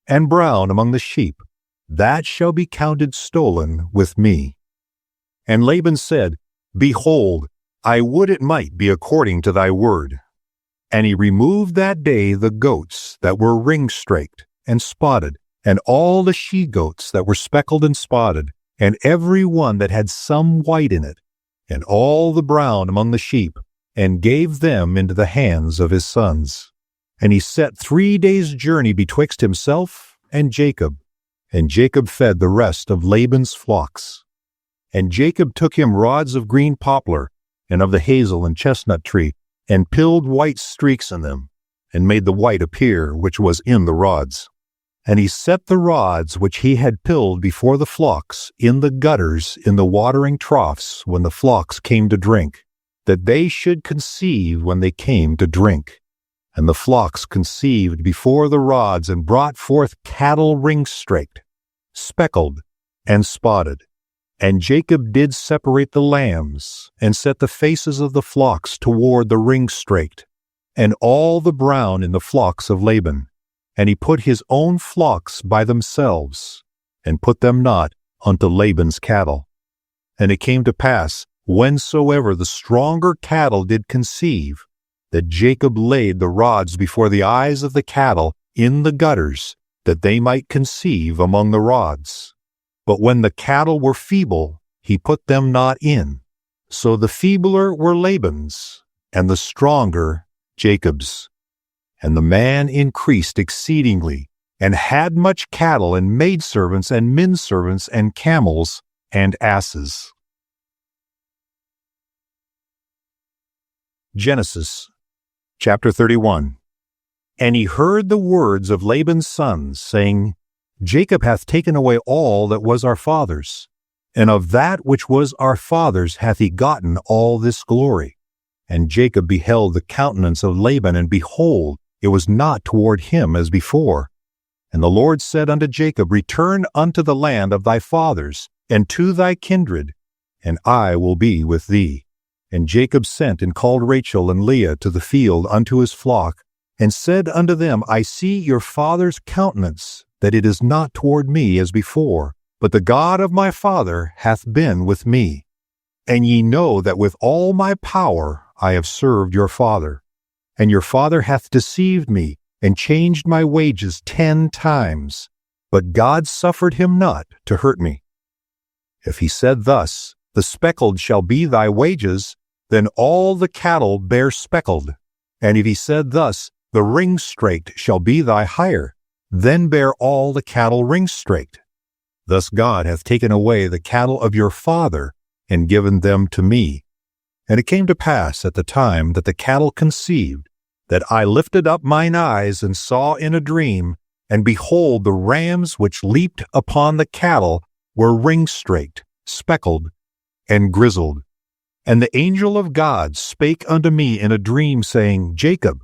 and brown among the sheep, that shall be counted stolen with me. And Laban said, Behold, I would it might be according to thy word. And he removed that day the goats that were ring-straked and spotted, and all the she-goats that were speckled and spotted, and every one that had some white in it, and all the brown among the sheep, and gave them into the hands of his sons. And he set 3 days' journey betwixt himself and Jacob fed the rest of Laban's flocks. And Jacob took him rods of green poplar, and of the hazel and chestnut tree, and pilled white streaks in them, and made the white appear which was in the rods. And he set the rods which he had pilled before the flocks in the gutters in the watering troughs when the flocks came to drink, that they should conceive when they came to drink. And the flocks conceived before the rods, and brought forth cattle ring-straked, speckled, and spotted. And Jacob did separate the lambs, and set the faces of the flocks toward the ring-straked, and all the brown in the flocks of Laban. And he put his own flocks by themselves, and put them not unto Laban's cattle. And it came to pass, whensoever the stronger cattle did conceive, that Jacob laid the rods before the eyes of the cattle in the gutters, that they might conceive among the rods. But when the cattle were feeble, he put them not in. So the feebler were Laban's, and the stronger Jacob's. And the man increased exceedingly, and had much cattle, and maidservants, and menservants, and camels, and asses. Genesis chapter 31. And he heard the words of Laban's sons, saying, Jacob hath taken away all that was our father's, and of that which was our father's hath he gotten all this glory. And Jacob beheld the countenance of Laban, and behold, it was not toward him as before. And the Lord said unto Jacob, Return unto the land of thy fathers, and to thy kindred, and I will be with thee. And Jacob sent and called Rachel and Leah to the field unto his flock, and said unto them, I see your father's countenance, that it is not toward me as before, but the God of my father hath been with me. And ye know that with all my power I have served your father. And your father hath deceived me, and changed my wages 10 times. But God suffered him not to hurt me. If he said thus, The speckled shall be thy wages, then all the cattle bear speckled. And if he said thus, The ring-straked shall be thy hire, then bear all the cattle ring-straked. Thus God hath taken away the cattle of your father, and given them to me. And it came to pass at the time that the cattle conceived, that I lifted up mine eyes and saw in a dream, and behold, the rams which leaped upon the cattle were ring-straked, speckled, and grizzled. And the angel of God spake unto me in a dream, saying, Jacob.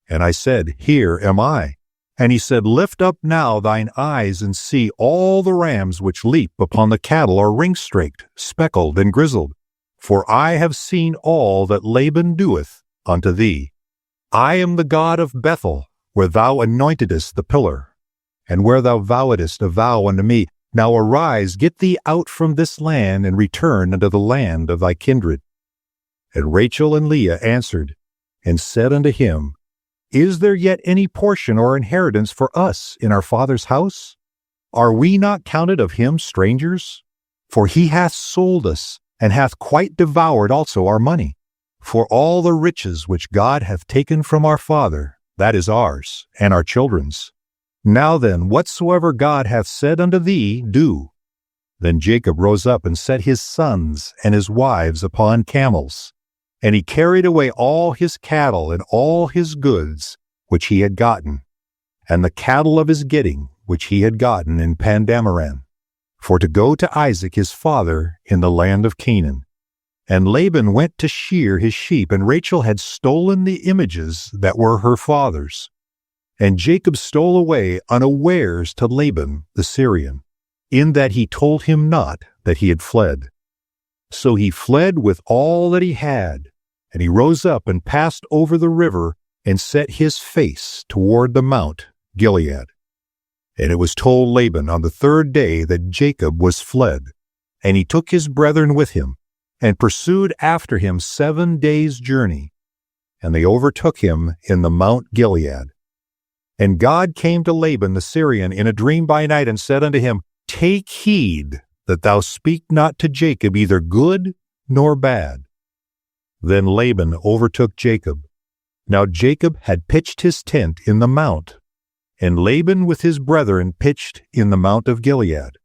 And I said, Here am I. And he said, Lift up now thine eyes, and see, all the rams which leap upon the cattle are ring-straked, speckled, and grizzled. For I have seen all that Laban doeth unto thee. I am the God of Bethel, where thou anointedest the pillar, and where thou vowedest a vow unto me. Now arise, get thee out from this land, and return unto the land of thy kindred. And Rachel and Leah answered, and said unto him, Is there yet any portion or inheritance for us in our father's house? Are we not counted of him strangers? For he hath sold us, and hath quite devoured also our money. For all the riches which God hath taken from our father, that is ours, and our children's. Now then, whatsoever God hath said unto thee, do. Then Jacob rose up and set his sons and his wives upon camels. And he carried away all his cattle and all his goods which he had gotten, and the cattle of his getting which he had gotten in Pandamaran, for to go to Isaac his father in the land of Canaan. And Laban went to shear his sheep, and Rachel had stolen the images that were her father's. And Jacob stole away unawares to Laban the Syrian, in that he told him not that he had fled. So he fled with all that he had, and he rose up and passed over the river, and set his face toward the mount Gilead. And it was told Laban on the 3rd day that Jacob was fled, and he took his brethren with him, and pursued after him 7 days' journey, and they overtook him in the mount Gilead. And God came to Laban the Syrian in a dream by night, and said unto him, Take heed that thou speak not to Jacob either good nor bad. Then Laban overtook Jacob. Now Jacob had pitched his tent in the mount, and Laban with his brethren pitched in the mount of Gilead.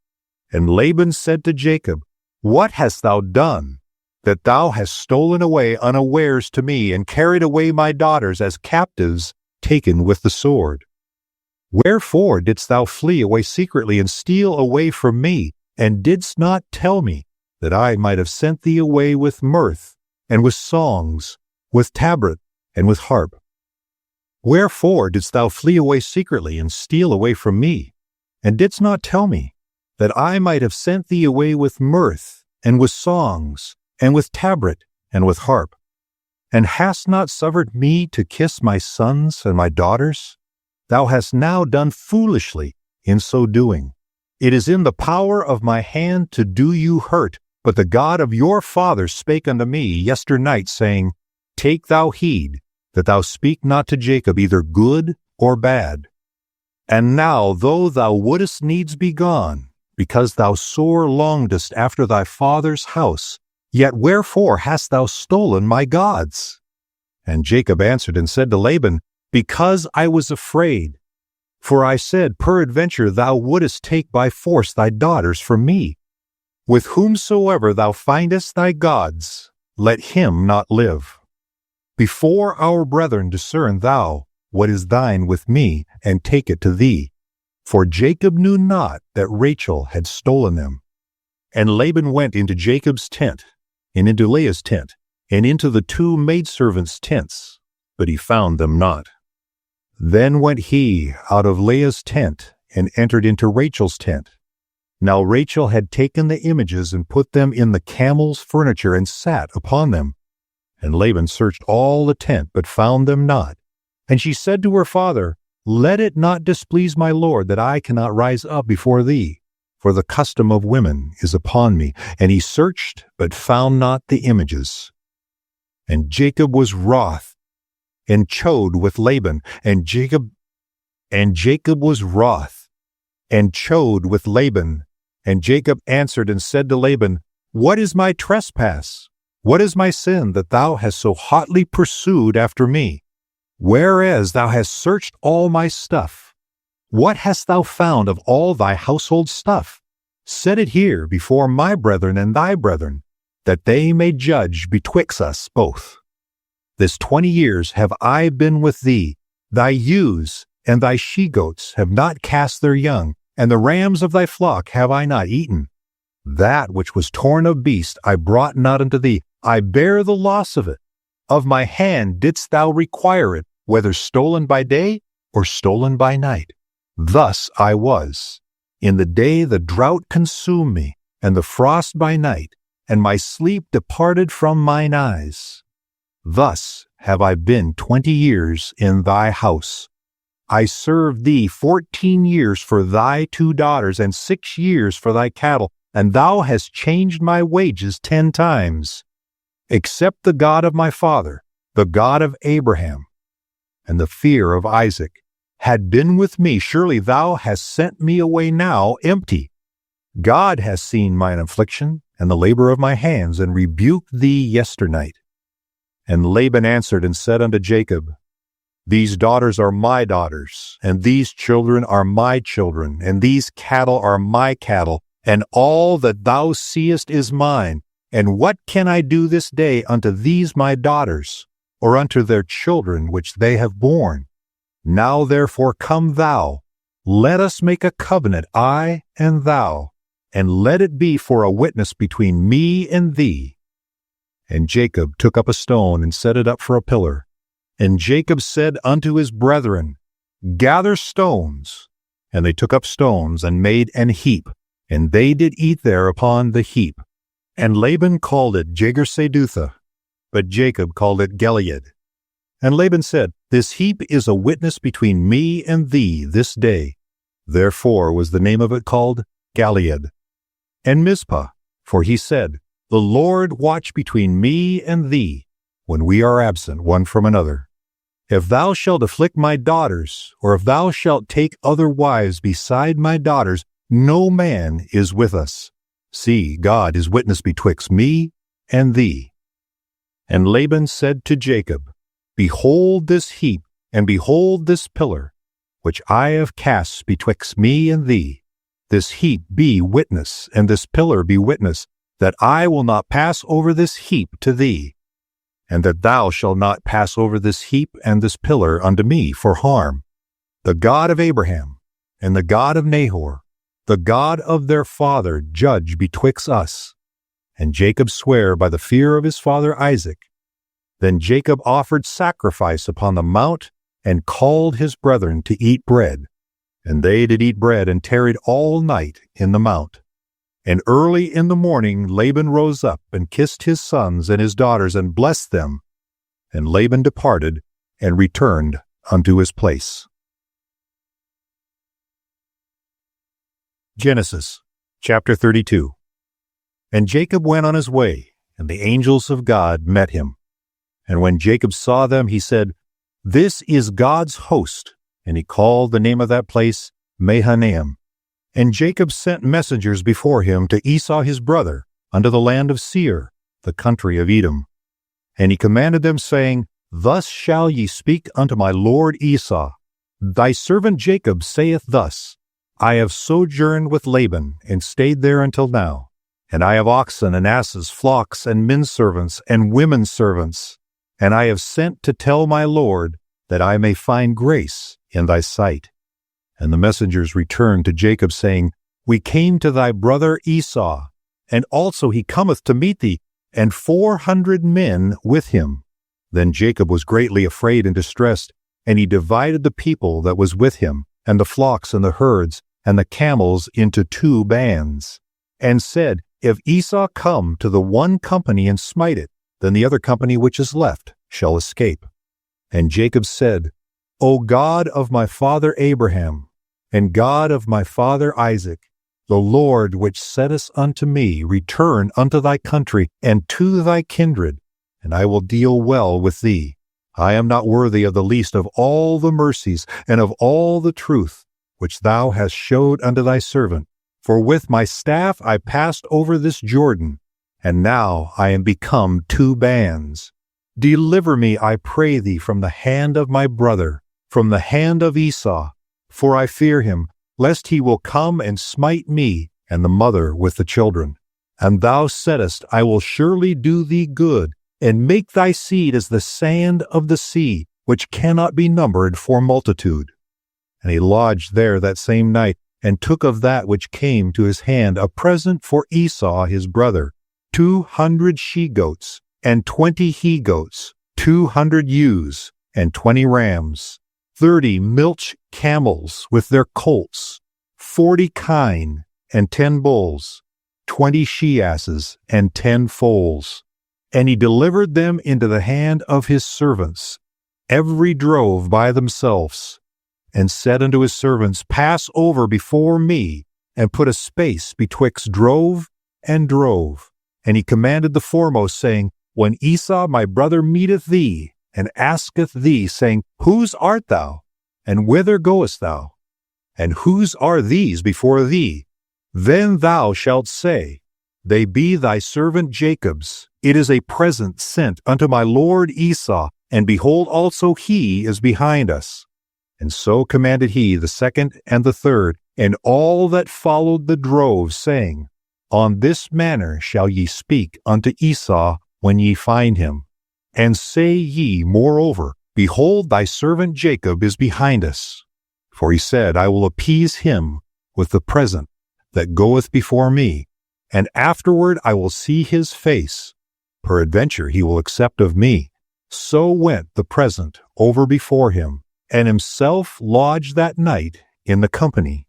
And Laban said to Jacob, What hast thou done, that thou hast stolen away unawares to me, and carried away my daughters as captives taken with the sword? Wherefore didst thou flee away secretly, and steal away from me, and didst not tell me, that I might have sent thee away with mirth, and with songs, with tabret, and with harp? Wherefore didst thou flee away secretly, and steal away from me, and didst not tell me, that I might have sent thee away with mirth, and with songs, and with tabret, and with harp? And hast not suffered me to kiss my sons and my daughters? Thou hast now done foolishly in so doing. It is in the power of my hand to do you hurt, but the God of your fathers spake unto me yesternight, saying, Take thou heed, that thou speak not to Jacob either good or bad. And now, though thou wouldest needs be gone, because thou sore longedest after thy father's house, yet wherefore hast thou stolen my gods? And Jacob answered and said to Laban, Because I was afraid. For I said, Peradventure thou wouldest take by force thy daughters from me. With whomsoever thou findest thy gods, let him not live. Before our brethren discern thou what is thine with me, and take it to thee. For Jacob knew not that Rachel had stolen them. And Laban went into Jacob's tent, and into Leah's tent, and into the 2 maidservants' tents, but he found them not. Then went he out of Leah's tent and entered into Rachel's tent. Now Rachel had taken the images and put them in the camel's furniture and sat upon them. And Laban searched all the tent, but found them not. And she said to her father, Let it not displease my lord that I cannot rise up before thee, for the custom of women is upon me. And he searched, but found not the images. And Jacob was wroth, and chode with Laban. And Jacob was wroth, and chode with Laban. And Jacob answered and said to Laban, What is my trespass? What is my sin that thou hast so hotly pursued after me? Whereas thou hast searched all my stuff. What hast thou found of all thy household stuff? Set it here before my brethren and thy brethren, that they may judge betwixt us both. This 20 years have I been with thee. Thy ewes and thy she-goats have not cast their young, and the rams of thy flock have I not eaten. That which was torn of beast I brought not unto thee. I bear the loss of it. Of my hand didst thou require it, whether stolen by day or stolen by night. Thus I was. In the day the drought consumed me, and the frost by night, and my sleep departed from mine eyes. Thus have I been 20 years in thy house. I served thee 14 years for thy 2 daughters, and 6 years for thy cattle, and thou hast changed my wages 10 times. Except the God of my father, the God of Abraham, and the fear of Isaac, had been with me, surely thou hast sent me away now empty. God has seen mine affliction and the labor of my hands, and rebuked thee yesternight. And Laban answered and said unto Jacob, These daughters are my daughters, and these children are my children, and these cattle are my cattle, and all that thou seest is mine. And what can I do this day unto these my daughters, or unto their children which they have borne? Now therefore come thou, let us make a covenant, I and thou, and let it be for a witness between me and thee. And Jacob took up a stone and set it up for a pillar. And Jacob said unto his brethren, Gather stones. And they took up stones and made an heap, and they did eat there upon the heap. And Laban called it Jegar-Sahadutha, but Jacob called it Gilead. And Laban said, This heap is a witness between me and thee this day. Therefore was the name of it called Gilead. And Mizpah, for he said, The Lord watch between me and thee, when we are absent one from another. If thou shalt afflict my daughters, or if thou shalt take other wives beside my daughters, no man is with us. See, God is witness betwixt me and thee. And Laban said to Jacob, Behold this heap, and behold this pillar, which I have cast betwixt me and thee. This heap be witness, and this pillar be witness, that I will not pass over this heap to thee, and that thou shalt not pass over this heap and this pillar unto me for harm. The God of Abraham, and the God of Nahor, the God of their father, judge betwixt us. And Jacob sware by the fear of his father Isaac. Then Jacob offered sacrifice upon the mount, and called his brethren to eat bread. And they did eat bread, and tarried all night in the mount. And early in the morning Laban rose up, and kissed his sons and his daughters, and blessed them. And Laban departed, and returned unto his place. Genesis chapter 32. And Jacob went on his way, and the angels of God met him. And when Jacob saw them, he said, This is God's host. And he called the name of that place Mahanaim. And Jacob sent messengers before him to Esau his brother, unto the land of Seir, the country of Edom. And he commanded them, saying, Thus shall ye speak unto my lord Esau. Thy servant Jacob saith thus, I have sojourned with Laban, and stayed there until now. And I have oxen and asses, flocks and men servants, and women servants. And I have sent to tell my lord, that I may find grace in thy sight. And the messengers returned to Jacob, saying, We came to thy brother Esau, and also he cometh to meet thee, and 400 men with him. Then Jacob was greatly afraid and distressed, And he divided the people that was with him, and the flocks and the herds, and the camels into 2 bands, and said, If Esau come to the one company and smite it, then the other company which is left shall escape. And Jacob said, O God of my father Abraham, and God of my father Isaac, the Lord which saidest unto me, Return unto thy country and to thy kindred, and I will deal well with thee. I am not worthy of the least of all the mercies and of all the truth which thou hast showed unto thy servant. For with my staff I passed over this Jordan, and now I am become 2 bands. Deliver me, I pray thee, from the hand of my brother, from the hand of Esau, for I fear him, lest he will come and smite me and the mother with the children. And thou saidest, I will surely do thee good, and make thy seed as the sand of the sea, which cannot be numbered for multitude. And he lodged there that same night, and took of that which came to his hand a present for Esau his brother, 200 she-goats, and 20 he-goats, 200 ewes, and 20 rams, 30 milch camels with their colts, 40 kine, and 10 bulls, 20 she-asses, and 10 foals. And he delivered them into the hand of his servants, every drove by themselves, and said unto his servants, Pass over before me, and put a space betwixt drove and drove. And he commanded the foremost, saying, When Esau my brother meeteth thee, and asketh thee, saying, Whose art thou? And whither goest thou? And whose are these before thee? Then thou shalt say, They be thy servant Jacob's. It is a present sent unto my lord Esau, and behold, also he is behind us. And so commanded he the second and the third, and all that followed the drove, saying, On this manner shall ye speak unto Esau when ye find him. And say ye, moreover, Behold, thy servant Jacob is behind us. For he said, I will appease him with the present that goeth before me, and afterward I will see his face. Peradventure he will accept of me. So went the present over before him, and himself lodged that night in the company.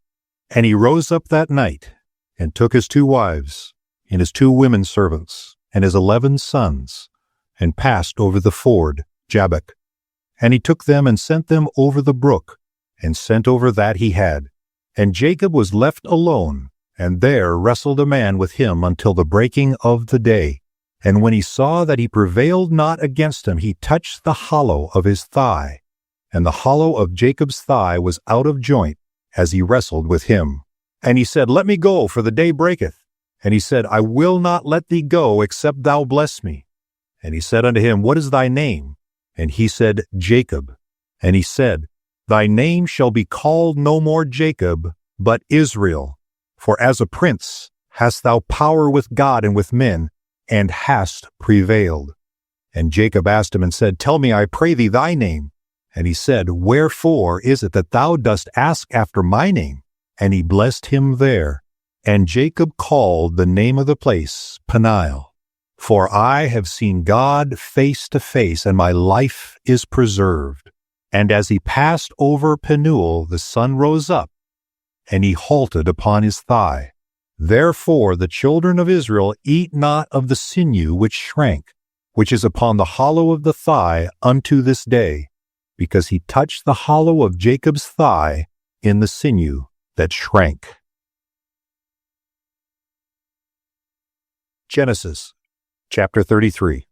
And he rose up that night, and took his 2 wives, and his 2 women servants, and his 11 sons, and passed over the ford Jabbok. And he took them and sent them over the brook, and sent over that he had. And Jacob was left alone, and there wrestled a man with him until the breaking of the day. And when he saw that he prevailed not against him, he touched the hollow of his thigh. And the hollow of Jacob's thigh was out of joint, as he wrestled with him. And he said, Let me go, for the day breaketh. And he said, I will not let thee go, except thou bless me. And he said unto him, What is thy name? And he said, Jacob. And he said, Thy name shall be called no more Jacob, but Israel. For as a prince hast thou power with God and with men, and hast prevailed. And Jacob asked him and said, Tell me, I pray thee, thy name. And he said, Wherefore is it that thou dost ask after my name? And he blessed him there. And Jacob called the name of the place Peniel. For I have seen God face to face, and my life is preserved. And as he passed over Penuel, the sun rose up, and he halted upon his thigh. Therefore the children of Israel eat not of the sinew which shrank, which is upon the hollow of the thigh unto this day, because he touched the hollow of Jacob's thigh in the sinew that shrank. Genesis chapter 33.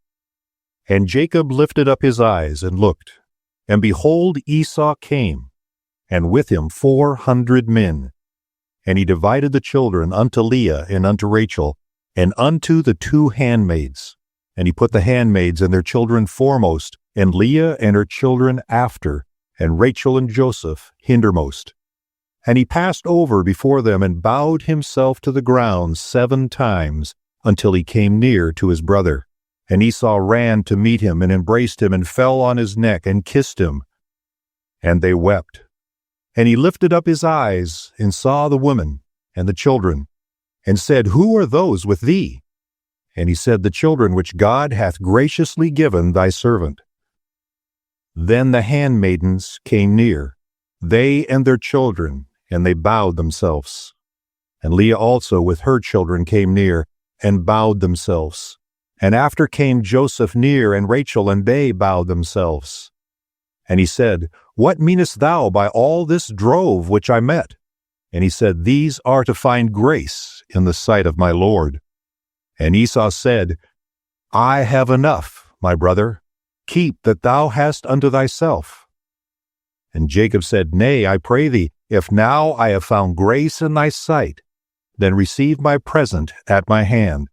And Jacob lifted up his eyes and looked, and behold, Esau came, and with him 400 men. And he divided the children unto Leah and unto Rachel, and unto the 2 handmaids. And he put the handmaids and their children foremost, and Leah and her children after, and Rachel and Joseph hindermost. And he passed over before them, and bowed himself to the ground 7 times, until he came near to his brother. And Esau ran to meet him, and embraced him, and fell on his neck, and kissed him. And they wept. And he lifted up his eyes, and saw the women and the children, and said, Who are those with thee? And he said, The children which God hath graciously given thy servant. Then the handmaidens came near, they and their children, and they bowed themselves. And Leah also with her children came near, and bowed themselves. And after came Joseph near, and Rachel, and they bowed themselves. And he said, What meanest thou by all this drove which I met? And he said, These are to find grace in the sight of my Lord. And Esau said, I have enough, my brother. Keep that thou hast unto thyself. And Jacob said, Nay, I pray thee, if now I have found grace in thy sight, then receive my present at my hand.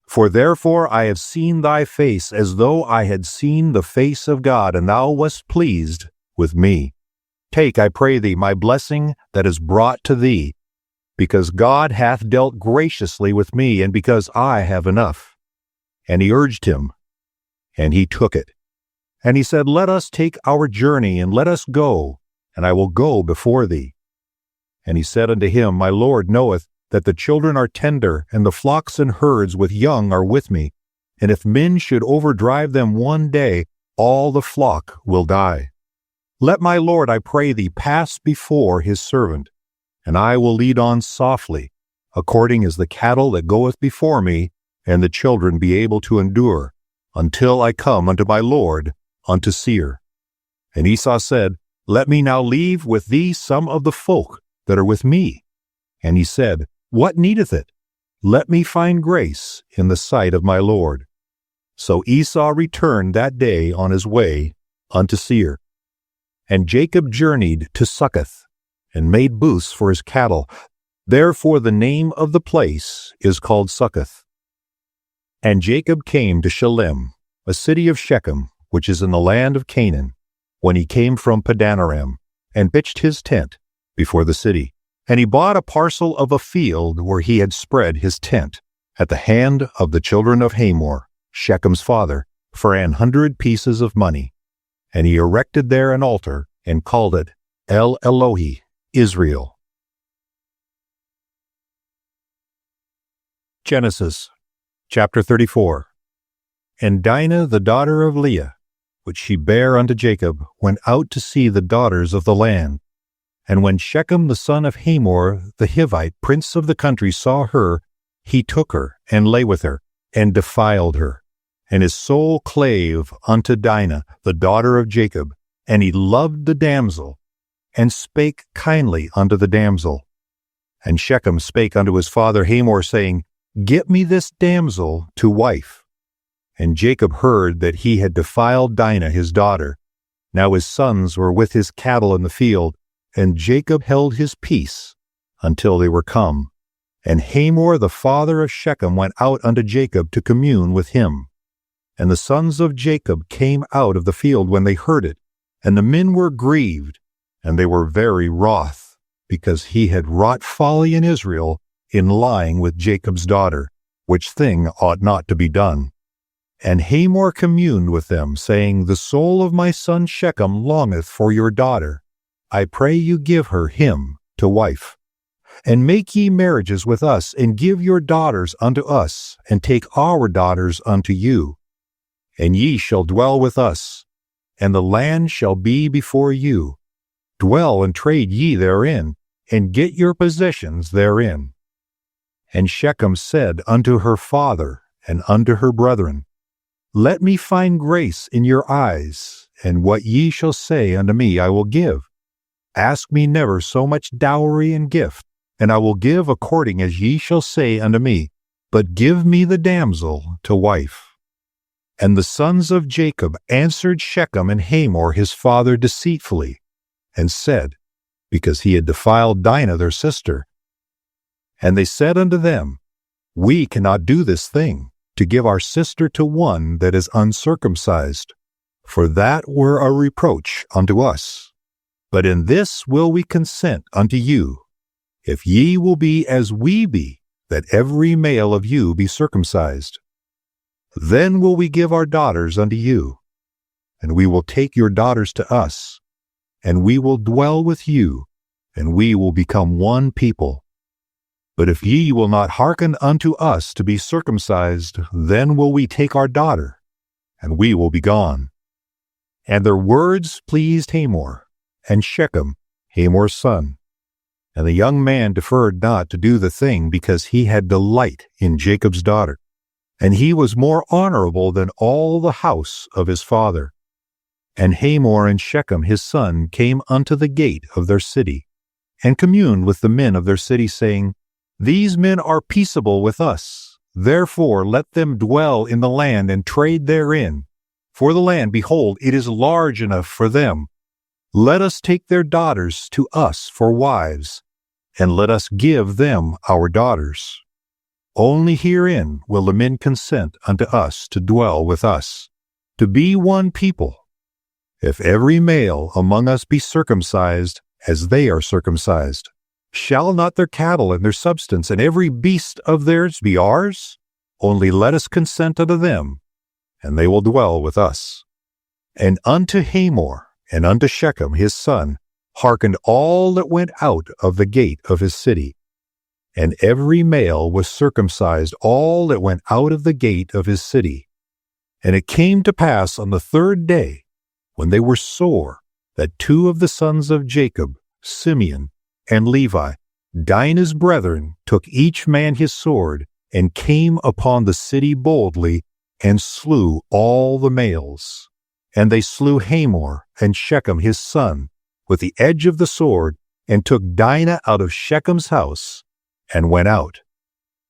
For therefore I have seen thy face as though I had seen the face of God, and thou wast pleased with me. Take, I pray thee, my blessing that is brought to thee, because God hath dealt graciously with me, and because I have enough. And he urged him, and he took it. And he said, Let us take our journey, and let us go, and I will go before thee. And he said unto him, My Lord knoweth that the children are tender, and the flocks and herds with young are with me. And if men should overdrive them one day, all the flock will die. Let my Lord, I pray thee, pass before his servant, and I will lead on softly, according as the cattle that goeth before me, and the children be able to endure, until I come unto my Lord, unto Seir. And Esau said, Let me now leave with thee some of the folk that are with me. And he said, What needeth it? Let me find grace in the sight of my Lord. So Esau returned that day on his way unto Seir. And Jacob journeyed to Succoth, and made booths for his cattle. Therefore the name of the place is called Succoth. And Jacob came to Shalem, a city of Shechem, which is in the land of Canaan, when he came from Padanaram, and pitched his tent before the city. And he bought a parcel of a field where he had spread his tent, at the hand of the children of Hamor, Shechem's father, for 100 pieces of money. And he erected there an altar, and called it El Elohi, Israel. Genesis chapter 34. And Dinah the daughter of Leah, which she bare unto Jacob, went out to see the daughters of the land. And when Shechem the son of Hamor the Hivite, prince of the country, saw her, he took her, and lay with her, and defiled her. And his soul clave unto Dinah the daughter of Jacob, and he loved the damsel, and spake kindly unto the damsel. And Shechem spake unto his father Hamor, saying, Get me this damsel to wife. And Jacob heard that he had defiled Dinah his daughter. Now his sons were with his cattle in the field, and Jacob held his peace until they were come. And Hamor the father of Shechem went out unto Jacob to commune with him. And the sons of Jacob came out of the field when they heard it, and the men were grieved, and they were very wroth, because he had wrought folly in Israel in lying with Jacob's daughter, which thing ought not to be done. And Hamor communed with them, saying, The soul of my son Shechem longeth for your daughter. I pray you give her him to wife. And make ye marriages with us, and give your daughters unto us, and take our daughters unto you. And ye shall dwell with us, and the land shall be before you. Dwell and trade ye therein, and get your possessions therein. And Shechem said unto her father and unto her brethren, Let me find grace in your eyes, and what ye shall say unto me I will give. Ask me never so much dowry and gift, and I will give according as ye shall say unto me, but give me the damsel to wife. And the sons of Jacob answered Shechem and Hamor his father deceitfully, and said, because he had defiled Dinah their sister. And they said unto them, We cannot do this thing, to give our sister to one that is uncircumcised, for that were a reproach unto us. But in this will we consent unto you, if ye will be as we be, that every male of you be circumcised. Then will we give our daughters unto you, and we will take your daughters to us, and we will dwell with you, and we will become one people. But if ye will not hearken unto us to be circumcised, then will we take our daughter, and we will be gone. And their words pleased Hamor, and Shechem, Hamor's son. And the young man deferred not to do the thing, because he had delight in Jacob's daughter, and he was more honorable than all the house of his father. And Hamor and Shechem his son came unto the gate of their city, and communed with the men of their city, saying, These men are peaceable with us, therefore let them dwell in the land and trade therein. For the land, behold, it is large enough for them. Let us take their daughters to us for wives, and let us give them our daughters. Only herein will the men consent unto us to dwell with us, to be one people. If every male among us be circumcised, as they are circumcised, shall not their cattle and their substance and every beast of theirs be ours? Only let us consent unto them, and they will dwell with us. And unto Hamor and unto Shechem his son hearkened all that went out of the gate of his city. And every male was circumcised, all that went out of the gate of his city. And it came to pass on the third day, when they were sore, that two of the sons of Jacob, Simeon and Levi, Dinah's brethren, took each man his sword, and came upon the city boldly, and slew all the males. And they slew Hamor and Shechem his son with the edge of the sword, and took Dinah out of Shechem's house, and went out.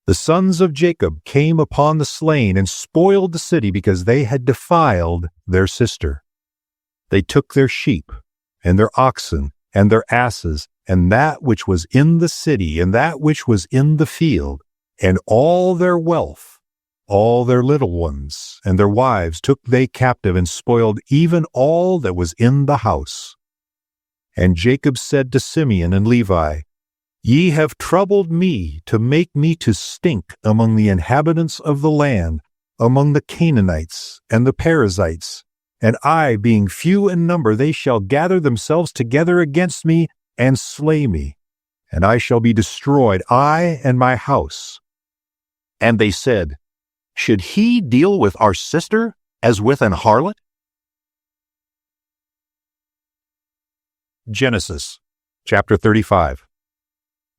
The sons of Jacob came upon the slain, and spoiled the city, because they had defiled their sister. They took their sheep, and their oxen, and their asses, and that which was in the city, and that which was in the field, and all their wealth, all their little ones, and their wives took they captive, and spoiled even all that was in the house. And Jacob said to Simeon and Levi, Ye have troubled me to make me to stink among the inhabitants of the land, among the Canaanites and the Perizzites. And I, being few in number, they shall gather themselves together against me, and slay me, and I shall be destroyed, I and my house. And they said, Should he deal with our sister as with an harlot? Genesis chapter 35.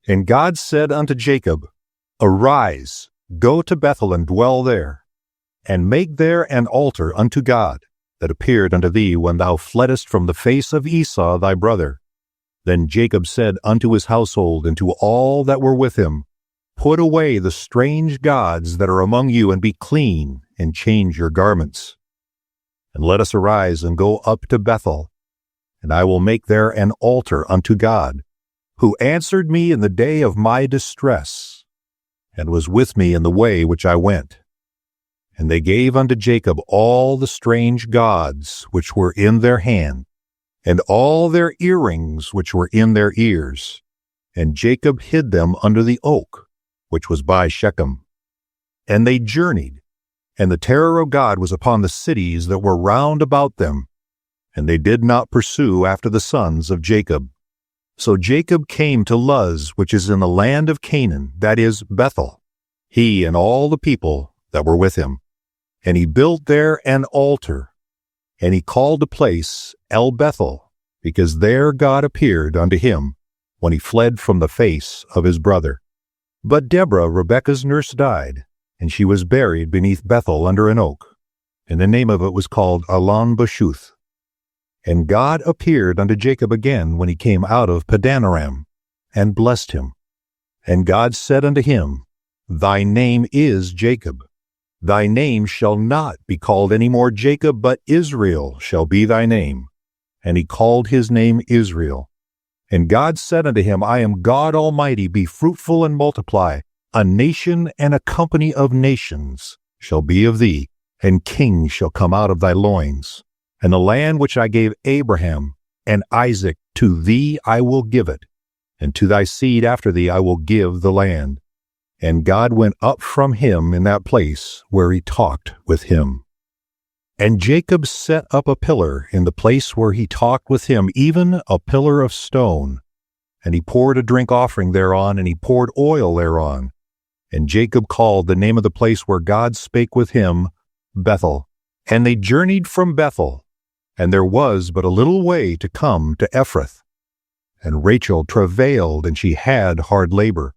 And God said unto Jacob, Arise, go to Bethel, and dwell there, and make there an altar unto God, that appeared unto thee when thou fleddest from the face of Esau thy brother. Then Jacob said unto his household and to all that were with him, Put away the strange gods that are among you, and be clean, and change your garments. And let us arise and go up to Bethel, and I will make there an altar unto God, who answered me in the day of my distress, and was with me in the way which I went. And they gave unto Jacob all the strange gods which were in their hand, and all their earrings which were in their ears. And Jacob hid them under the oak, which was by Shechem. And they journeyed, and the terror of God was upon the cities that were round about them, and they did not pursue after the sons of Jacob. So Jacob came to Luz, which is in the land of Canaan, that is, Bethel, he and all the people that were with him. And he built there an altar, and he called the place El Bethel, because there God appeared unto him when he fled from the face of his brother. But Deborah, Rebekah's nurse, died, and she was buried beneath Bethel under an oak, and the name of it was called Allon Bashuth. And God appeared unto Jacob again when he came out of Padanaram, and blessed him. And God said unto him, Thy name is Jacob. Thy name shall not be called any more Jacob, but Israel shall be thy name. And he called his name Israel. And God said unto him, I am God Almighty, be fruitful and multiply. A nation and a company of nations shall be of thee, and kings shall come out of thy loins. And the land which I gave Abraham and Isaac, to thee I will give it, and to thy seed after thee I will give the land. And God went up from him in that place where he talked with him. And Jacob set up a pillar in the place where he talked with him, even a pillar of stone. And he poured a drink offering thereon, and he poured oil thereon. And Jacob called the name of the place where God spake with him, Bethel. And they journeyed from Bethel, And there was but a little way to come to Ephrath. And Rachel travailed, and she had hard labor.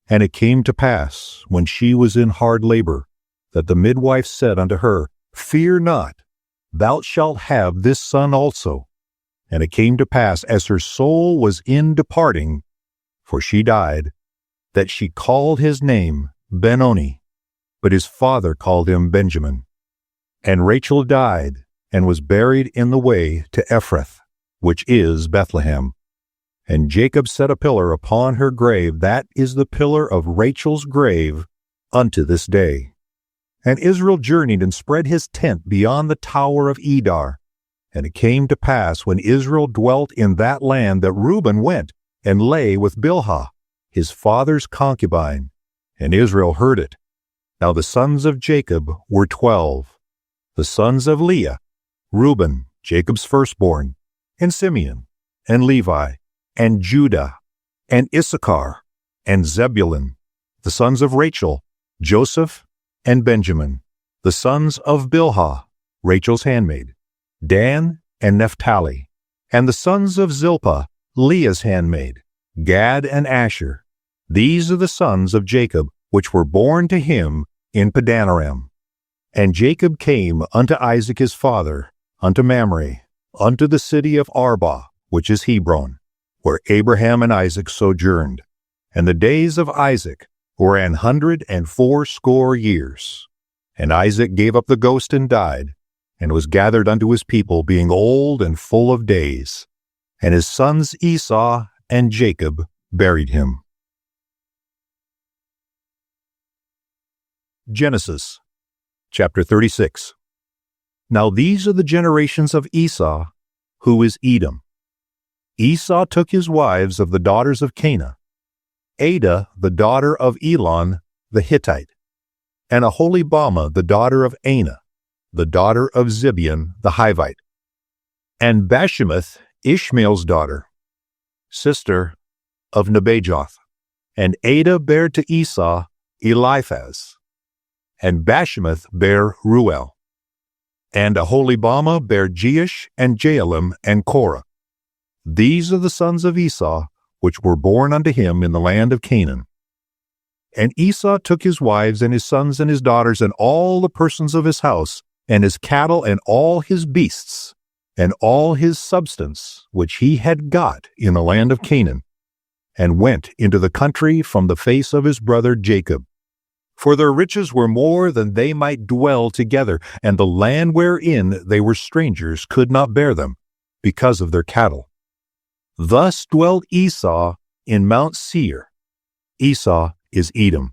And it came to pass, when she was in hard labor, that the midwife said unto her, Fear not, thou shalt have this son also. And it came to pass, as her soul was in departing, for she died, that she called his name Benoni, but his father called him Benjamin. And Rachel died, and was buried in the way to Ephrath, which is Bethlehem. And Jacob set a pillar upon her grave, that is the pillar of Rachel's grave, unto this day. And Israel journeyed and spread his tent beyond the tower of Edar. And it came to pass, when Israel dwelt in that land, that Reuben went and lay with Bilhah, his father's concubine. And Israel heard it. Now the sons of Jacob were 12. The sons of Leah, Reuben, Jacob's firstborn, and Simeon, and Levi, and Judah, and Issachar, and Zebulun. The sons of Rachel, Joseph, and Benjamin. The sons of Bilhah, Rachel's handmaid, Dan and Naphtali. And the sons of Zilpah, Leah's handmaid, Gad and Asher. These are the sons of Jacob, which were born to him in Padanaram. And Jacob came unto Isaac his father, unto Mamre, unto the city of Arba, which is Hebron, where Abraham and Isaac sojourned. And the days of Isaac were 180 years. And Isaac gave up the ghost and died, and was gathered unto his people, being old and full of days. And his sons Esau and Jacob buried him. Genesis chapter 36. Now these are the generations of Esau, who is Edom. Esau took his wives of the daughters of Canaan, Ada the daughter of Elon the Hittite, and Aholibamah the daughter of Anah, the daughter of Zibeon the Hivite, and Bashemath Ishmael's daughter, sister of Nebajoth. And Ada bare to Esau Eliphaz, and Bashemath bare Ruel, and Aholibamah bare Jeush and Jaalam and Korah. These are the sons of Esau, which were born unto him in the land of Canaan. And Esau took his wives and his sons and his daughters and all the persons of his house, and his cattle and all his beasts, and all his substance which he had got in the land of Canaan, and went into the country from the face of his brother Jacob. For their riches were more than they might dwell together, and the land wherein they were strangers could not bear them, because of their cattle. Thus dwelt Esau in Mount Seir. Esau is Edom.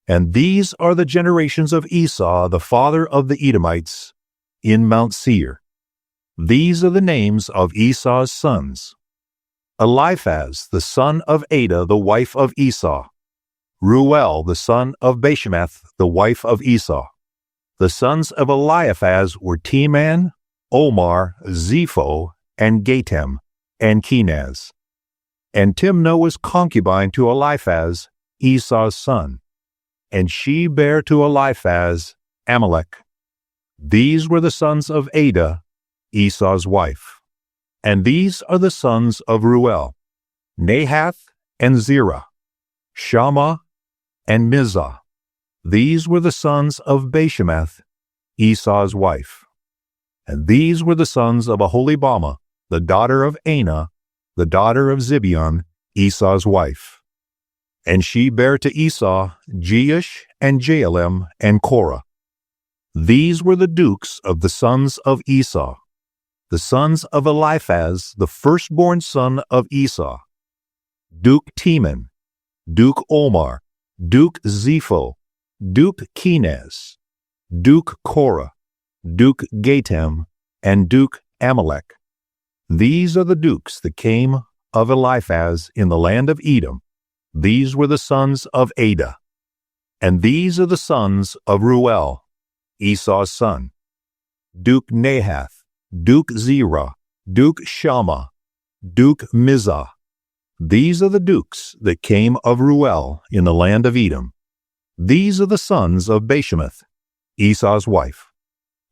And these are the generations of Esau, the father of the Edomites, in Mount Seir. These are the names of Esau's sons: Eliphaz, the son of Ada, the wife of Esau; Ruel, the son of Bashemath, the wife of Esau. The sons of Eliphaz were Teman, Omar, Zepho, and Gatem, and Kenaz. And Timnah was concubine to Eliphaz, Esau's son, and she bare to Eliphaz Amalek. These were the sons of Ada, Esau's wife. And these are the sons of Ruel: Nahath and Zerah, Shammah and Mizah. These were the sons of Bashemath, Esau's wife. And these were the sons of Aholibamah, the daughter of Anah, the daughter of Zibeon, Esau's wife. And she bare to Esau Jeush and Jaalam and Korah. These were the dukes of the sons of Esau. The sons of Eliphaz, the firstborn son of Esau: Duke Teman, Duke Omar, Duke Zepho, Duke Kenaz, Duke Korah, Duke Gatem, and Duke Amalek. These are the dukes that came of Eliphaz in the land of Edom. These were the sons of Ada. And these are the sons of Ruel, Esau's son: Duke Nahath, Duke Zerah, Duke Shammah, Duke Mizah. These are the dukes that came of Ruel in the land of Edom. These are the sons of Bashemath, Esau's wife.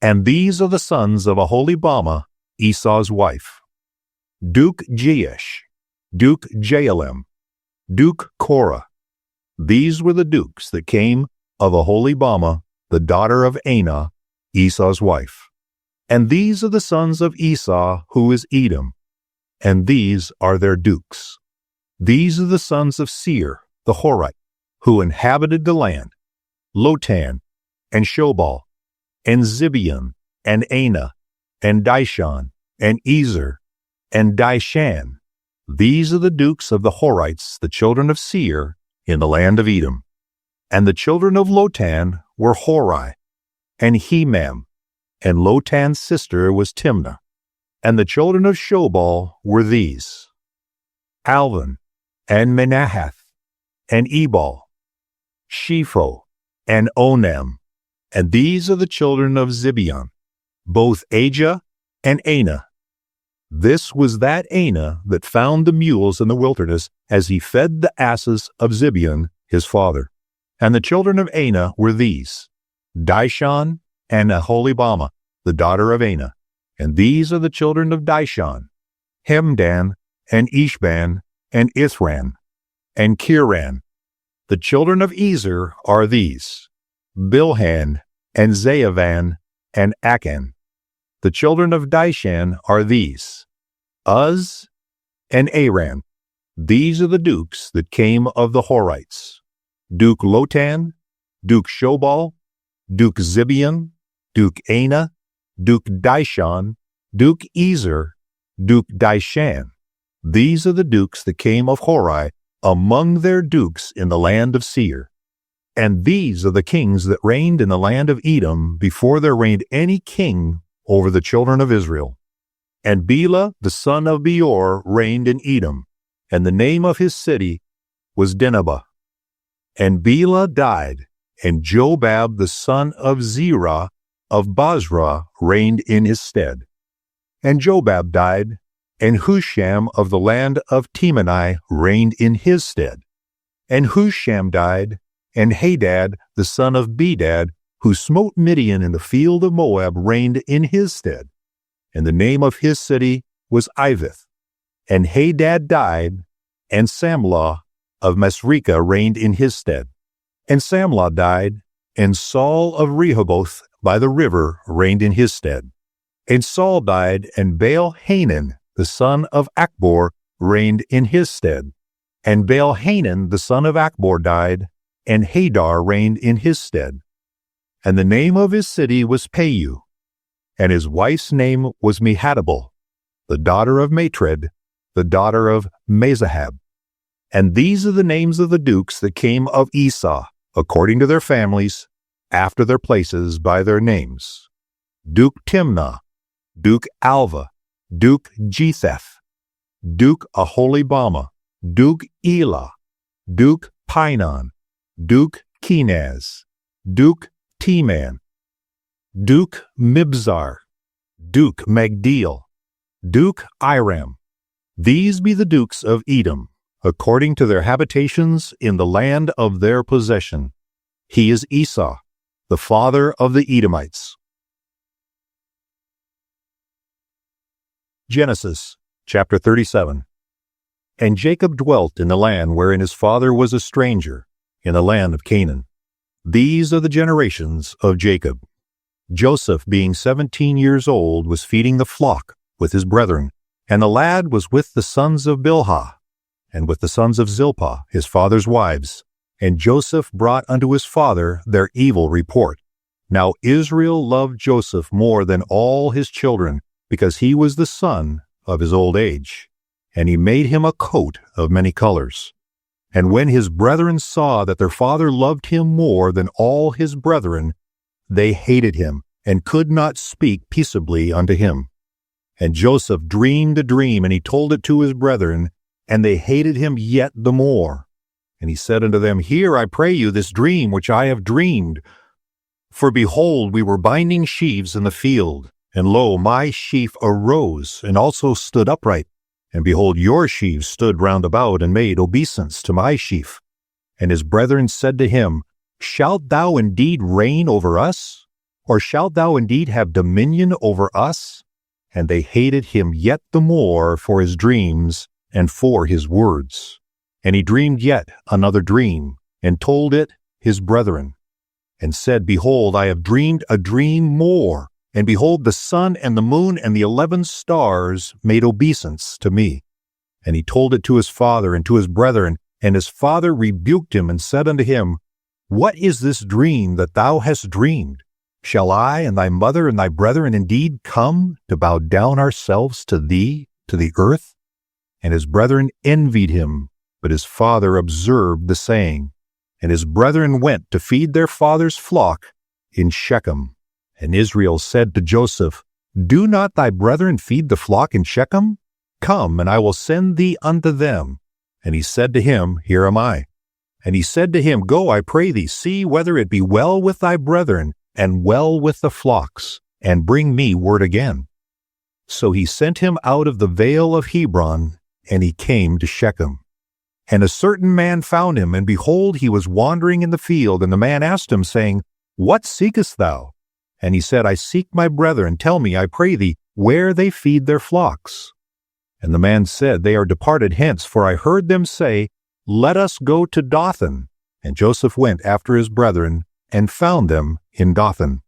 And these are the sons of Aholibamah, Esau's wife: Duke Jeish, Duke Jaalim, Duke Korah. These were the dukes that came of Aholibamah, the daughter of Anah, Esau's wife. And these are the sons of Esau, who is Edom, and these are their dukes. These are the sons of Seir, the Horite, who inhabited the land: Lotan, and Shobal, and Zibeon, and Anah, and Dishon, and Ezer, and Dishan. These are the dukes of the Horites, the children of Seir, in the land of Edom. And the children of Lotan were Hori, and Hemam, and Lotan's sister was Timnah. And the children of Shobal were these: Alvan, and Menahath, and Ebal, Shepho, and Onem. And these are the children of Zibeon, both Ajah and Anah. This was that Anah that found the mules in the wilderness as he fed the asses of Zibeon his father. And the children of Anah were these: Dishon and Aholibamah, the daughter of Anah. And these are the children of Dishon: Hemdan, and Ishban, and Ithran, and Kiran. The children of Ezer are these: Bilhan, and Zaavan, and Akan. The children of Dishan are these: Uz, and Aran. These are the dukes that came of the Horites: Duke Lotan, Duke Shobal, Duke Zibeon, Duke Anah, Duke Dishon, Duke Ezer, Duke Dishan. These are the dukes that came of Hori among their dukes in the land of Seir. And these are the kings that reigned in the land of Edom before there reigned any king over the children of Israel. And Bela the son of Beor reigned in Edom, and the name of his city was Dinhabah. And Bela died, and Jobab the son of Zerah of Basra reigned in his stead. And Jobab died, and Husham of the land of Temani reigned in his stead. And Husham died, and Hadad the son of Bedad, who smote Midian in the field of Moab, reigned in his stead. And the name of his city was Ivith. And Hadad died, and Samlah of Masrekah reigned in his stead. And Samlah died, and Saul of Rehoboth by the river reigned in his stead. And Saul died, and Baal-Hanan the son of Achbor reigned in his stead. And Baal-Hanan the son of Achbor died, and Hadar reigned in his stead. And the name of his city was Payu, and his wife's name was Mehatabel, the daughter of Matred, the daughter of Mezahab. And these are the names of the dukes that came of Esau, according to their families, after their places by their names: Duke Timnah, Duke Alva, Duke Jetheth, Duke Aholibamah, Duke Elah, Duke Pinon, Duke Kenaz, Duke Teman, Duke Mibzar, Duke Magdiel, Duke Iram. These be the dukes of Edom, according to their habitations in the land of their possession. He is Esau, the father of the Edomites. Genesis chapter 37. And Jacob dwelt in the land wherein his father was a stranger, in the land of Canaan. These are the generations of Jacob. Joseph, being 17 years old, was feeding the flock with his brethren, and the lad was with the sons of Bilhah, and with the sons of Zilpah, his father's wives. And Joseph brought unto his father their evil report. Now Israel loved Joseph more than all his children, because he was the son of his old age. And he made him a coat of many colors. And when his brethren saw that their father loved him more than all his brethren, they hated him, and could not speak peaceably unto him. And Joseph dreamed a dream, and he told it to his brethren, and they hated him yet the more. And he said unto them, Hear, I pray you, this dream which I have dreamed. For behold, we were binding sheaves in the field, and lo, my sheaf arose, and also stood upright. And behold, your sheaves stood round about, and made obeisance to my sheaf. And his brethren said to him, Shalt thou indeed reign over us? Or shalt thou indeed have dominion over us? And they hated him yet the more for his dreams and for his words. And he dreamed yet another dream, and told it his brethren, and said, Behold, I have dreamed a dream more, and behold, the sun and the moon and the 11 stars made obeisance to me. And he told it to his father and to his brethren, and his father rebuked him and said unto him, What is this dream that thou hast dreamed? Shall I and thy mother and thy brethren indeed come to bow down ourselves to thee, to the earth? And his brethren envied him, but his father observed the saying. And his brethren went to feed their father's flock in Shechem. And Israel said to Joseph, Do not thy brethren feed the flock in Shechem? Come, and I will send thee unto them. And he said to him, Here am I. And he said to him, Go, I pray thee, see whether it be well with thy brethren, and well with the flocks, and bring me word again. So he sent him out of the vale of Hebron, and he came to Shechem. And a certain man found him, and behold, he was wandering in the field. And the man asked him, saying, What seekest thou? And he said, I seek my brethren. Tell me, I pray thee, where they feed their flocks. And the man said, They are departed hence, for I heard them say, Let us go to Dothan. And Joseph went after his brethren, and found them in Dothan.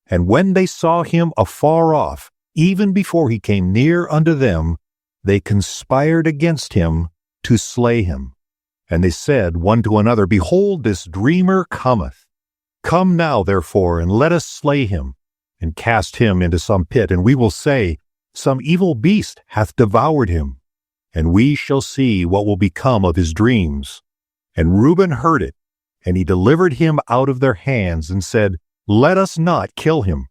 And when they saw him afar off, even before he came near unto them, they conspired against him to slay him. And they said one to another, Behold, this dreamer cometh. Come now, therefore, and let us slay him, and cast him into some pit, and we will say, Some evil beast hath devoured him, and we shall see what will become of his dreams. And Reuben heard it, and he delivered him out of their hands, and said, Let us not kill him.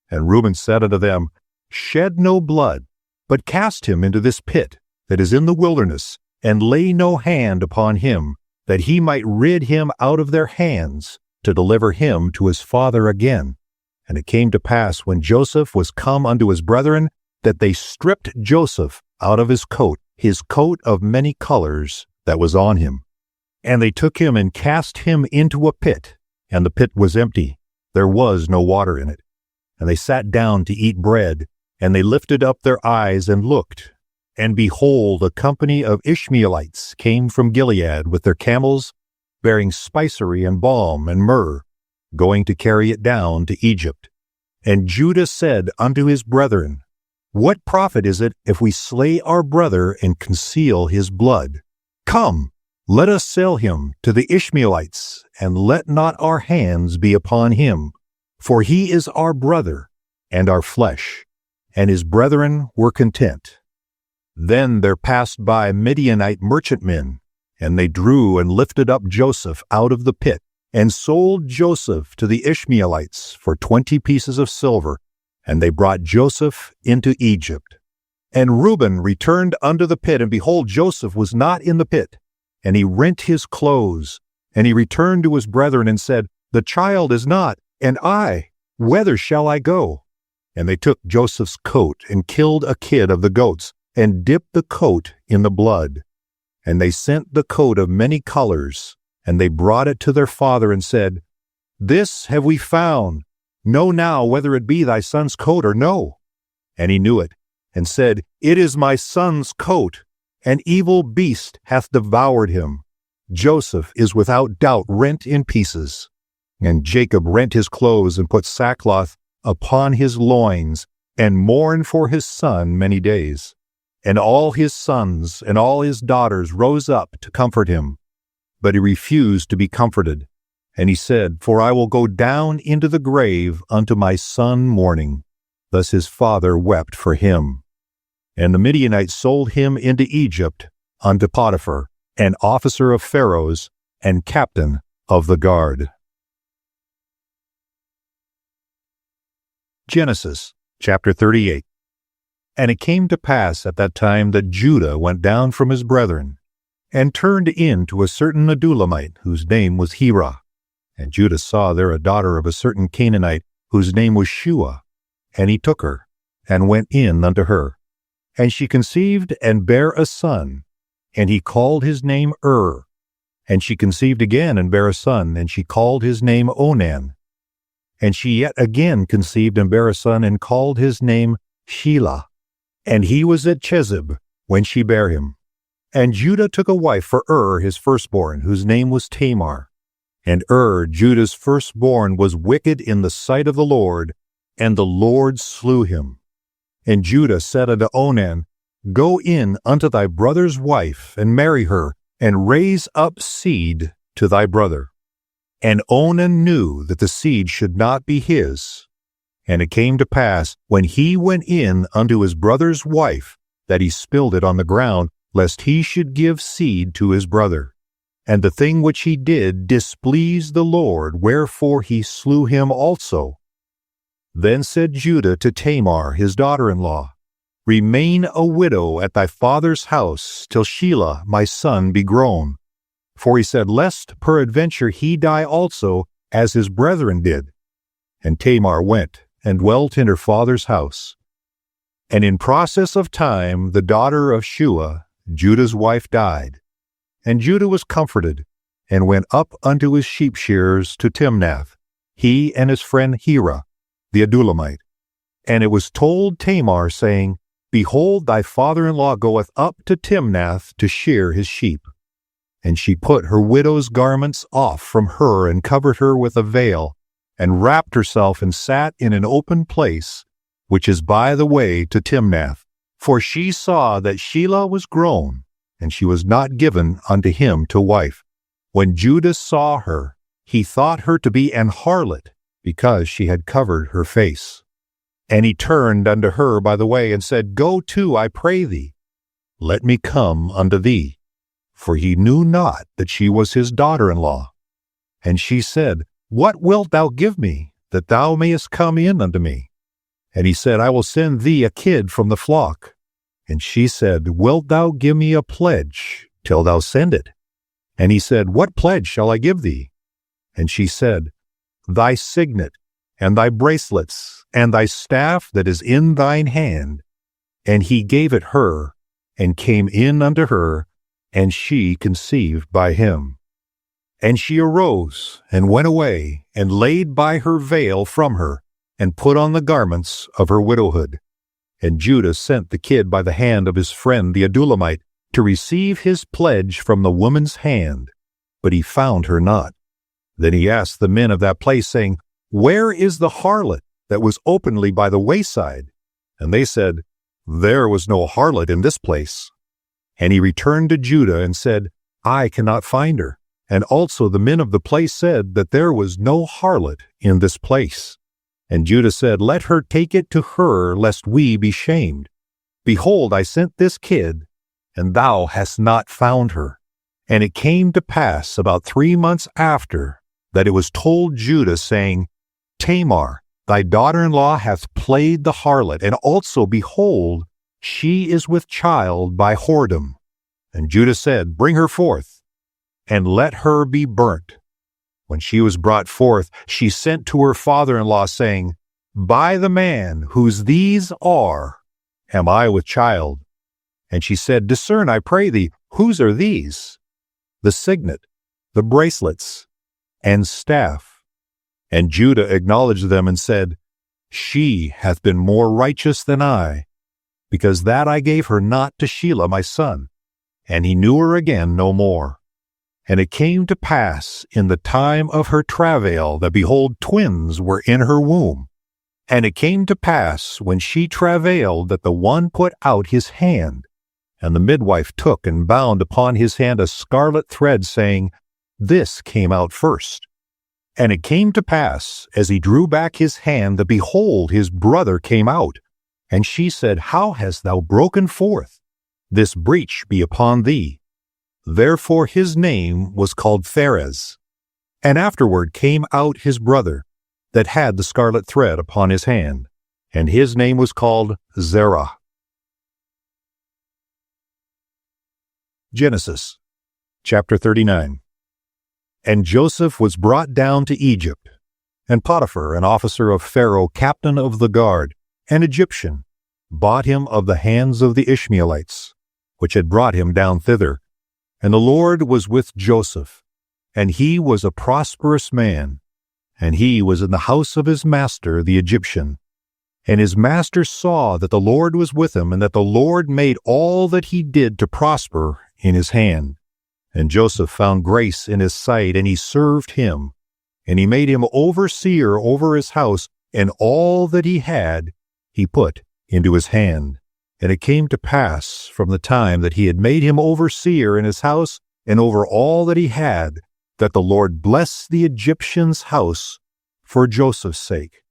And Reuben said unto them, Shed no blood, but cast him into this pit that is in the wilderness, and lay no hand upon him, that he might rid him out of their hands, to deliver him to his father again. And it came to pass, when Joseph was come unto his brethren, that they stripped Joseph out of his coat of many colors that was on him. And they took him and cast him into a pit, and the pit was empty. There was no water in it. And they sat down to eat bread, and they lifted up their eyes and looked. And behold, a company of Ishmaelites came from Gilead with their camels, bearing spicery and balm and myrrh, going to carry it down to Egypt. And Judah said unto his brethren, What profit is it if we slay our brother and conceal his blood? Come, let us sell him to the Ishmaelites, and let not our hands be upon him, for he is our brother and our flesh. And his brethren were content. Then there passed by Midianite merchantmen, and they drew and lifted up Joseph out of the pit, and sold Joseph to the Ishmaelites for 20 pieces of silver, and they brought Joseph into Egypt. And Reuben returned unto the pit, and behold, Joseph was not in the pit. And he rent his clothes, and he returned to his brethren, and said, The child is not, and I, whither shall I go? And they took Joseph's coat, and killed a kid of the goats, and dipped the coat in the blood. And they sent the coat of many colors, and they brought it to their father, and said, This have we found. Know now whether it be thy son's coat or no. And he knew it, and said, It is my son's coat. An evil beast hath devoured him. Joseph is without doubt rent in pieces. And Jacob rent his clothes, and put sackcloth upon his loins, and mourned for his son many days. And all his sons and all his daughters rose up to comfort him. But he refused to be comforted. And he said, For I will go down into the grave unto my son mourning. Thus his father wept for him. And the Midianites sold him into Egypt unto Potiphar, an officer of Pharaoh's, and captain of the guard. Genesis chapter 38. And it came to pass at that time that Judah went down from his brethren, and turned in to a certain Adulamite, whose name was Hira. And Judah saw there a daughter of a certain Canaanite, whose name was Shua. And he took her, and went in unto her. And she conceived and bare a son, and he called his name And she conceived again and bare a son, and she called his name Onan. And she yet again conceived and bare a son, and called his name Shelah. And he was at Chezib when she bare him. And Judah took a wife for his firstborn, whose name was Tamar. And Judah's firstborn, was wicked in the sight of the Lord, and the Lord slew him. And Judah said unto Onan, Go in unto thy brother's wife, and marry her, and raise up seed to thy brother. And Onan knew that the seed should not be his. And it came to pass, when he went in unto his brother's wife, that he spilled it on the ground, lest he should give seed to his brother. And the thing which he did displeased the Lord, wherefore he slew him also. Then said Judah to Tamar his daughter-in-law, Remain a widow at thy father's house, till Shelah my son be grown. For he said, Lest peradventure he die also, as his brethren did. And Tamar went, and dwelt in her father's house. And in process of time the daughter of Shua, Judah's wife, died. And Judah was comforted, and went up unto his sheep shearers to Timnath, he and his friend Hira, the Adulamite. And it was told Tamar, saying, Behold, thy father-in-law goeth up to Timnath to shear his sheep. And she put her widow's garments off from her, and covered her with a veil, and wrapped herself, and sat in an open place, which is by the way to Timnath. For she saw that Shelah was grown, and she was not given unto him to wife. When Judah saw her, he thought her to be an harlot, because she had covered her face. And he turned unto her by the way, and said, Go to, I pray thee, let me come unto thee. For he knew not that she was his daughter-in-law. And she said, What wilt thou give me, that thou mayest come in unto me? And he said, I will send thee a kid from the flock. And she said, Wilt thou give me a pledge till thou send it? And he said, What pledge shall I give thee? And she said, Thy signet, and thy bracelets, and thy staff that is in thine hand. And he gave it her, and came in unto her, and she conceived by him. And she arose, and went away, and laid by her veil from her, and put on the garments of her widowhood. And Judah sent the kid by the hand of his friend the Adulamite, to receive his pledge from the woman's hand, but he found her not. Then he asked the men of that place, saying, Where is the harlot that was openly by the wayside? And they said, There was no harlot in this place. And he returned to Judah and said, I cannot find her. And also the men of the place said that there was no harlot in this place. And Judah said, Let her take it to her, lest we be shamed. Behold, I sent this kid, and thou hast not found her. And it came to pass about 3 months after, that it was told Judah, saying, Tamar, thy daughter-in-law hath played the harlot, and also, behold, she is with child by whoredom. And Judah said, Bring her forth, and let her be burnt. When she was brought forth, she sent to her father-in-law, saying, By the man whose these are, am I with child. And she said, Discern, I pray thee, whose are these? The signet, the bracelets, and staff. And Judah acknowledged them, and said, She hath been more righteous than I, because that I gave her not to Shelah my son. And he knew her again no more. And it came to pass in the time of her travail, that behold, twins were in her womb. And it came to pass, when she travailed, that the one put out his hand, and the midwife took and bound upon his hand a scarlet thread, saying, This came out first. And it came to pass, as he drew back his hand, that behold, his brother came out. And she said, How hast thou broken forth? This breach be upon thee. Therefore his name was called Pharez. And afterward came out his brother, that had the scarlet thread upon his hand, and his name was called Zerah. Genesis chapter 39. And Joseph was brought down to Egypt, and Potiphar, an officer of Pharaoh, captain of the guard, an Egyptian, bought him of the hands of the Ishmaelites, which had brought him down thither. And the Lord was with Joseph, and he was a prosperous man, and he was in the house of his master the Egyptian. And his master saw that the Lord was with him, and that the Lord made all that he did to prosper in his hand. And Joseph found grace in his sight, and he served him. And he made him overseer over his house, and all that he had he put into his hand. And it came to pass, from the time that he had made him overseer in his house, and over all that he had, that the Lord blessed the Egyptian's house for Joseph's sake.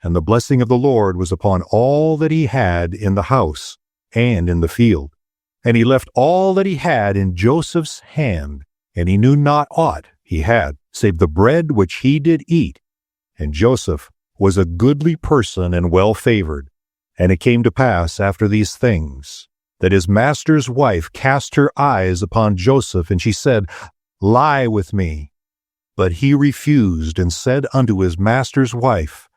And the blessing of the Lord was upon all that he had in the house and in the field. And he left all that he had in Joseph's hand, and he knew not aught he had, save the bread which he did eat. And Joseph was a goodly person and well-favored. And it came to pass after these things, that his master's wife cast her eyes upon Joseph, and she said, Lie with me. But he refused, and said unto his master's wife,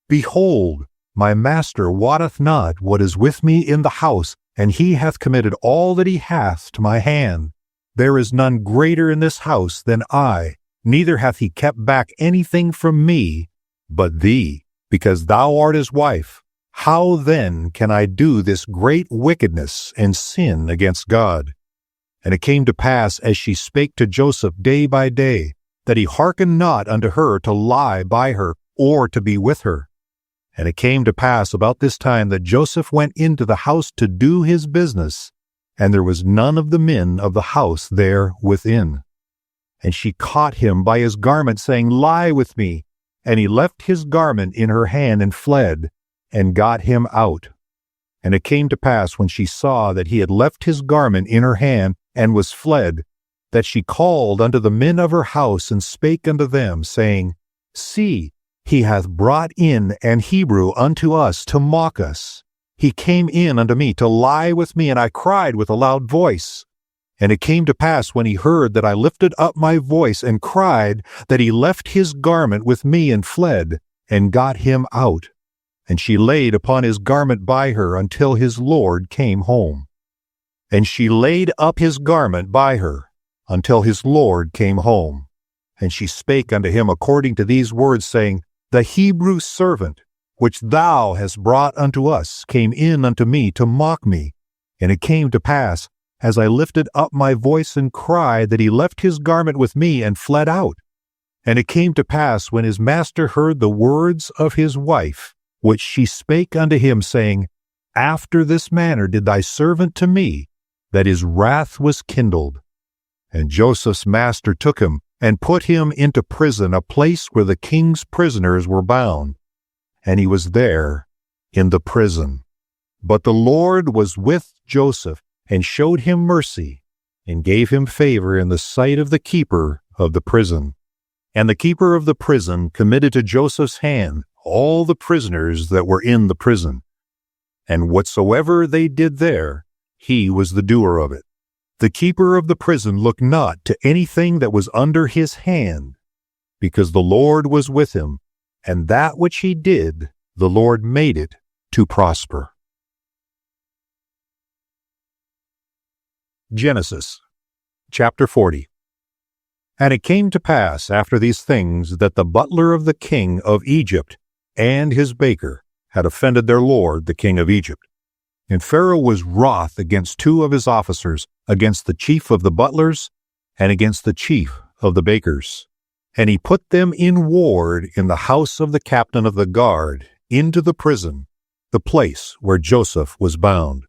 Behold, my master wotteth not what is with me in the house, and he hath committed all that he hath to my hand. There is none greater in this house than I, neither hath he kept back anything from me, but thee, because thou art his wife. How then can I do this great wickedness and sin against God? And it came to pass, as she spake to Joseph day by day, that he hearkened not unto her to lie by her, or to be with her. And it came to pass about this time that Joseph went into the house to do his business, and there was none of the men of the house there within. And she caught him by his garment, saying, Lie with me. And he left his garment in her hand, and fled, and got him out. And it came to pass, when she saw that he had left his garment in her hand, and was fled, that she called unto the men of her house, and spake unto them, saying, See, he hath brought in an Hebrew unto us to mock us. He came in unto me to lie with me, and I cried with a loud voice. And it came to pass, when he heard that I lifted up my voice and cried, that he left his garment with me and fled, and got him out. And she laid upon his garment by her until his Lord came home. And she laid up his garment by her until his Lord came home. And she spake unto him according to these words, saying, The Hebrew servant, which thou hast brought unto us, came in unto me to mock me. And it came to pass, as I lifted up my voice and cried, that he left his garment with me and fled out. And it came to pass, when his master heard the words of his wife, which she spake unto him, saying, After this manner did thy servant to me, that his wrath was kindled. And Joseph's master took him, and put him into prison, a place where the king's prisoners were bound. And he was there in the prison. But the Lord was with Joseph, and showed him mercy, and gave him favor in the sight of the keeper of the prison. And the keeper of the prison committed to Joseph's hand all the prisoners that were in the prison. And whatsoever they did there, he was the doer of it. The keeper of the prison looked not to anything that was under his hand, because the Lord was with him, and that which he did, the Lord made it to prosper. Genesis chapter 40. And it came to pass after these things, that the butler of the king of Egypt and his baker had offended their lord the king of Egypt. And Pharaoh was wroth against two of his officers, against the chief of the butlers, and against the chief of the bakers. And he put them in ward in the house of the captain of the guard, into the prison, the place where Joseph was bound.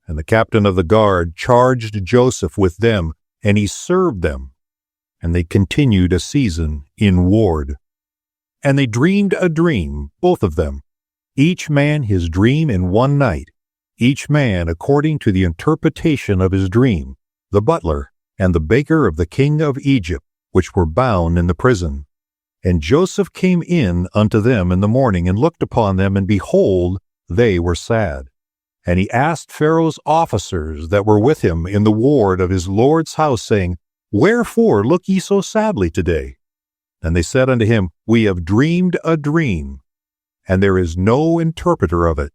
And the captain of the guard charged Joseph with them, and he served them. And they continued a season in ward. And they dreamed a dream, both of them, each man his dream in one night, each man according to the interpretation of his dream, the butler and the baker of the king of Egypt, which were bound in the prison. And Joseph came in unto them in the morning, and looked upon them, and behold, they were sad. And he asked Pharaoh's officers that were with him in the ward of his lord's house, saying, Wherefore look ye so sadly today? And they said unto him, We have dreamed a dream, and there is no interpreter of it.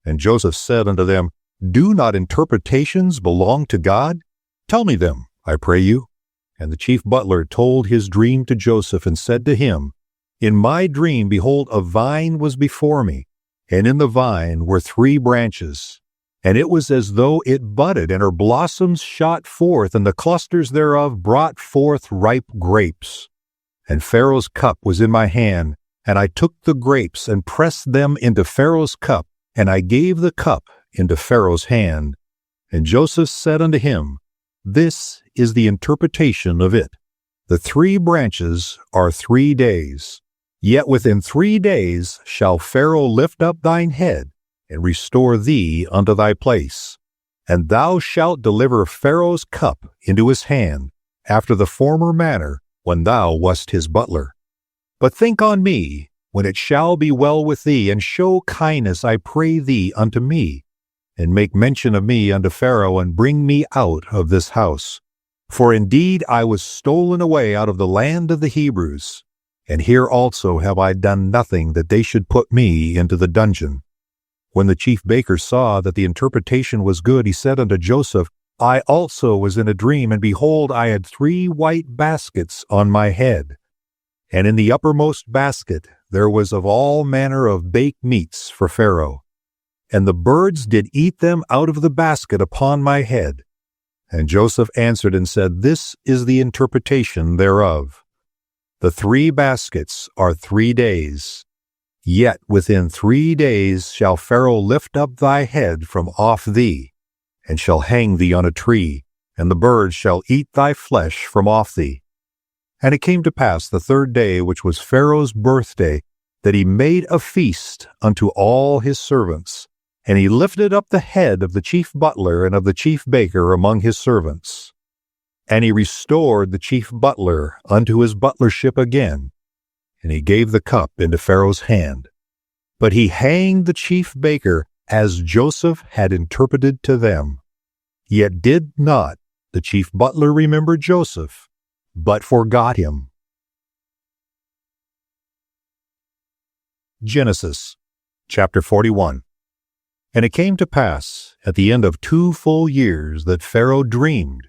And Joseph said unto them, Do not interpretations belong to God? Tell me them, I pray you. And the chief butler told his dream to Joseph, and said to him, In my dream, behold, a vine was before me, and in the vine were 3 branches. And it was as though it budded, and her blossoms shot forth, and the clusters thereof brought forth ripe grapes. And Pharaoh's cup was in my hand, and I took the grapes, and pressed them into Pharaoh's cup, and I gave the cup into Pharaoh's hand. And Joseph said unto him, This is the interpretation of it. The 3 branches are 3 days. Yet within 3 days shall Pharaoh lift up thine head, and restore thee unto thy place. And thou shalt deliver Pharaoh's cup into his hand, after the former manner, when thou wast his butler. But think on me, when it shall be well with thee, and show kindness, I pray thee, unto me, and make mention of me unto Pharaoh, and bring me out of this house. For indeed I was stolen away out of the land of the Hebrews, and here also have I done nothing that they should put me into the dungeon. When the chief baker saw that the interpretation was good, he said unto Joseph, I also was in a dream, and behold, I had 3 white baskets on my head. And in the uppermost basket there was of all manner of baked meats for Pharaoh. And the birds did eat them out of the basket upon my head. And Joseph answered and said, This is the interpretation thereof. The 3 baskets are 3 days. Yet within 3 days shall Pharaoh lift up thy head from off thee, and shall hang thee on a tree, and the birds shall eat thy flesh from off thee. And it came to pass the 3rd day, which was Pharaoh's birthday, that he made a feast unto all his servants, and he lifted up the head of the chief butler and of the chief baker among his servants. And he restored the chief butler unto his butlership again, and he gave the cup into Pharaoh's hand. But he hanged the chief baker, as Joseph had interpreted to them. Yet did not the chief butler remember Joseph, but forgot him. Genesis chapter 41. And it came to pass, at the end of 2 full years, that Pharaoh dreamed.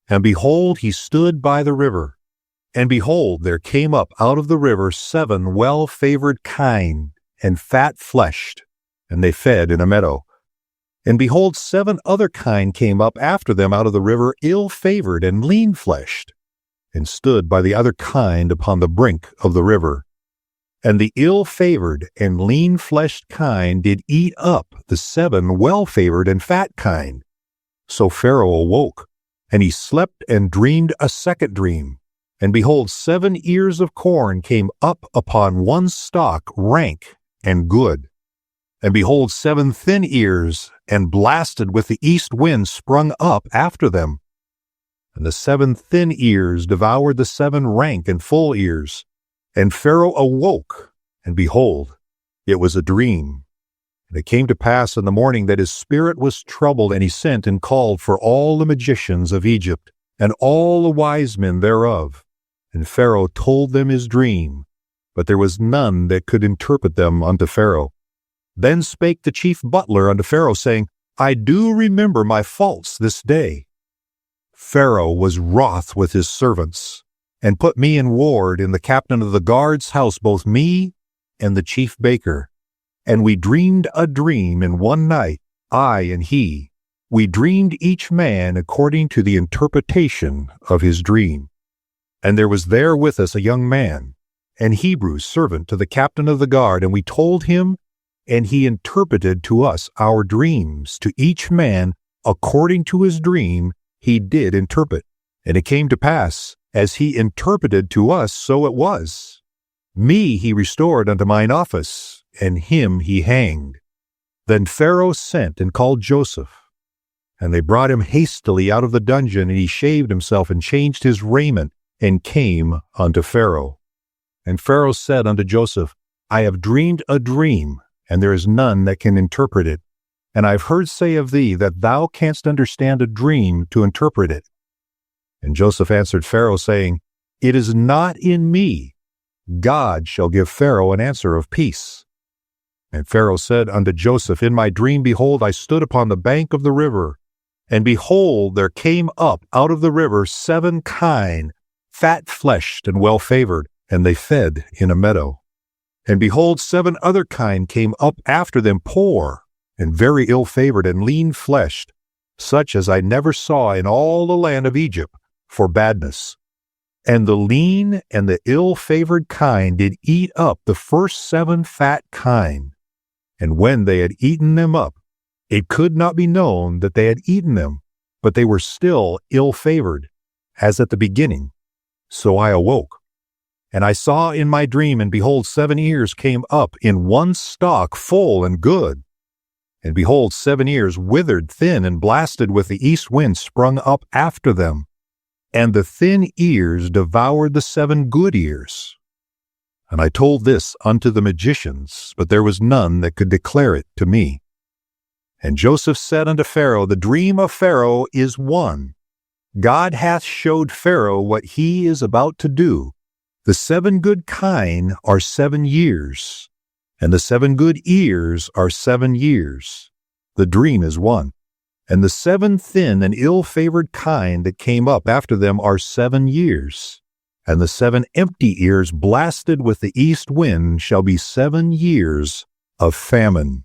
And behold, he stood by the river. And behold, there came up out of the river 7 well-favored kine, and fat-fleshed, and they fed in a meadow. And behold, 7 other kine came up after them out of the river, ill-favored and lean-fleshed, and stood by the other kind upon the brink of the river. And the ill-favored and lean-fleshed kine did eat up the 7 well-favored and fat kine. So Pharaoh awoke, and he slept and dreamed a 2nd dream. And behold, 7 ears of corn came up upon one stalk, rank and good. And behold, 7 thin ears, and blasted with the east wind, sprung up after them. And the 7 thin ears devoured the 7 rank and full ears. And Pharaoh awoke, and behold, it was a dream. And it came to pass in the morning that his spirit was troubled, and he sent and called for all the magicians of Egypt, and all the wise men thereof. And Pharaoh told them his dream, but there was none that could interpret them unto Pharaoh. Then spake the chief butler unto Pharaoh, saying, I do remember my faults this day. Pharaoh was wroth with his servants, and put me in ward in the captain of the guard's house, both me and the chief baker. And we dreamed a dream in one night, I and he. We dreamed each man according to the interpretation of his dream. And there was there with us a young man, an Hebrew servant to the captain of the guard, and we told him, and he interpreted to us our dreams. To each man, according to his dream, he did interpret. And it came to pass, as he interpreted to us, so it was. Me he restored unto mine office, and him he hanged. Then Pharaoh sent and called Joseph. And they brought him hastily out of the dungeon, and he shaved himself and changed his raiment, and came unto Pharaoh. And Pharaoh said unto Joseph, I have dreamed a dream, and there is none that can interpret it. And I have heard say of thee that thou canst understand a dream to interpret it. And Joseph answered Pharaoh, saying, It is not in me. God shall give Pharaoh an answer of peace. And Pharaoh said unto Joseph, In my dream, behold, I stood upon the bank of the river, and behold, there came up out of the river 7 kine, fat-fleshed and well-favored, and they fed in a meadow. And behold, 7 other kind came up after them, poor, and very ill-favored, and lean-fleshed, such as I never saw in all the land of Egypt, for badness. And the lean and the ill-favored kind did eat up the first 7 fat kine. And when they had eaten them up, it could not be known that they had eaten them, but they were still ill-favored, as at the beginning. So I awoke. And I saw in my dream, and behold, 7 ears came up in one stalk, full and good. And behold, 7 ears, withered, thin, and blasted with the east wind, sprung up after them. And the thin ears devoured the 7 good ears. And I told this unto the magicians, but there was none that could declare it to me. And Joseph said unto Pharaoh, The dream of Pharaoh is one. God hath showed Pharaoh what he is about to do. The 7 good kine are 7 years, and the 7 good ears are 7 years. The dream is one. And the 7 thin and ill-favored kine that came up after them are 7 years. And the 7 empty ears blasted with the east wind shall be 7 years of famine.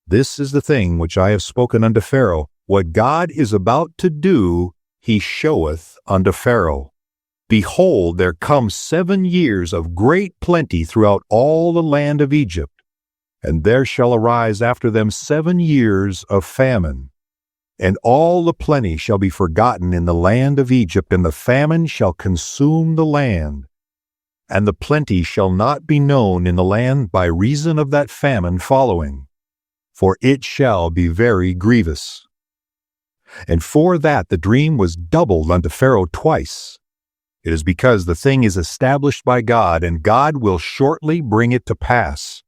This is the thing which I have spoken unto Pharaoh. What God is about to do, he showeth unto Pharaoh. Behold, there come 7 years of great plenty throughout all the land of Egypt, and there shall arise after them 7 years of famine. And all the plenty shall be forgotten in the land of Egypt, and the famine shall consume the land. And the plenty shall not be known in the land by reason of that famine following, for it shall be very grievous. And for that the dream was doubled unto Pharaoh twice. It is because the thing is established by God, and God will shortly bring it to pass.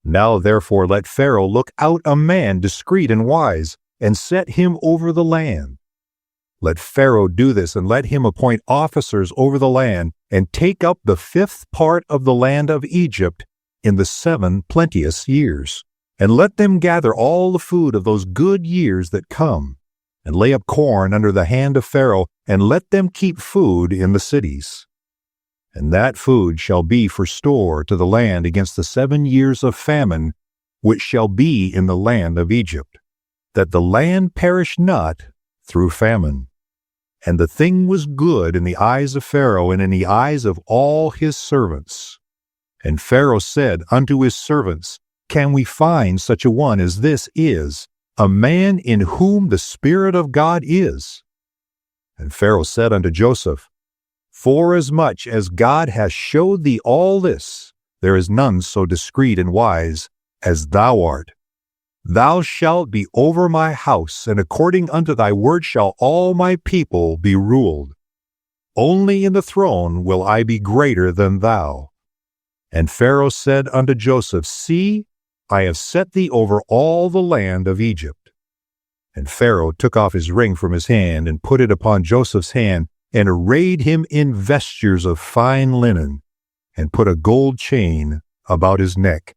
Now therefore let Pharaoh look out a man discreet and wise, and set him over the land. Let Pharaoh do this, and let him appoint officers over the land, and take up the 5th part of the land of Egypt in the 7 plenteous years. And let them gather all the food of those good years that come, and lay up corn under the hand of Pharaoh, and let them keep food in the cities. And that food shall be for store to the land against the 7 years of famine, which shall be in the land of Egypt, that the land perish not through famine. And the thing was good in the eyes of Pharaoh, and in the eyes of all his servants. And Pharaoh said unto his servants, Can we find such a one as this is, a man in whom the Spirit of God is? And Pharaoh said unto Joseph, Forasmuch as God hath showed thee all this, there is none so discreet and wise as thou art. Thou shalt be over my house, and according unto thy word shall all my people be ruled. Only in the throne will I be greater than thou. And Pharaoh said unto Joseph, See, I have set thee over all the land of Egypt. And Pharaoh took off his ring from his hand, and put it upon Joseph's hand, and arrayed him in vestures of fine linen, and put a gold chain about his neck.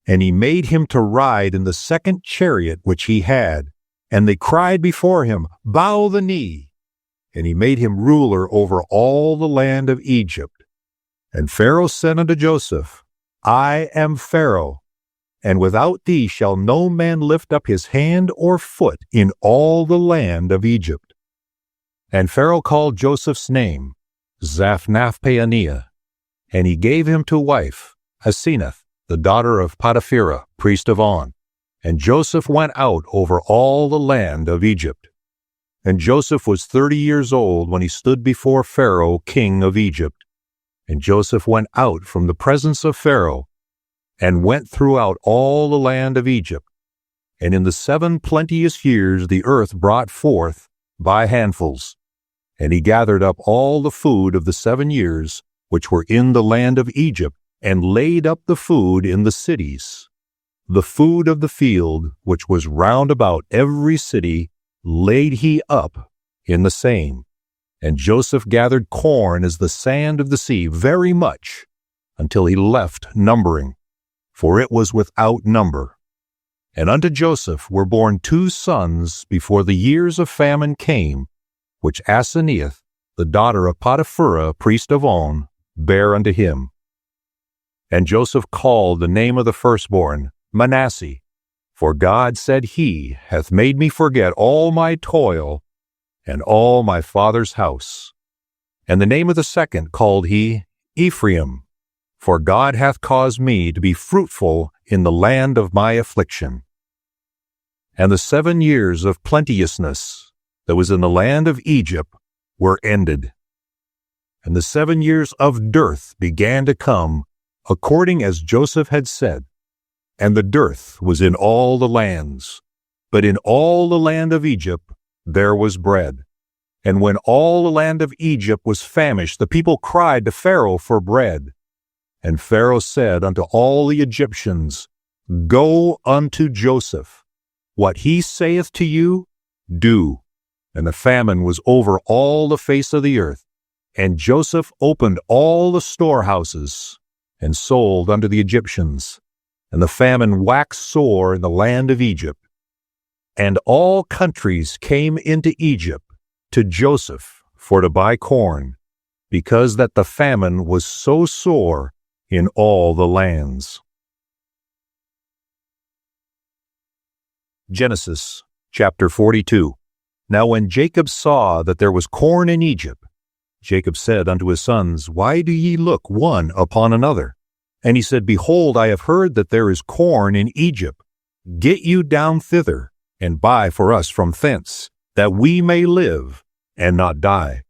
And he made him to ride in the 2nd chariot which he had. And they cried before him, Bow the knee. And he made him ruler over all the land of Egypt. And Pharaoh said unto Joseph, I am Pharaoh, and without thee shall no man lift up his hand or foot in all the land of Egypt. And Pharaoh called Joseph's name Zaphnath-Paaneah, and he gave him to wife Asenath, the daughter of Potiphar, priest of On. And Joseph went out over all the land of Egypt. And Joseph was 30 years old when he stood before Pharaoh, king of Egypt. And Joseph went out from the presence of Pharaoh, and went throughout all the land of Egypt. And in the 7 plenteous years the earth brought forth by handfuls. And he gathered up all the food of the 7 years which were in the land of Egypt, and laid up the food in the cities. The food of the field, which was round about every city, laid he up in the same. And Joseph gathered corn as the sand of the sea, very much, until he left numbering, for it was without number. And unto Joseph were born 2 sons before the years of famine came, which Asenath, the daughter of Potiphar, priest of On, bare unto him. And Joseph called the name of the firstborn Manasseh, for God said, He hath made me forget all my toil and all my father's house. And the name of the second called he Ephraim, for God hath caused me to be fruitful in the land of my affliction. And the 7 years of plenteousness that was in the land of Egypt were ended. And the 7 years of dearth began to come, according as Joseph had said. And the dearth was in all the lands, but in all the land of Egypt there was bread. And when all the land of Egypt was famished, the people cried to Pharaoh for bread. And Pharaoh said unto all the Egyptians, Go unto Joseph. What he saith to you, do. And the famine was over all the face of the earth. And Joseph opened all the storehouses, and sold unto the Egyptians. And the famine waxed sore in the land of Egypt. And all countries came into Egypt to Joseph for to buy corn, because that the famine was so sore in all the lands. Genesis chapter 42. Now when Jacob saw that there was corn in Egypt, Jacob said unto his sons, Why do ye look one upon another? And he said, Behold, I have heard that there is corn in Egypt. Get you down thither, and buy for us from thence, that we may live, and not die.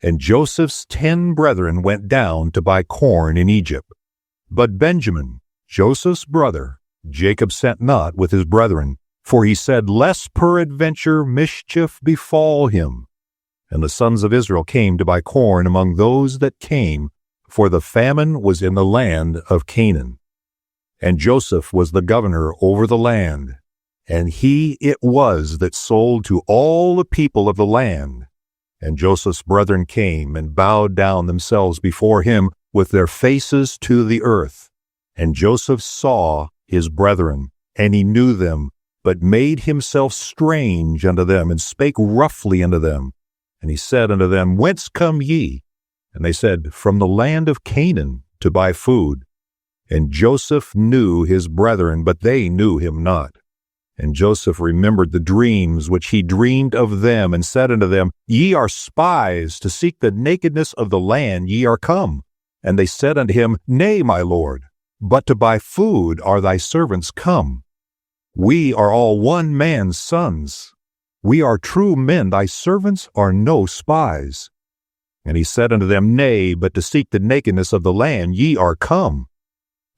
And Joseph's 10 brethren went down to buy corn in Egypt. But Benjamin, Joseph's brother, Jacob sent not with his brethren, for he said, Lest peradventure mischief befall him. And the sons of Israel came to buy corn among those that came, for the famine was in the land of Canaan. And Joseph was the governor over the land, and he it was that sold to all the people of the land. And Joseph's brethren came and bowed down themselves before him with their faces to the earth. And Joseph saw his brethren, and he knew them, but made himself strange unto them, and spake roughly unto them. And he said unto them, Whence come ye? And they said, From the land of Canaan, to buy food. And Joseph knew his brethren, but they knew him not. And Joseph remembered the dreams which he dreamed of them, and said unto them, Ye are spies, to seek the nakedness of the land ye are come. And they said unto him, Nay, my lord, but to buy food are thy servants come. We are all one man's sons. We are true men, thy servants are no spies. And he said unto them, Nay, but to seek the nakedness of the land ye are come.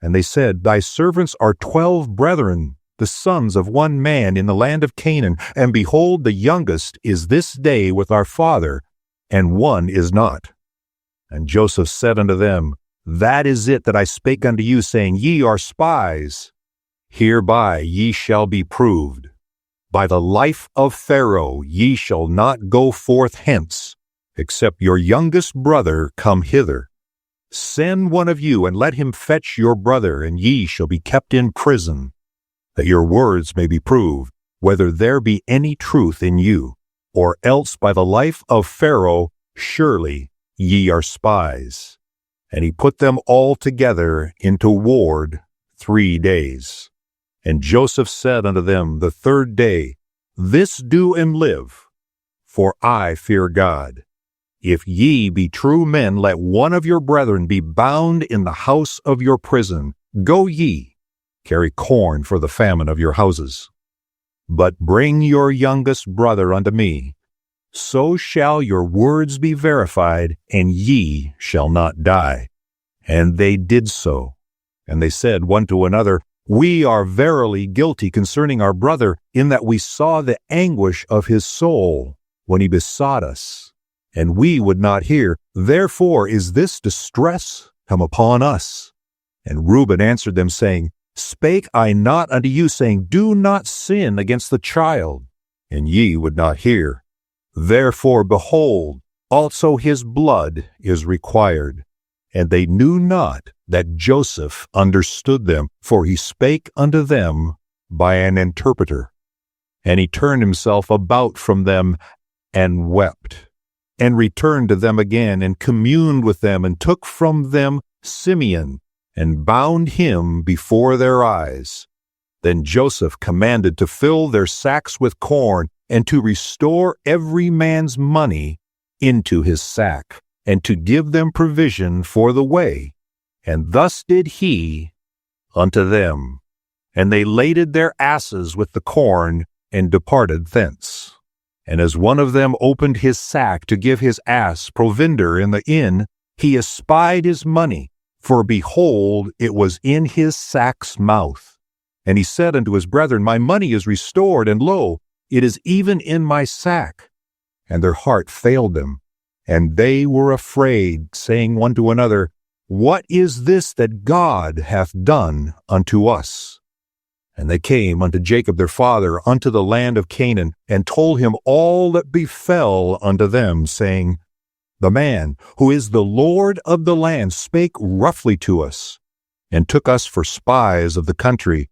And they said, Thy servants are 12 brethren, the sons of one man in the land of Canaan, and behold, the youngest is this day with our father, and one is not. And Joseph said unto them, That is it that I spake unto you, saying, Ye are spies. Hereby ye shall be proved. By the life of Pharaoh ye shall not go forth hence, except your youngest brother come hither. Send one of you, and let him fetch your brother, and ye shall be kept in prison, that your words may be proved, whether there be any truth in you, or else by the life of Pharaoh surely ye are spies. And he put them all together into ward 3 days. And Joseph said unto them the 3rd day, This do and live, for I fear God. If ye be true men, let one of your brethren be bound in the house of your prison. Go ye, carry corn for the famine of your houses. But bring your youngest brother unto me. So shall your words be verified, and ye shall not die. And they did so. And they said one to another, We are verily guilty concerning our brother, in that we saw the anguish of his soul when he besought us, and we would not hear. Therefore is this distress come upon us. And Reuben answered them, saying, Spake I not unto you, saying, Do not sin against the child? And ye would not hear. Therefore, behold, also his blood is required. And they knew not that Joseph understood them, for he spake unto them by an interpreter. And he turned himself about from them and wept. and returned to them again, and communed with them, and took from them Simeon, and bound him before their eyes. Then Joseph commanded to fill their sacks with corn, and to restore every man's money into his sack, and to give them provision for the way. And thus did he unto them. And they laded their asses with the corn, and departed thence. And as one of them opened his sack to give his ass provender in the inn, he espied his money, for behold, it was in his sack's mouth. And he said unto his brethren, My money is restored, and lo, it is even in my sack. And their heart failed them, and they were afraid, saying one to another, What is this that God hath done unto us? And they came unto Jacob their father unto the land of Canaan, and told him all that befell unto them, saying, The man who is the Lord of the land spake roughly to us, and took us for spies of the country.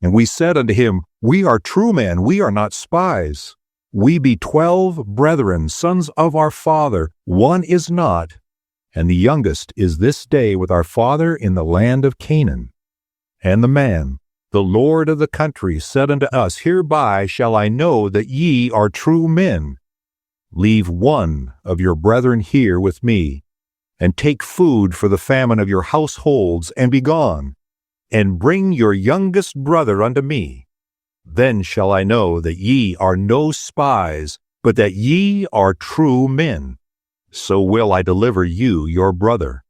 And we said unto him, We are true men, we are not spies. We be 12 brethren, sons of our father, one is not, and the youngest is this day with our father in the land of Canaan. And the man, the Lord of the country, said unto us, Hereby shall I know that ye are true men. Leave one of your brethren here with me, and take food for the famine of your households, and be gone, and bring your youngest brother unto me. Then shall I know that ye are no spies, but that ye are true men. So will I deliver you your brother,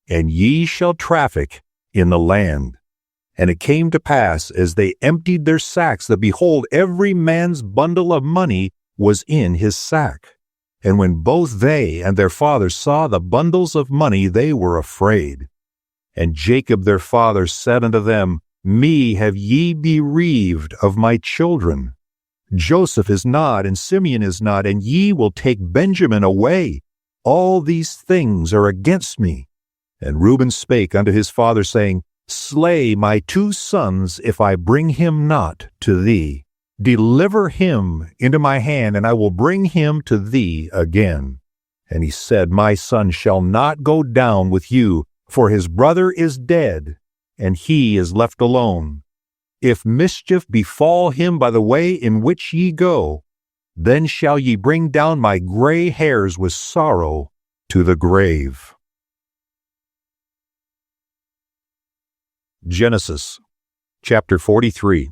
and ye shall traffic in the land. And it came to pass, as they emptied their sacks, that behold, every man's bundle of money was in his sack. And when both they and their father saw the bundles of money, they were afraid. And Jacob their father said unto them, Me have ye bereaved of my children. Joseph is not, and Simeon is not, and ye will take Benjamin away. All these things are against me. And Reuben spake unto his father, saying, Slay my 2 sons, if I bring him not to thee. Deliver him into my hand, and I will bring him to thee again. And he said, My son shall not go down with you, for his brother is dead, and he is left alone. If mischief befall him by the way in which ye go, then shall ye bring down my gray hairs with sorrow to the grave. Genesis chapter 43.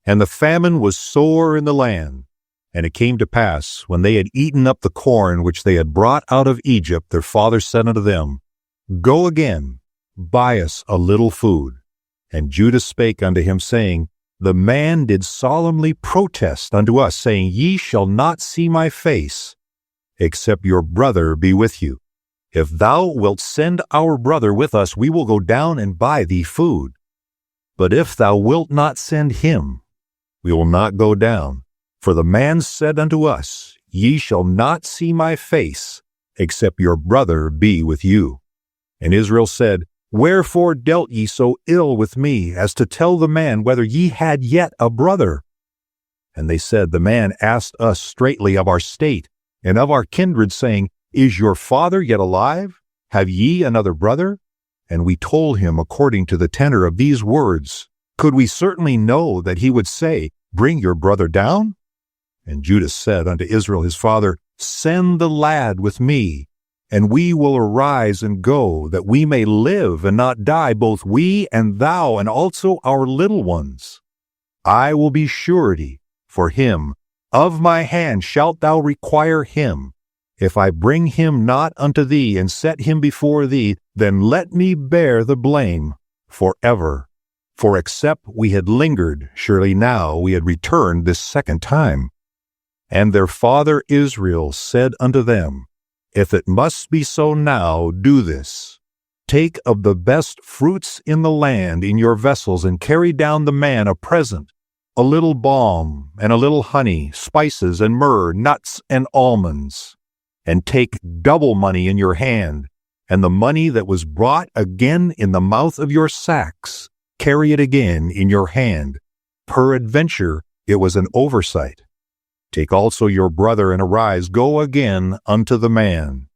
And the famine was sore in the land. And it came to pass, when they had eaten up the corn which they had brought out of Egypt, their father said unto them, Go again, buy us a little food. And Judah spake unto him, saying, The man did solemnly protest unto us, saying, Ye shall not see my face, except your brother be with you. If thou wilt send our brother with us, we will go down and buy thee food. But if thou wilt not send him, we will not go down. For the man said unto us, Ye shall not see my face, except your brother be with you. And Israel said, Wherefore dealt ye so ill with me, as to tell the man whether ye had yet a brother? And they said, The man asked us straitly of our state, and of our kindred, saying, Is your father yet alive? Have ye another brother? And we told him according to the tenor of these words. Could we certainly know that he would say, Bring your brother down? And Judah said unto Israel his father, Send the lad with me, and we will arise and go, that we may live and not die, both we and thou, and also our little ones. I will be surety for him. Of my hand shalt thou require him. If I bring him not unto thee, and set him before thee, then let me bear the blame forever. For except we had lingered, surely now we had returned this second time. And their father Israel said unto them, If it must be so now, do this. Take of the best fruits in the land in your vessels, and carry down the man a present, a little balm, and a little honey, spices and myrrh, nuts and almonds. And take double money in your hand, and the money that was brought again in the mouth of your sacks, carry it again in your hand. Peradventure it was an oversight. Take also your brother, and arise, go again unto the man.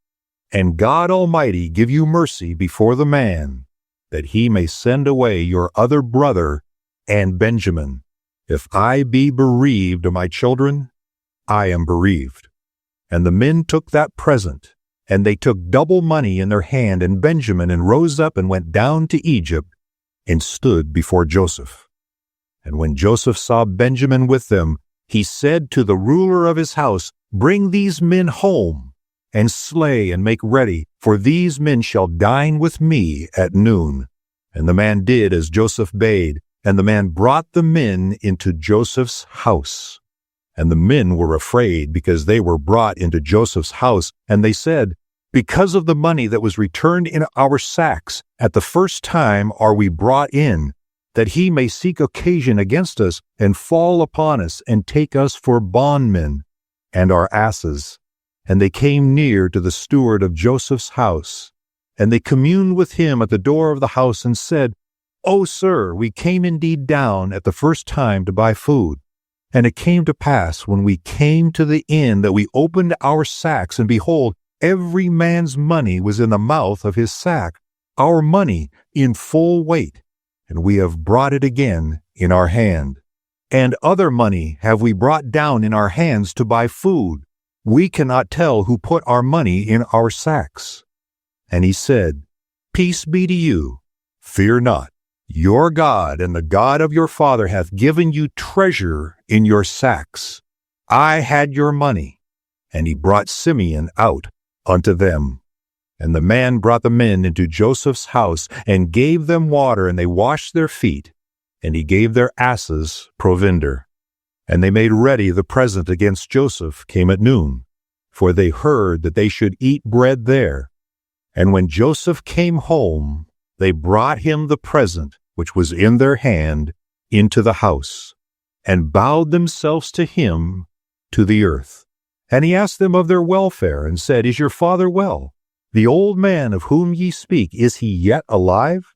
And God Almighty give you mercy before the man, that he may send away your other brother and Benjamin. If I be bereaved of my children, I am bereaved. And the men took that present, and they took double money in their hand and Benjamin, and rose up and went down to Egypt, and stood before Joseph. And when Joseph saw Benjamin with them, he said to the ruler of his house, Bring these men home, and slay and make ready, for these men shall dine with me at noon. And the man did as Joseph bade, and the man brought the men into Joseph's house. And the men were afraid, because they were brought into Joseph's house, and they said, Because of the money that was returned in our sacks, at the first time are we brought in, that he may seek occasion against us, and fall upon us, and take us for bondmen, and our asses. And they came near to the steward of Joseph's house, and they communed with him at the door of the house, and said, O sir, we came indeed down at the first time to buy food. And it came to pass, when we came to the inn, that we opened our sacks, and behold, every man's money was in the mouth of his sack, our money in full weight, and we have brought it again in our hand. And other money have we brought down in our hands to buy food. We cannot tell who put our money in our sacks. And he said, Peace be to you, fear not. Your God and the God of your father hath given you treasure in your sacks. I had your money. And he brought Simeon out unto them. And the man brought the men into Joseph's house, and gave them water, and they washed their feet, and he gave their asses provender. And they made ready the present against Joseph came at noon, for they heard that they should eat bread there. And when Joseph came home, they brought him the present which was in their hand into the house, and bowed themselves to him to the earth. And he asked them of their welfare, and said, Is your father well? The old man of whom ye speak, is he yet alive?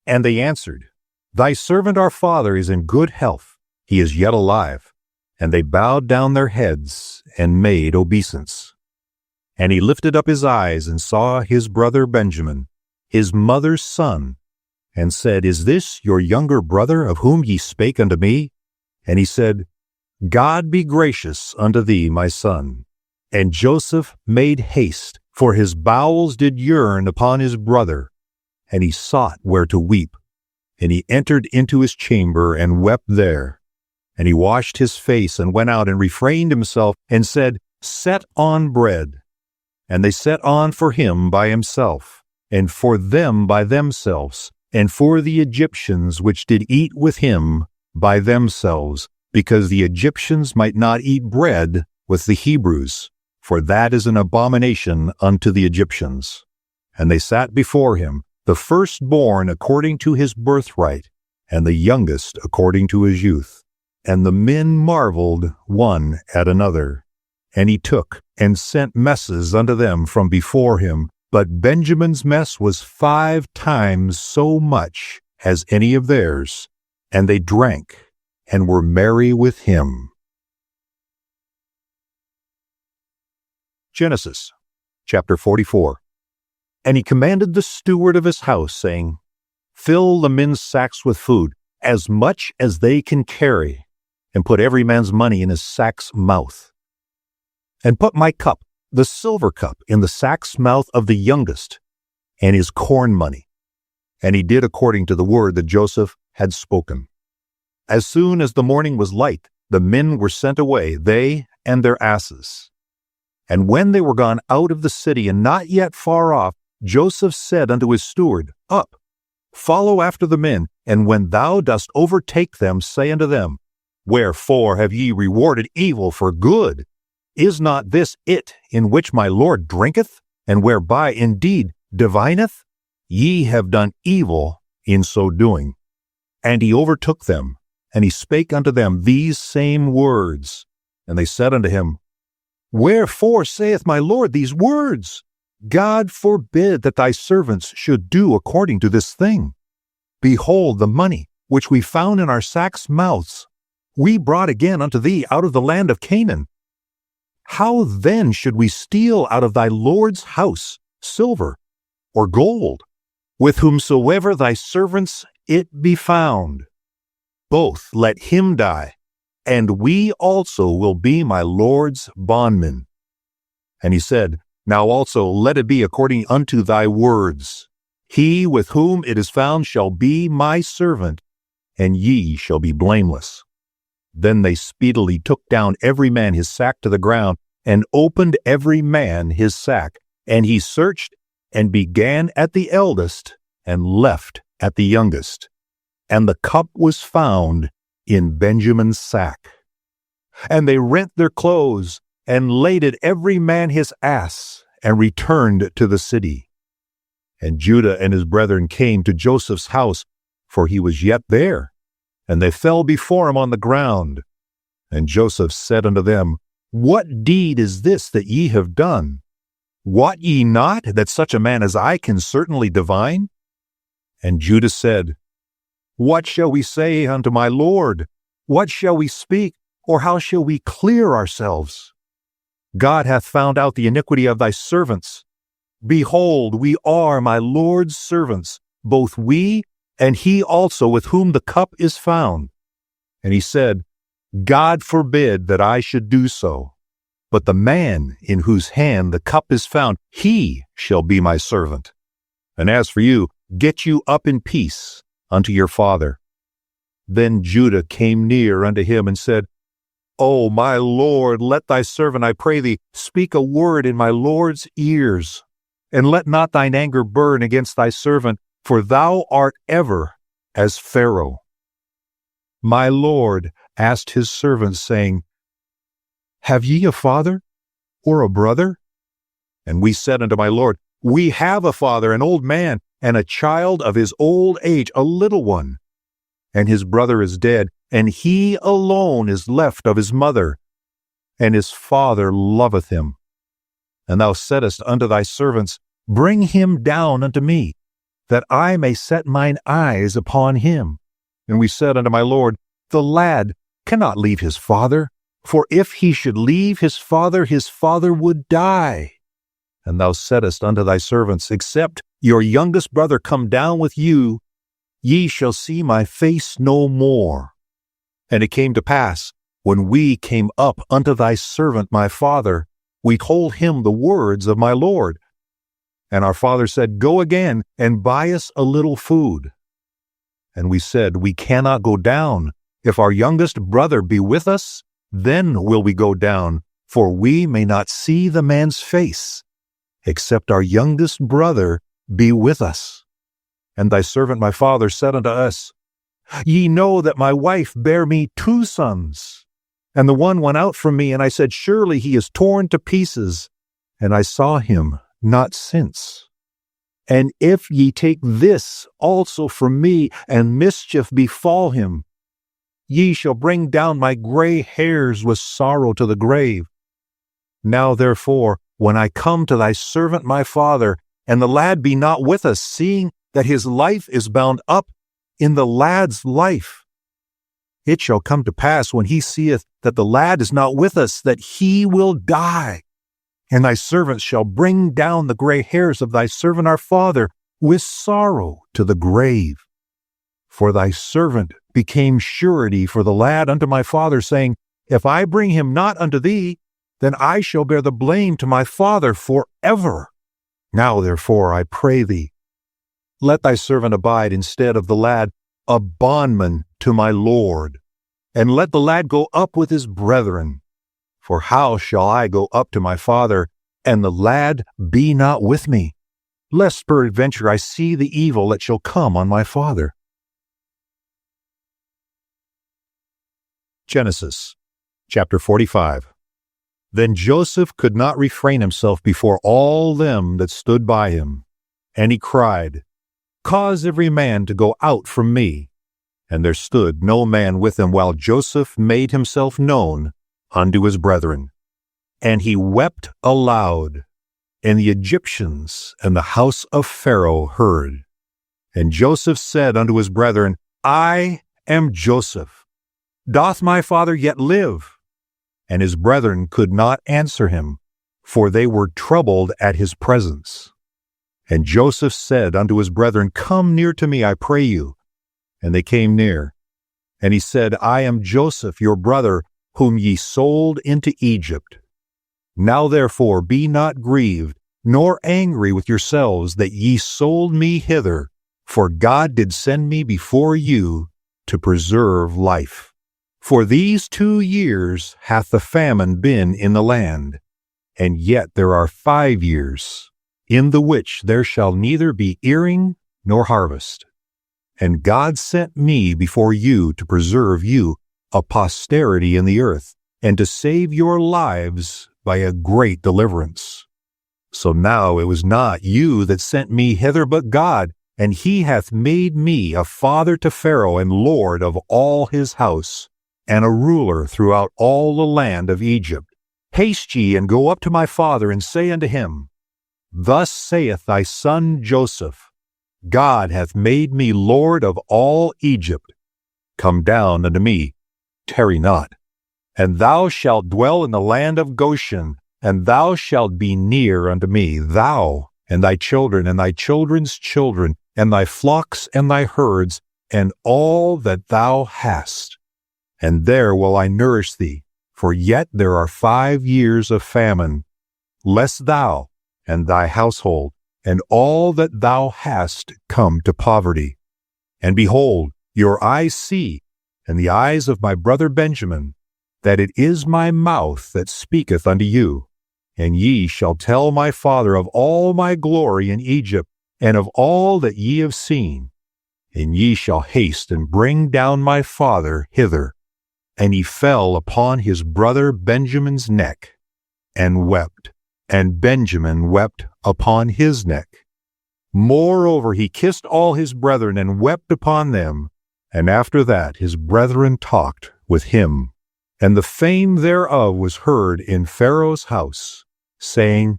And they answered, Thy servant our father is in good health, he is yet alive. And they bowed down their heads, and made obeisance. And he lifted up his eyes, and saw his brother Benjamin, his mother's son, and said, Is this your younger brother, of whom ye spake unto me? And he said, God be gracious unto thee, my son. And Joseph made haste, for his bowels did yearn upon his brother, and he sought where to weep. And he entered into his chamber, and wept there. And he washed his face, and went out, and refrained himself, and said, Set on bread. And they set on for him by himself, and for them by themselves, and for the Egyptians which did eat with him by themselves, because the Egyptians might not eat bread with the Hebrews, for that is an abomination unto the Egyptians. And they sat before him, the firstborn according to his birthright, and the youngest according to his youth. And the men marveled one at another. And he took and sent messes unto them from before him, but Benjamin's mess was 5 times so much as any of theirs, and they drank and were merry with him. Genesis chapter 44. And he commanded the steward of his house, saying, Fill the men's sacks with food, as much as they can carry, and put every man's money in his sack's mouth. And put my cup, the silver cup, in the sack's mouth of the youngest, and his corn money. And he did according to the word that Joseph had spoken. As soon as the morning was light, the men were sent away, they and their asses. And when they were gone out of the city, and not yet far off, Joseph said unto his steward, Up, follow after the men, and when thou dost overtake them, say unto them, Wherefore have ye rewarded evil for good? Is not this it in which my Lord drinketh, and whereby indeed divineth? Ye have done evil in so doing. And he overtook them, and he spake unto them these same words. And they said unto him, Wherefore saith my Lord these words? God forbid that thy servants should do according to this thing. Behold, the money which we found in our sacks' mouths, we brought again unto thee out of the land of Canaan, How then should we steal out of thy Lord's house silver or gold, with whomsoever thy servants it be found? Both let him die, and we also will be my Lord's bondmen. And he said, Now also let it be according unto thy words. He with whom it is found shall be my servant, and ye shall be blameless. Then they speedily took down every man his sack to the ground, and opened every man his sack. And he searched, and began at the eldest, and left at the youngest. And the cup was found in Benjamin's sack. And they rent their clothes, and laded every man his ass, and returned to the city. And Judah and his brethren came to Joseph's house, for he was yet there. And they fell before him on the ground. And Joseph said unto them, What deed is this that ye have done? Wot ye not that such a man as I can certainly divine? And Judah said, What shall we say unto my Lord? What shall we speak, or how shall we clear ourselves? God hath found out the iniquity of thy servants. Behold, we are my Lord's servants, both we and he also with whom the cup is found. And he said, God forbid that I should do so. But the man in whose hand the cup is found, he shall be my servant. And as for you, get you up in peace unto your father. Then Judah came near unto him and said, O my Lord, let thy servant, I pray thee, speak a word in my Lord's ears, and let not thine anger burn against thy servant, for thou art ever as Pharaoh. My Lord asked his servants, saying, Have ye a father or a brother? And we said unto my Lord, We have a father, an old man, and a child of his old age, a little one. And his brother is dead, and he alone is left of his mother, and his father loveth him. And thou saidst unto thy servants, Bring him down unto me, that I may set mine eyes upon him. And we said unto my Lord, The lad cannot leave his father, for if he should leave his father would die. And thou saidst unto thy servants, Except your youngest brother come down with you, ye shall see my face no more. And it came to pass, when we came up unto thy servant my father, we told him the words of my Lord. And our father said, Go again, and buy us a little food. And we said, We cannot go down. If our youngest brother be with us, then will we go down, for we may not see the man's face, except our youngest brother be with us. And thy servant my father said unto us, Ye know that my wife bare me 2 sons, and the one went out from me, and I said, Surely he is torn to pieces, and I saw him not since. And if ye take this also from me, and mischief befall him, ye shall bring down my gray hairs with sorrow to the grave. Now therefore, when I come to thy servant my father, and the lad be not with us, seeing that his life is bound up in the lad's life, it shall come to pass, when he seeth that the lad is not with us, that he will die. And thy servants shall bring down the gray hairs of thy servant our father with sorrow to the grave. For thy servant became surety for the lad unto my father, saying, If I bring him not unto thee, then I shall bear the blame to my father forever. Now therefore, I pray thee, let thy servant abide instead of the lad, a bondman to my Lord, and let the lad go up with his brethren. For how shall I go up to my father, and the lad be not with me, lest peradventure I see the evil that shall come on my father? Genesis chapter 45. Then Joseph could not refrain himself before all them that stood by him, and he cried, Cause every man to go out from me. And there stood no man with him, while Joseph made himself known unto his brethren. And he wept aloud, and the Egyptians and the house of Pharaoh heard. And Joseph said unto his brethren, I am Joseph. Doth my father yet live? and his brethren could not answer him, for they were troubled at his presence. And Joseph said unto his brethren, Come near to me, I pray you. And they came near. And he said, I am Joseph, your brother, whom ye sold into Egypt. Now therefore be not grieved, nor angry with yourselves that ye sold me hither, for God did send me before you to preserve life. For these 2 years hath the famine been in the land, and yet there are 5 years, in the which there shall neither be earing nor harvest. And God sent me before you to preserve you a posterity in the earth, and to save your lives by a great deliverance. So now it was not you that sent me hither, but God, and he hath made me a father to Pharaoh and lord of all his house, and a ruler throughout all the land of Egypt. Haste ye, and go up to my father, and say unto him, Thus saith thy son Joseph, God hath made me lord of all Egypt. Come down unto me, tarry not. And thou shalt dwell in the land of Goshen, and thou shalt be near unto me, thou, and thy children, and thy children's children, and thy flocks, and thy herds, and all that thou hast. And there will I nourish thee, for yet there are 5 years of famine, lest thou, and thy household, and all that thou hast come to poverty. And behold, your eyes see, and the eyes of my brother Benjamin, that it is my mouth that speaketh unto you. And ye shall tell my father of all my glory in Egypt, and of all that ye have seen. And ye shall haste and bring down my father hither. And he fell upon his brother Benjamin's neck, and wept, and Benjamin wept upon his neck. Moreover, he kissed all his brethren, and wept upon them. And after that his brethren talked with him. And the fame thereof was heard in Pharaoh's house, saying,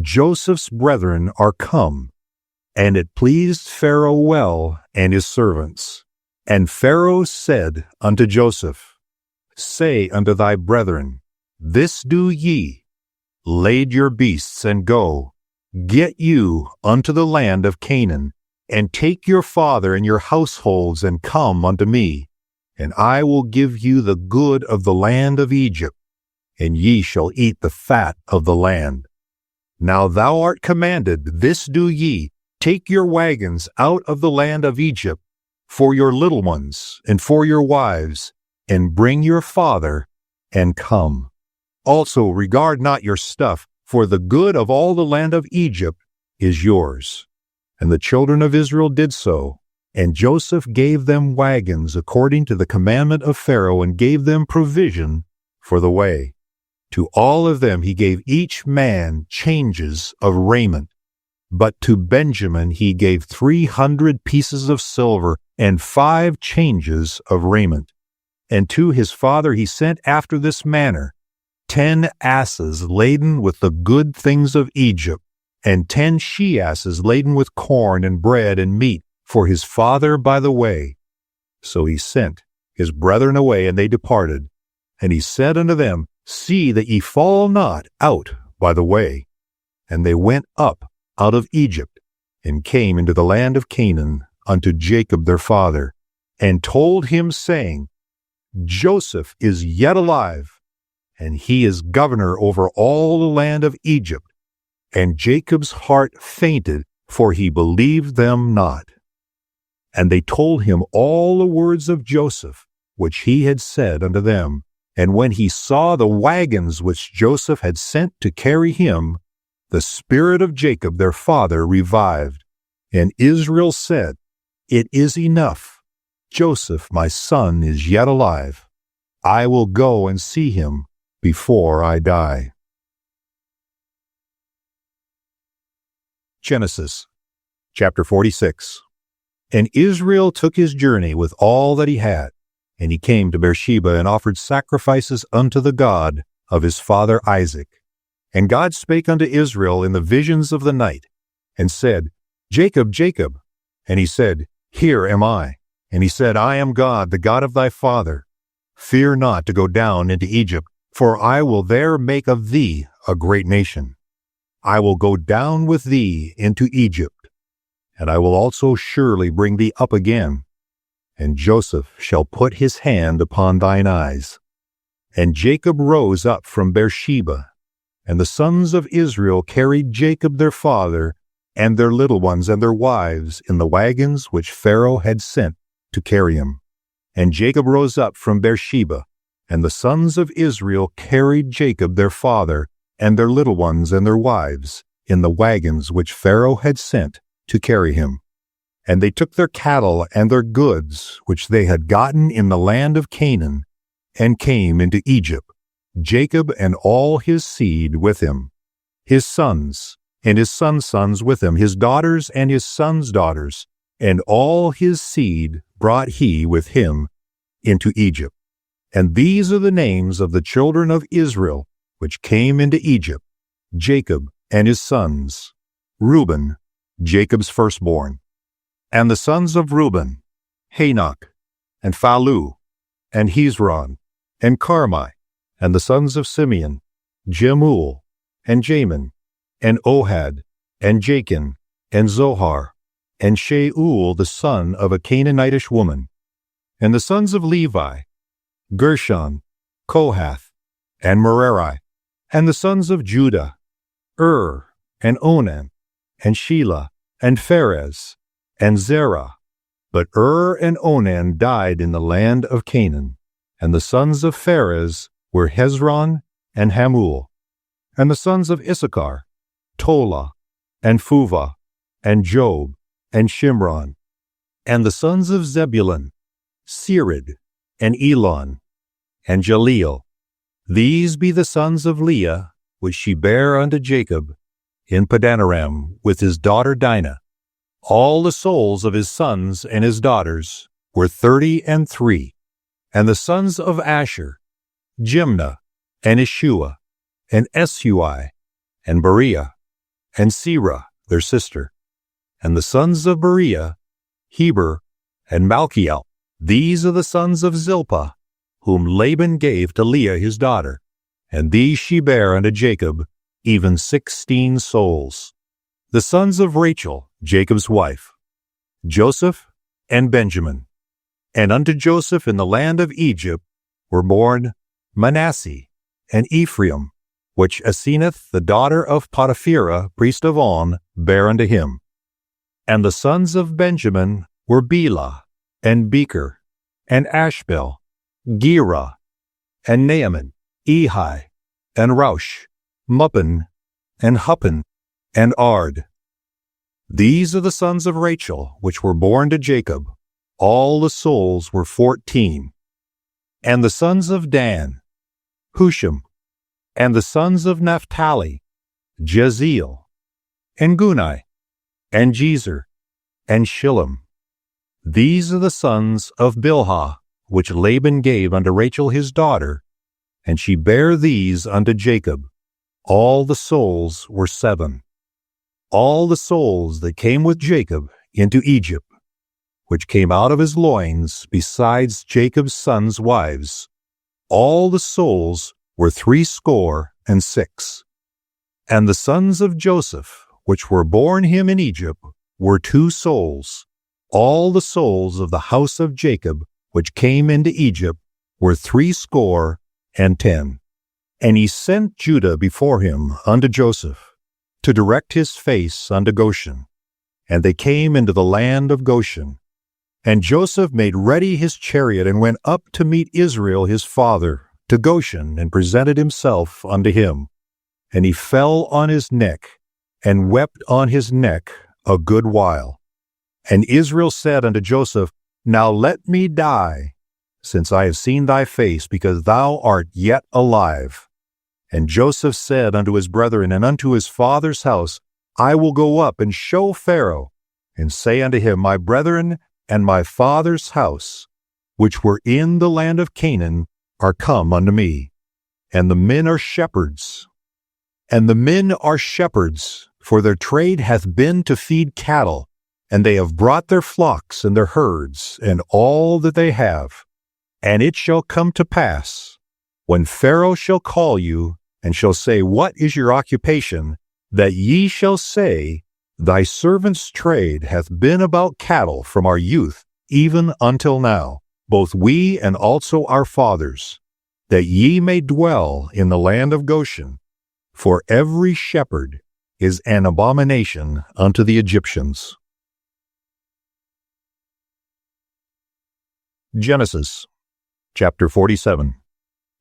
Joseph's brethren are come. And it pleased Pharaoh well, and his servants. And Pharaoh said unto Joseph, Say unto thy brethren, This do ye, lade your beasts, and go, get you unto the land of Canaan, and take your father and your households, and come unto me, and I will give you the good of the land of Egypt, and ye shall eat the fat of the land. Now thou art commanded, this do ye, take your wagons out of the land of Egypt, for your little ones, and for your wives, and bring your father, and come. Also regard not your stuff, for the good of all the land of Egypt is yours. And the children of Israel did so, and Joseph gave them wagons according to the commandment of Pharaoh, and gave them provision for the way. To all of them he gave each man changes of raiment. But to Benjamin he gave 300 pieces of silver, and 5 changes of raiment. And to his father he sent after this manner, 10 asses laden with the good things of Egypt, and 10 she-asses laden with corn and bread and meat for his father by the way. So he sent his brethren away, and they departed. And he said unto them, See that ye fall not out by the way. And they went up out of Egypt, and came into the land of Canaan unto Jacob their father, and told him, saying, Joseph is yet alive, and he is governor over all the land of Egypt. And Jacob's heart fainted, for he believed them not. And they told him all the words of Joseph, which he had said unto them. And when he saw the wagons which Joseph had sent to carry him, the spirit of Jacob their father revived. And Israel said, It is enough. Joseph my son is yet alive. I will go and see him before I die. Genesis chapter 46. And Israel took his journey with all that he had, and he came to Beersheba, and offered sacrifices unto the God of his father Isaac. And God spake unto Israel in the visions of the night, and said, Jacob, Jacob. And he said, Here am I. And he said, I am God, the God of thy father. Fear not to go down into Egypt, For I will there make of thee a great nation. I will go down with thee into Egypt, and I will also surely bring thee up again. And Joseph shall put his hand upon thine eyes. And Jacob rose up from Beersheba, and the sons of Israel carried Jacob their father, and their little ones and their wives, in the wagons which Pharaoh had sent to carry him. And Jacob rose up from Beersheba, and the sons of Israel carried Jacob their father, and their little ones and their wives, in the wagons which Pharaoh had sent to carry him. And they took their cattle and their goods, which they had gotten in the land of Canaan, and came into Egypt, Jacob and all his seed with him, his sons and his sons' sons with him, his daughters and his sons' daughters, and all his seed brought he with him into Egypt. And these are the names of the children of Israel, which came into Egypt, Jacob and his sons, Reuben, Jacob's firstborn. And the sons of Reuben, Hanok, and Phalu, and Hezron, and Carmi. And the sons of Simeon, Jemuel, and Jamin, and Ohad, and Jachin, and Zohar, and Shaul the son of a Canaanitish woman. And the sons of Levi, Gershon, Kohath, and Merari. And the sons of Judah, and Onan, and Shelah, and Pharez, and Zerah. But and Onan died in the land of Canaan. And the sons of Pharez were Hezron and Hamul. And the sons of Issachar, Tola, and Phuvah, and Job, and Shimron. And the sons of Zebulun, Sered, and Elon, and Jaleel. These be the sons of Leah, which she bare unto Jacob, in Padanaram, with his daughter Dinah. All the souls of his sons and his daughters were 33. And the sons of Asher, Jimnah, and Ishua, and Esui, and Beriah, and Serah, their sister. And the sons of Beriah, Heber, and Malchiel. These are the sons of Zilpah, whom Laban gave to Leah his daughter. And these she bare unto Jacob, even 16 souls. The sons of Rachel, Jacob's wife, Joseph and Benjamin. And unto Joseph in the land of Egypt were born Manasseh and Ephraim, which Aseneth the daughter of Potiphar, priest of On, bare unto him. And the sons of Benjamin were Bela, and Becher, and Ashbel, Gera, and Naaman, Ehi, and Raush, Muppin, and Huppin, and Ard. These are the sons of Rachel, which were born to Jacob. All the souls were 14. And the sons of Dan, Hushim. And the sons of Naphtali, Jeziel, and Guni, and Jezer, and Shillem. These are the sons of Bilhah, which Laban gave unto Rachel his daughter, and she bare these unto Jacob. All the souls were 7. All the souls that came with Jacob into Egypt, which came out of his loins, besides Jacob's sons' wives, all the souls were 66. And the sons of Joseph, which were born him in Egypt, were 2 souls. All the souls of the house of Jacob, which came into Egypt, were 70. And he sent Judah before him unto Joseph, to direct his face unto Goshen. And they came into the land of Goshen. And Joseph made ready his chariot, and went up to meet Israel his father, to Goshen, and presented himself unto him. And he fell on his neck, and wept on his neck a good while. And Israel said unto Joseph, Now let me die, since I have seen thy face, because thou art yet alive. And Joseph said unto his brethren and unto his father's house, I will go up and show Pharaoh, and say unto him, My brethren and my father's house, which were in the land of Canaan, are come unto me. And the men are shepherds. And the men are shepherds, for their trade hath been to feed cattle, and they have brought their flocks and their herds, and all that they have. And it shall come to pass, When Pharaoh shall call you, and shall say, What is your occupation? That ye shall say, Thy servant's trade hath been about cattle from our youth, even until now, both we and also our fathers, that ye may dwell in the land of Goshen. For every shepherd is an abomination unto the Egyptians. Genesis chapter 47.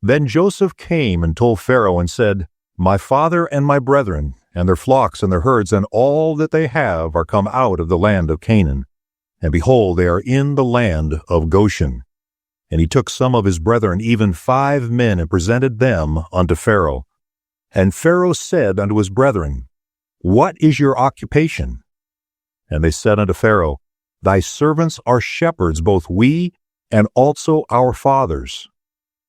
Then Joseph came and told Pharaoh and said, My father and my brethren, and their flocks and their herds, and all that they have are come out of the land of Canaan. And behold, they are in the land of Goshen. And he took some of his brethren, even 5 men, and presented them unto Pharaoh. And Pharaoh said unto his brethren, What is your occupation? And they said unto Pharaoh, Thy servants are shepherds, both we and also our fathers.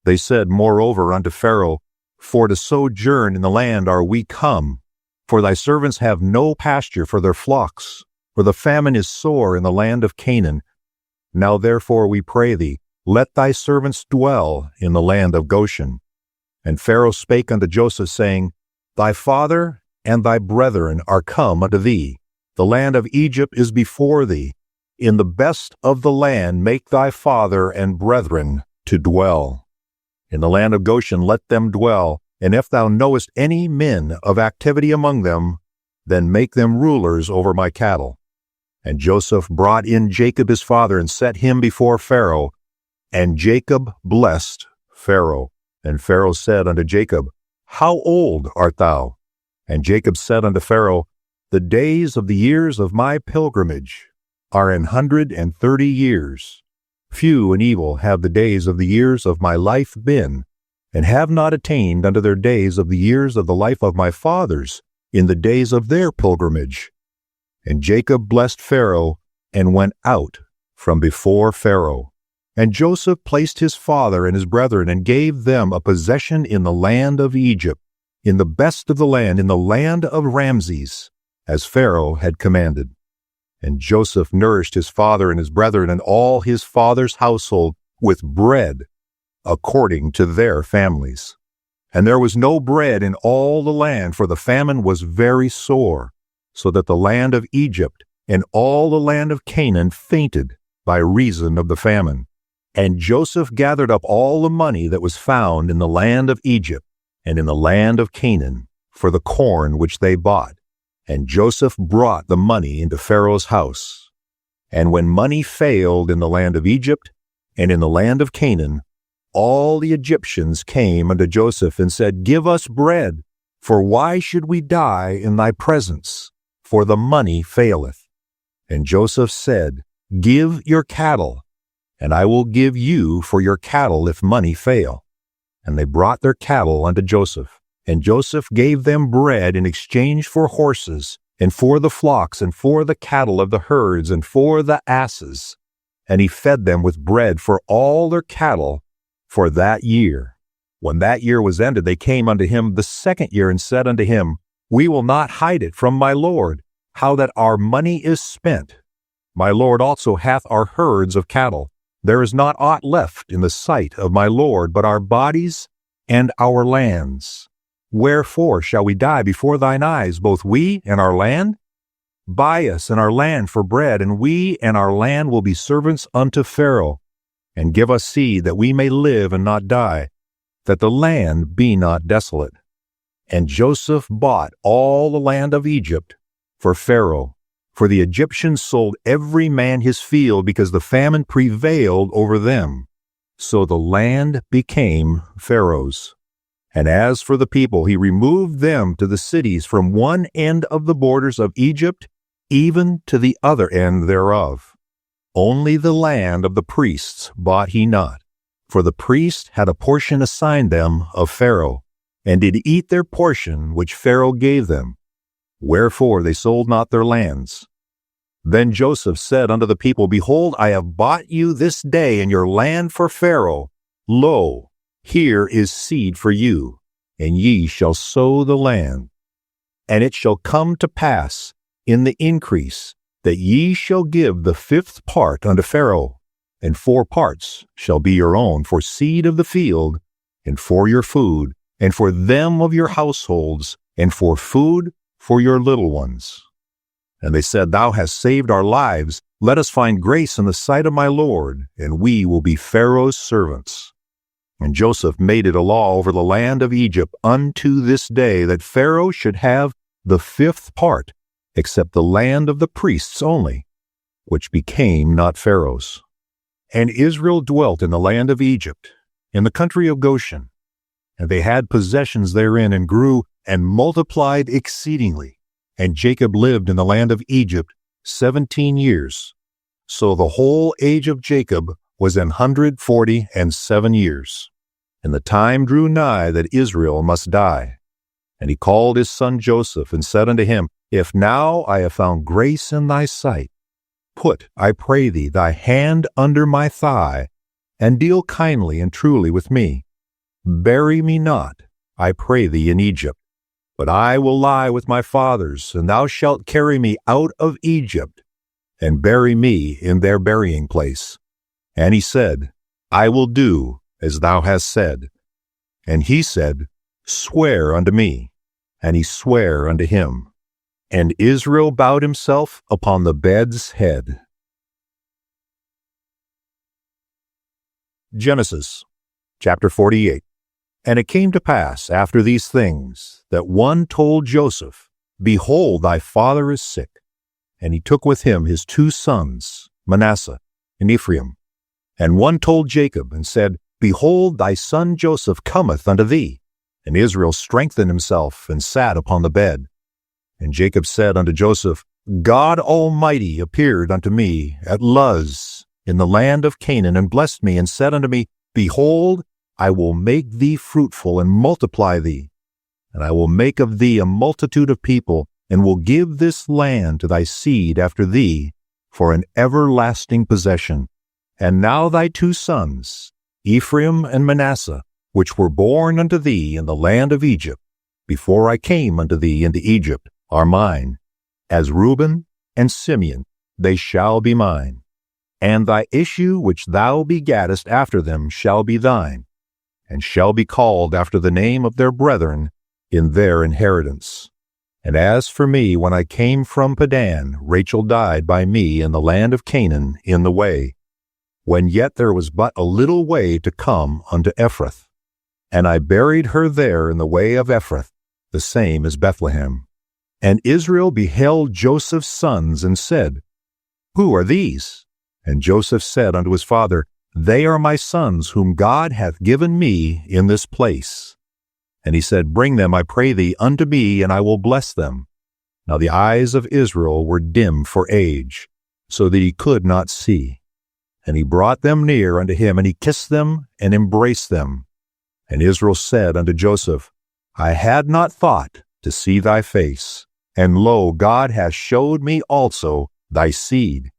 They said moreover unto Pharaoh, For to sojourn in the land are we come, for thy servants have no pasture for their flocks, for the famine is sore in the land of Canaan. Now therefore we pray thee, let thy servants dwell in the land of Goshen. And Pharaoh spake unto Joseph, saying, Thy father and thy brethren are come unto thee. The land of Egypt is before thee. In the best of the land make thy father and brethren to dwell. In the land of Goshen let them dwell, and if thou knowest any men of activity among them, then make them rulers over my cattle. And Joseph brought in Jacob his father, and set him before Pharaoh. And Jacob blessed Pharaoh. And Pharaoh said unto Jacob, How old art thou? And Jacob said unto Pharaoh, The days of the years of my pilgrimage are 130 years. Few and evil have the days of the years of my life been, and have not attained unto their days of the years of the life of my fathers in the days of their pilgrimage. And Jacob blessed Pharaoh, and went out from before Pharaoh. And Joseph placed his father and his brethren, and gave them a possession in the land of Egypt, in the best of the land, in the land of Ramses, as Pharaoh had commanded. And Joseph nourished his father and his brethren and all his father's household with bread, according to their families. And there was no bread in all the land, for the famine was very sore, so that the land of Egypt and all the land of Canaan fainted by reason of the famine. And Joseph gathered up all the money that was found in the land of Egypt and in the land of Canaan for the corn which they bought. And Joseph brought the money into Pharaoh's house. And when money failed in the land of Egypt and in the land of Canaan, all the Egyptians came unto Joseph and said, Give us bread, for why should we die in thy presence? For the money faileth. And Joseph said, Give your cattle, and I will give you for your cattle if money fail. And they brought their cattle unto Joseph. And Joseph gave them bread in exchange for horses, and for the flocks, and for the cattle of the herds, and for the asses. And he fed them with bread for all their cattle for that year. When that year was ended, they came unto him the second year, and said unto him, We will not hide it from my lord, how that our money is spent. My lord also hath our herds of cattle. There is not aught left in the sight of my lord, but our bodies and our lands. Wherefore shall we die before thine eyes, both we and our land? Buy us and our land for bread, and we and our land will be servants unto Pharaoh. And give us seed, that we may live and not die, that the land be not desolate. And Joseph bought all the land of Egypt for Pharaoh, for the Egyptians sold every man his field, because the famine prevailed over them. So the land became Pharaoh's. And as for the people, he removed them to the cities from one end of the borders of Egypt even to the other end thereof. Only the land of the priests bought he not, for the priests had a portion assigned them of Pharaoh, and did eat their portion which Pharaoh gave them. Wherefore they sold not their lands. Then Joseph said unto the people, Behold, I have bought you this day in your land for Pharaoh. Lo, here is seed for you, and ye shall sow the land. And it shall come to pass in the increase that ye shall give the 5th part unto Pharaoh, and 4 parts shall be your own for seed of the field, and for your food, and for them of your households, and for food for your little ones. And they said, Thou hast saved our lives. Let us find grace in the sight of my Lord, and we will be Pharaoh's servants. And Joseph made it a law over the land of Egypt unto this day, that Pharaoh should have the fifth part, except the land of the priests only, which became not Pharaoh's. And Israel dwelt in the land of Egypt, in the country of Goshen. And they had possessions therein, and grew and multiplied exceedingly. And Jacob lived in the land of Egypt 17 years. So the whole age of Jacob was 147 years. And the time drew nigh that Israel must die. And he called his son Joseph, and said unto him, If now I have found grace in thy sight, put, I pray thee, thy hand under my thigh, and deal kindly and truly with me. Bury me not, I pray thee, in Egypt. But I will lie with my fathers, and thou shalt carry me out of Egypt, and bury me in their burying place. And he said, I will do as thou hast said. And he said, Swear unto me. And he sware unto him. And Israel bowed himself upon the bed's head. Genesis chapter 48. And it came to pass after these things, that one told Joseph, Behold, thy father is sick. And he took with him his 2 sons, Manasseh and Ephraim. And one told Jacob, and said, Behold, thy son Joseph cometh unto thee. And Israel strengthened himself, and sat upon the bed. And Jacob said unto Joseph, God Almighty appeared unto me at Luz in the land of Canaan, and blessed me, and said unto me, Behold, I will make thee fruitful, and multiply thee. And I will make of thee a multitude of people, and will give this land to thy seed after thee for an everlasting possession. And now thy 2 sons, Ephraim and Manasseh, which were born unto thee in the land of Egypt, before I came unto thee into Egypt, are mine. As Reuben and Simeon, they shall be mine. And thy issue which thou begattest after them shall be thine, and shall be called after the name of their brethren in their inheritance. And as for me, when I came from Padan, Rachel died by me in the land of Canaan in the way, when yet there was but a little way to come unto Ephrath. And I buried her there in the way of Ephrath, the same as Bethlehem. And Israel beheld Joseph's sons, and said, Who are these? And Joseph said unto his father, They are my sons, whom God hath given me in this place. And he said, Bring them, I pray thee, unto me, and I will bless them. Now the eyes of Israel were dim for age, so that he could not see. And he brought them near unto him, and he kissed them, and embraced them. And Israel said unto Joseph, I had not thought to see thy face, and lo, God hath showed me also thy seed.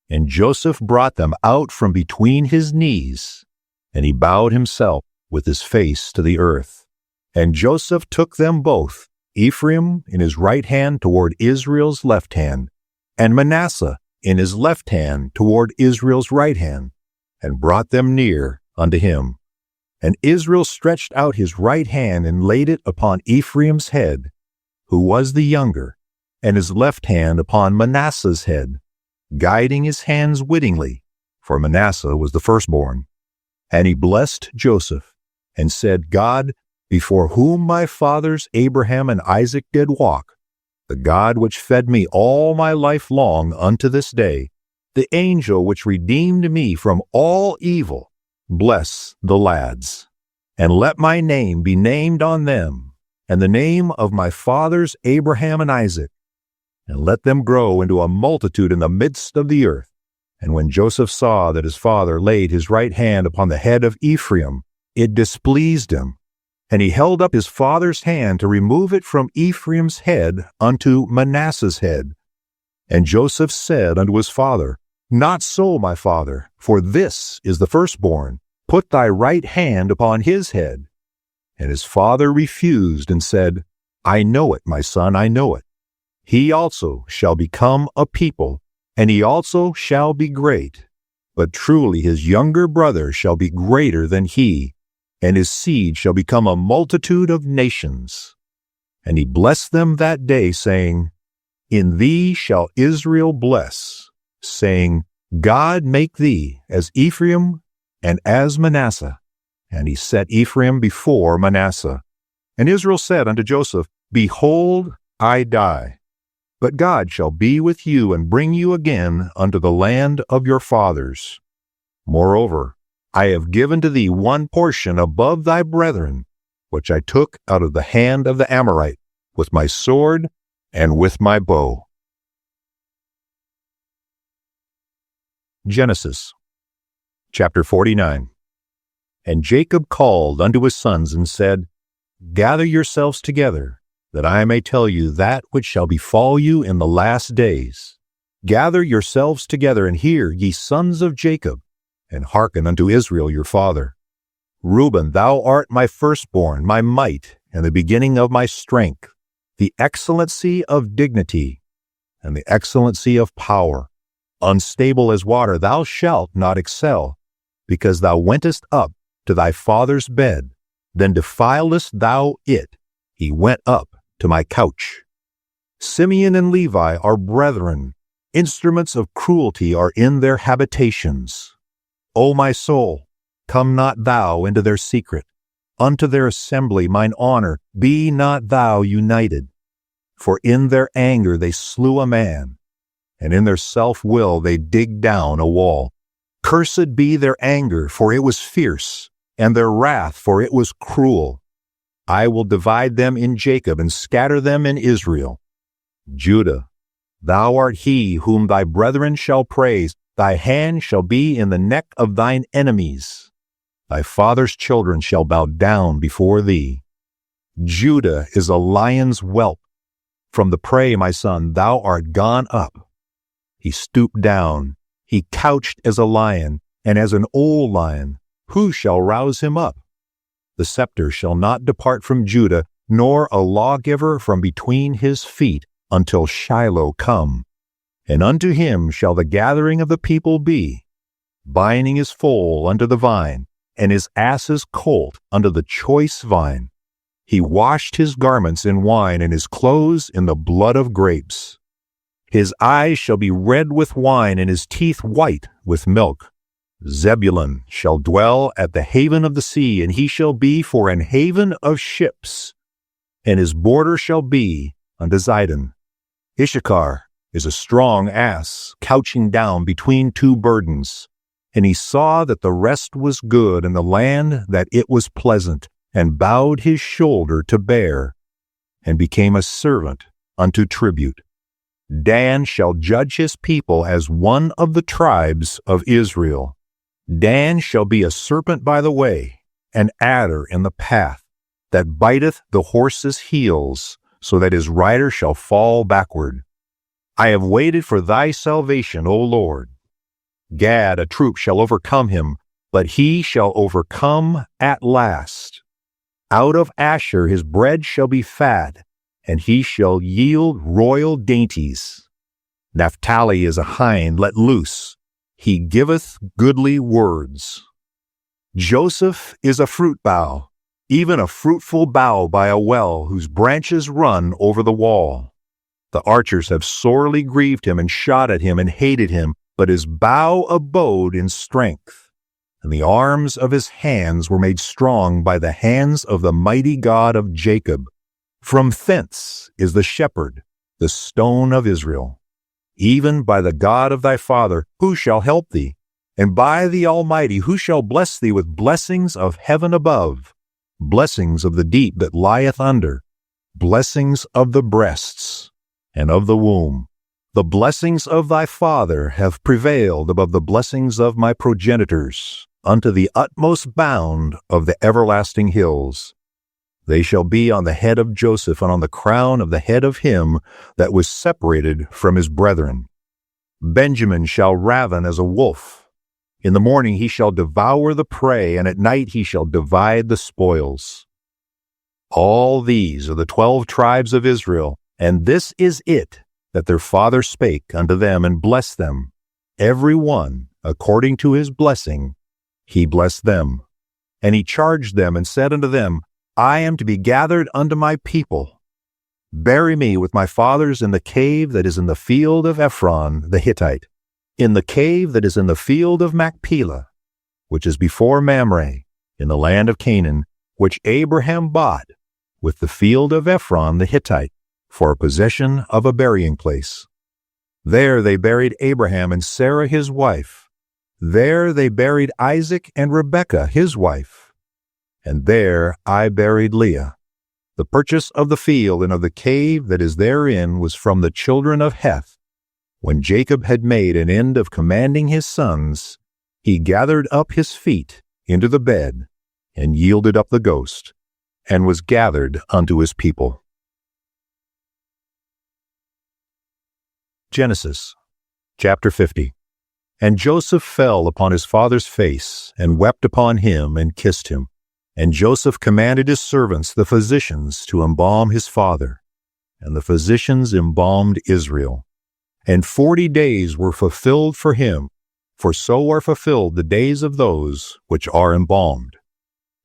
And Joseph brought them out from between his knees, and he bowed himself with his face to the earth. And Joseph took them both, Ephraim in his right hand toward Israel's left hand, and Manasseh in his left hand toward Israel's right hand, and brought them near unto him. And Israel stretched out his right hand, and laid it upon Ephraim's head, who was the younger, and his left hand upon Manasseh's head, guiding his hands wittingly, for Manasseh was the firstborn. And he blessed Joseph, and said, God, before whom my fathers Abraham and Isaac did walk, the God which fed me all my life long unto this day, the angel which redeemed me from all evil, bless the lads, and let my name be named on them, and the name of my fathers Abraham and Isaac, and let them grow into a multitude in the midst of the earth. And when Joseph saw that his father laid his right hand upon the head of Ephraim, it displeased him, and he held up his father's hand to remove it from Ephraim's head unto Manasseh's head. And Joseph said unto his father, Not so, my father, for this is the firstborn. Put thy right hand upon his head. And his father refused, and said, I know it, my son, I know it. He also shall become a people, and he also shall be great. But truly his younger brother shall be greater than he, and his seed shall become a multitude of nations. And he blessed them that day, saying, In thee shall Israel bless, saying, God make thee as Ephraim and as Manasseh. And he set Ephraim before Manasseh. And Israel said unto Joseph, Behold, I die, but God shall be with you and bring you again unto the land of your fathers. Moreover, I have given to thee one portion above thy brethren, which I took out of the hand of the Amorite, with my sword and with my bow. Genesis chapter 49. And Jacob called unto his sons and said, Gather yourselves together, that I may tell you that which shall befall you in the last days. Gather yourselves together, and hear, ye sons of Jacob, and hearken unto Israel your father. Reuben, thou art my firstborn, my might, and the beginning of my strength, the excellency of dignity, and the excellency of power. Unstable as water, thou shalt not excel, because thou wentest up to thy father's bed, then defiledst thou it. He went up to my couch. Simeon and Levi are brethren, instruments of cruelty are in their habitations. O my soul, come not thou into their secret. Unto their assembly, mine honor, be not thou united. For in their anger they slew a man, and in their self-will they dig down a wall. Cursed be their anger, for it was fierce, and their wrath, for it was cruel. I will divide them in Jacob, and scatter them in Israel. Judah, thou art he whom thy brethren shall praise. Thy hand shall be in the neck of thine enemies. Thy father's children shall bow down before thee. Judah is a lion's whelp. From the prey, my son, thou art gone up. He stooped down. He couched as a lion, and as an old lion. Who shall rouse him up? The scepter shall not depart from Judah, nor a lawgiver from between his feet, until Shiloh come. And unto him shall the gathering of the people be, binding his foal unto the vine, and his ass's colt unto the choice vine. He washed his garments in wine, and his clothes in the blood of grapes. His eyes shall be red with wine, and his teeth white with milk. Zebulun shall dwell at the haven of the sea, and he shall be for an haven of ships. And his border shall be unto Zidon. Issachar is a strong ass, couching down between two burdens. And he saw that the rest was good, and the land that it was pleasant, and bowed his shoulder to bear, and became a servant unto tribute. Dan shall judge his people as one of the tribes of Israel. Dan shall be a serpent by the way, an adder in the path, that biteth the horse's heels, so that his rider shall fall backward. I have waited for thy salvation, O Lord. Gad, a troop, shall overcome him, but he shall overcome at last. Out of Asher his bread shall be fat, and he shall yield royal dainties. Naphtali is a hind let loose. He giveth goodly words. Joseph is a fruit bough, even a fruitful bough by a well, whose branches run over the wall. The archers have sorely grieved him, and shot at him, and hated him, but his bow abode in strength, and the arms of his hands were made strong by the hands of the mighty God of Jacob. From thence is the shepherd, the stone of Israel. Even by the God of thy father, who shall help thee? And by the Almighty, who shall bless thee with blessings of heaven above, blessings of the deep that lieth under, blessings of the breasts and of the womb? The blessings of thy father have prevailed above the blessings of my progenitors, unto the utmost bound of the everlasting hills. They shall be on the head of Joseph, and on the crown of the head of him that was separated from his brethren. Benjamin shall raven as a wolf. In the morning he shall devour the prey, and at night he shall divide the spoils. All these are the 12 tribes of Israel, and this is it that their father spake unto them, and blessed them. Every one according to his blessing he blessed them. And he charged them and said unto them, I am to be gathered unto my people. Bury me with my fathers in the cave that is in the field of Ephron the Hittite, in the cave that is in the field of Machpelah, which is before Mamre, in the land of Canaan, which Abraham bought with the field of Ephron the Hittite, for a possession of a burying place. There they buried Abraham and Sarah his wife. There they buried Isaac and Rebekah his wife. And there I buried Leah. The purchase of the field and of the cave that is therein was from the children of Heth. When Jacob had made an end of commanding his sons, he gathered up his feet into the bed, and yielded up the ghost, and was gathered unto his people. Genesis chapter 50. And Joseph fell upon his father's face, and wept upon him, and kissed him. And Joseph commanded his servants, the physicians, to embalm his father. And the physicians embalmed Israel. And 40 days were fulfilled for him, for so are fulfilled the days of those which are embalmed.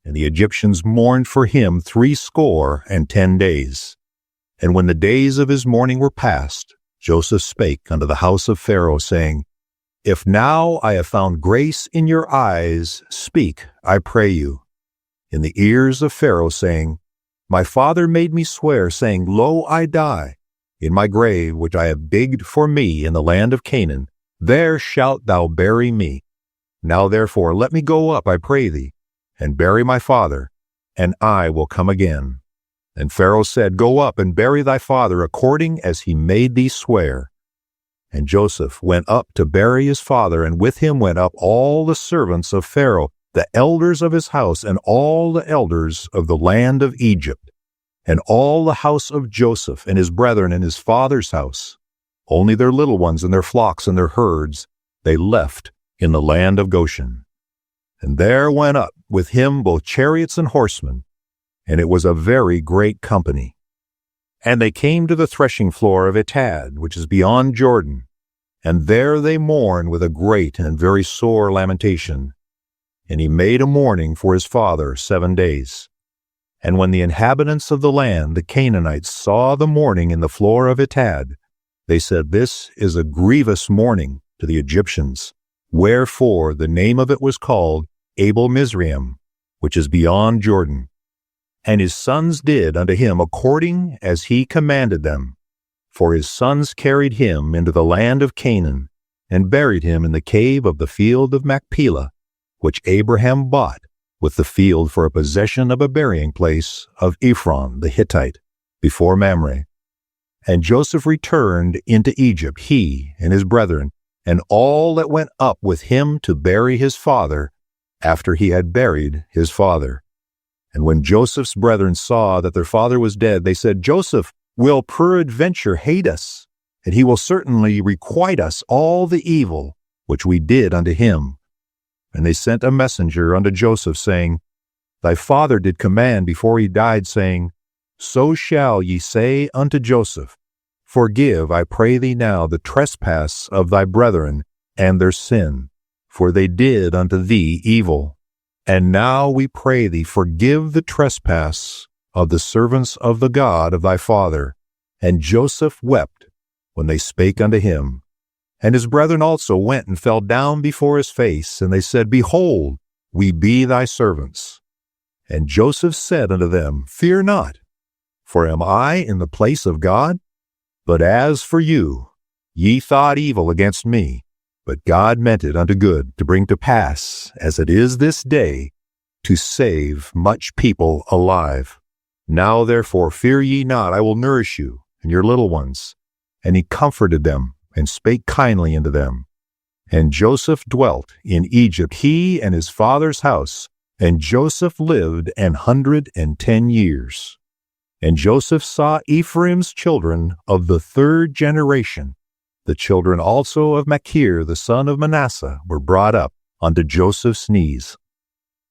And the Egyptians mourned for him 60 days. And when the days of his mourning were past, Joseph spake unto the house of Pharaoh, saying, If now I have found grace in your eyes, speak, I pray you, in the ears of Pharaoh, saying, My father made me swear, saying, Lo, I die. In my grave, which I have digged for me in the land of Canaan, there shalt thou bury me. Now therefore let me go up, I pray thee, and bury my father, and I will come again. And Pharaoh said, Go up and bury thy father according as he made thee swear. And Joseph went up to bury his father, and with him went up all the servants of Pharaoh, the elders of his house, and all the elders of the land of Egypt, and all the house of Joseph, and his brethren, and his father's house. Only their little ones and their flocks and their herds they left in the land of Goshen. And there went up with him both chariots and horsemen, and it was a very great company. And they came to the threshing floor of Atad, which is beyond Jordan, and there they mourned with a great and very sore lamentation. And he made a mourning for his father 7 days. And when the inhabitants of the land, the Canaanites, saw the mourning in the floor of Atad, they said, This is a grievous mourning to the Egyptians. Wherefore the name of it was called Abel Mizraim, which is beyond Jordan. And his sons did unto him according as he commanded them. For his sons carried him into the land of Canaan, and buried him in the cave of the field of Machpelah, which Abraham bought with the field for a possession of a burying place of Ephraim the Hittite, before Mamre. And Joseph returned into Egypt, he and his brethren, and all that went up with him to bury his father, after he had buried his father. And when Joseph's brethren saw that their father was dead, they said, Joseph will peradventure hate us, and he will certainly requite us all the evil which we did unto him. And they sent a messenger unto Joseph, saying, Thy father did command before he died, saying, So shall ye say unto Joseph, Forgive, I pray thee now, the trespass of thy brethren and their sin, for they did unto thee evil. And now we pray thee, forgive the trespass of the servants of the God of thy father. And Joseph wept when they spake unto him. And his brethren also went and fell down before his face, and they said, Behold, we be thy servants. And Joseph said unto them, Fear not, for am I in the place of God? But as for you, ye thought evil against me, but God meant it unto good, to bring to pass, as it is this day, to save much people alive. Now therefore fear ye not, I will nourish you and your little ones. And he comforted them, and spake kindly unto them. And Joseph dwelt in Egypt, he and his father's house, and Joseph lived 110 years. And Joseph saw Ephraim's children of the 3rd generation. The children also of Machir, the son of Manasseh, were brought up unto Joseph's knees.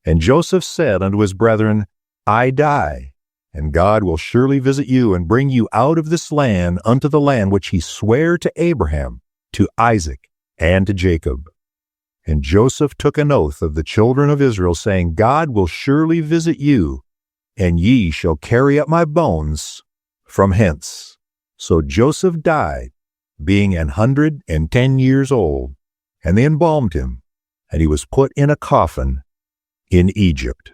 And Joseph said unto his brethren, I die, and God will surely visit you, and bring you out of this land unto the land which he sware to Abraham, to Isaac, and to Jacob. And Joseph took an oath of the children of Israel, saying, God will surely visit you, and ye shall carry up my bones from hence. So Joseph died, being 110 years old, and they embalmed him, and he was put in a coffin in Egypt.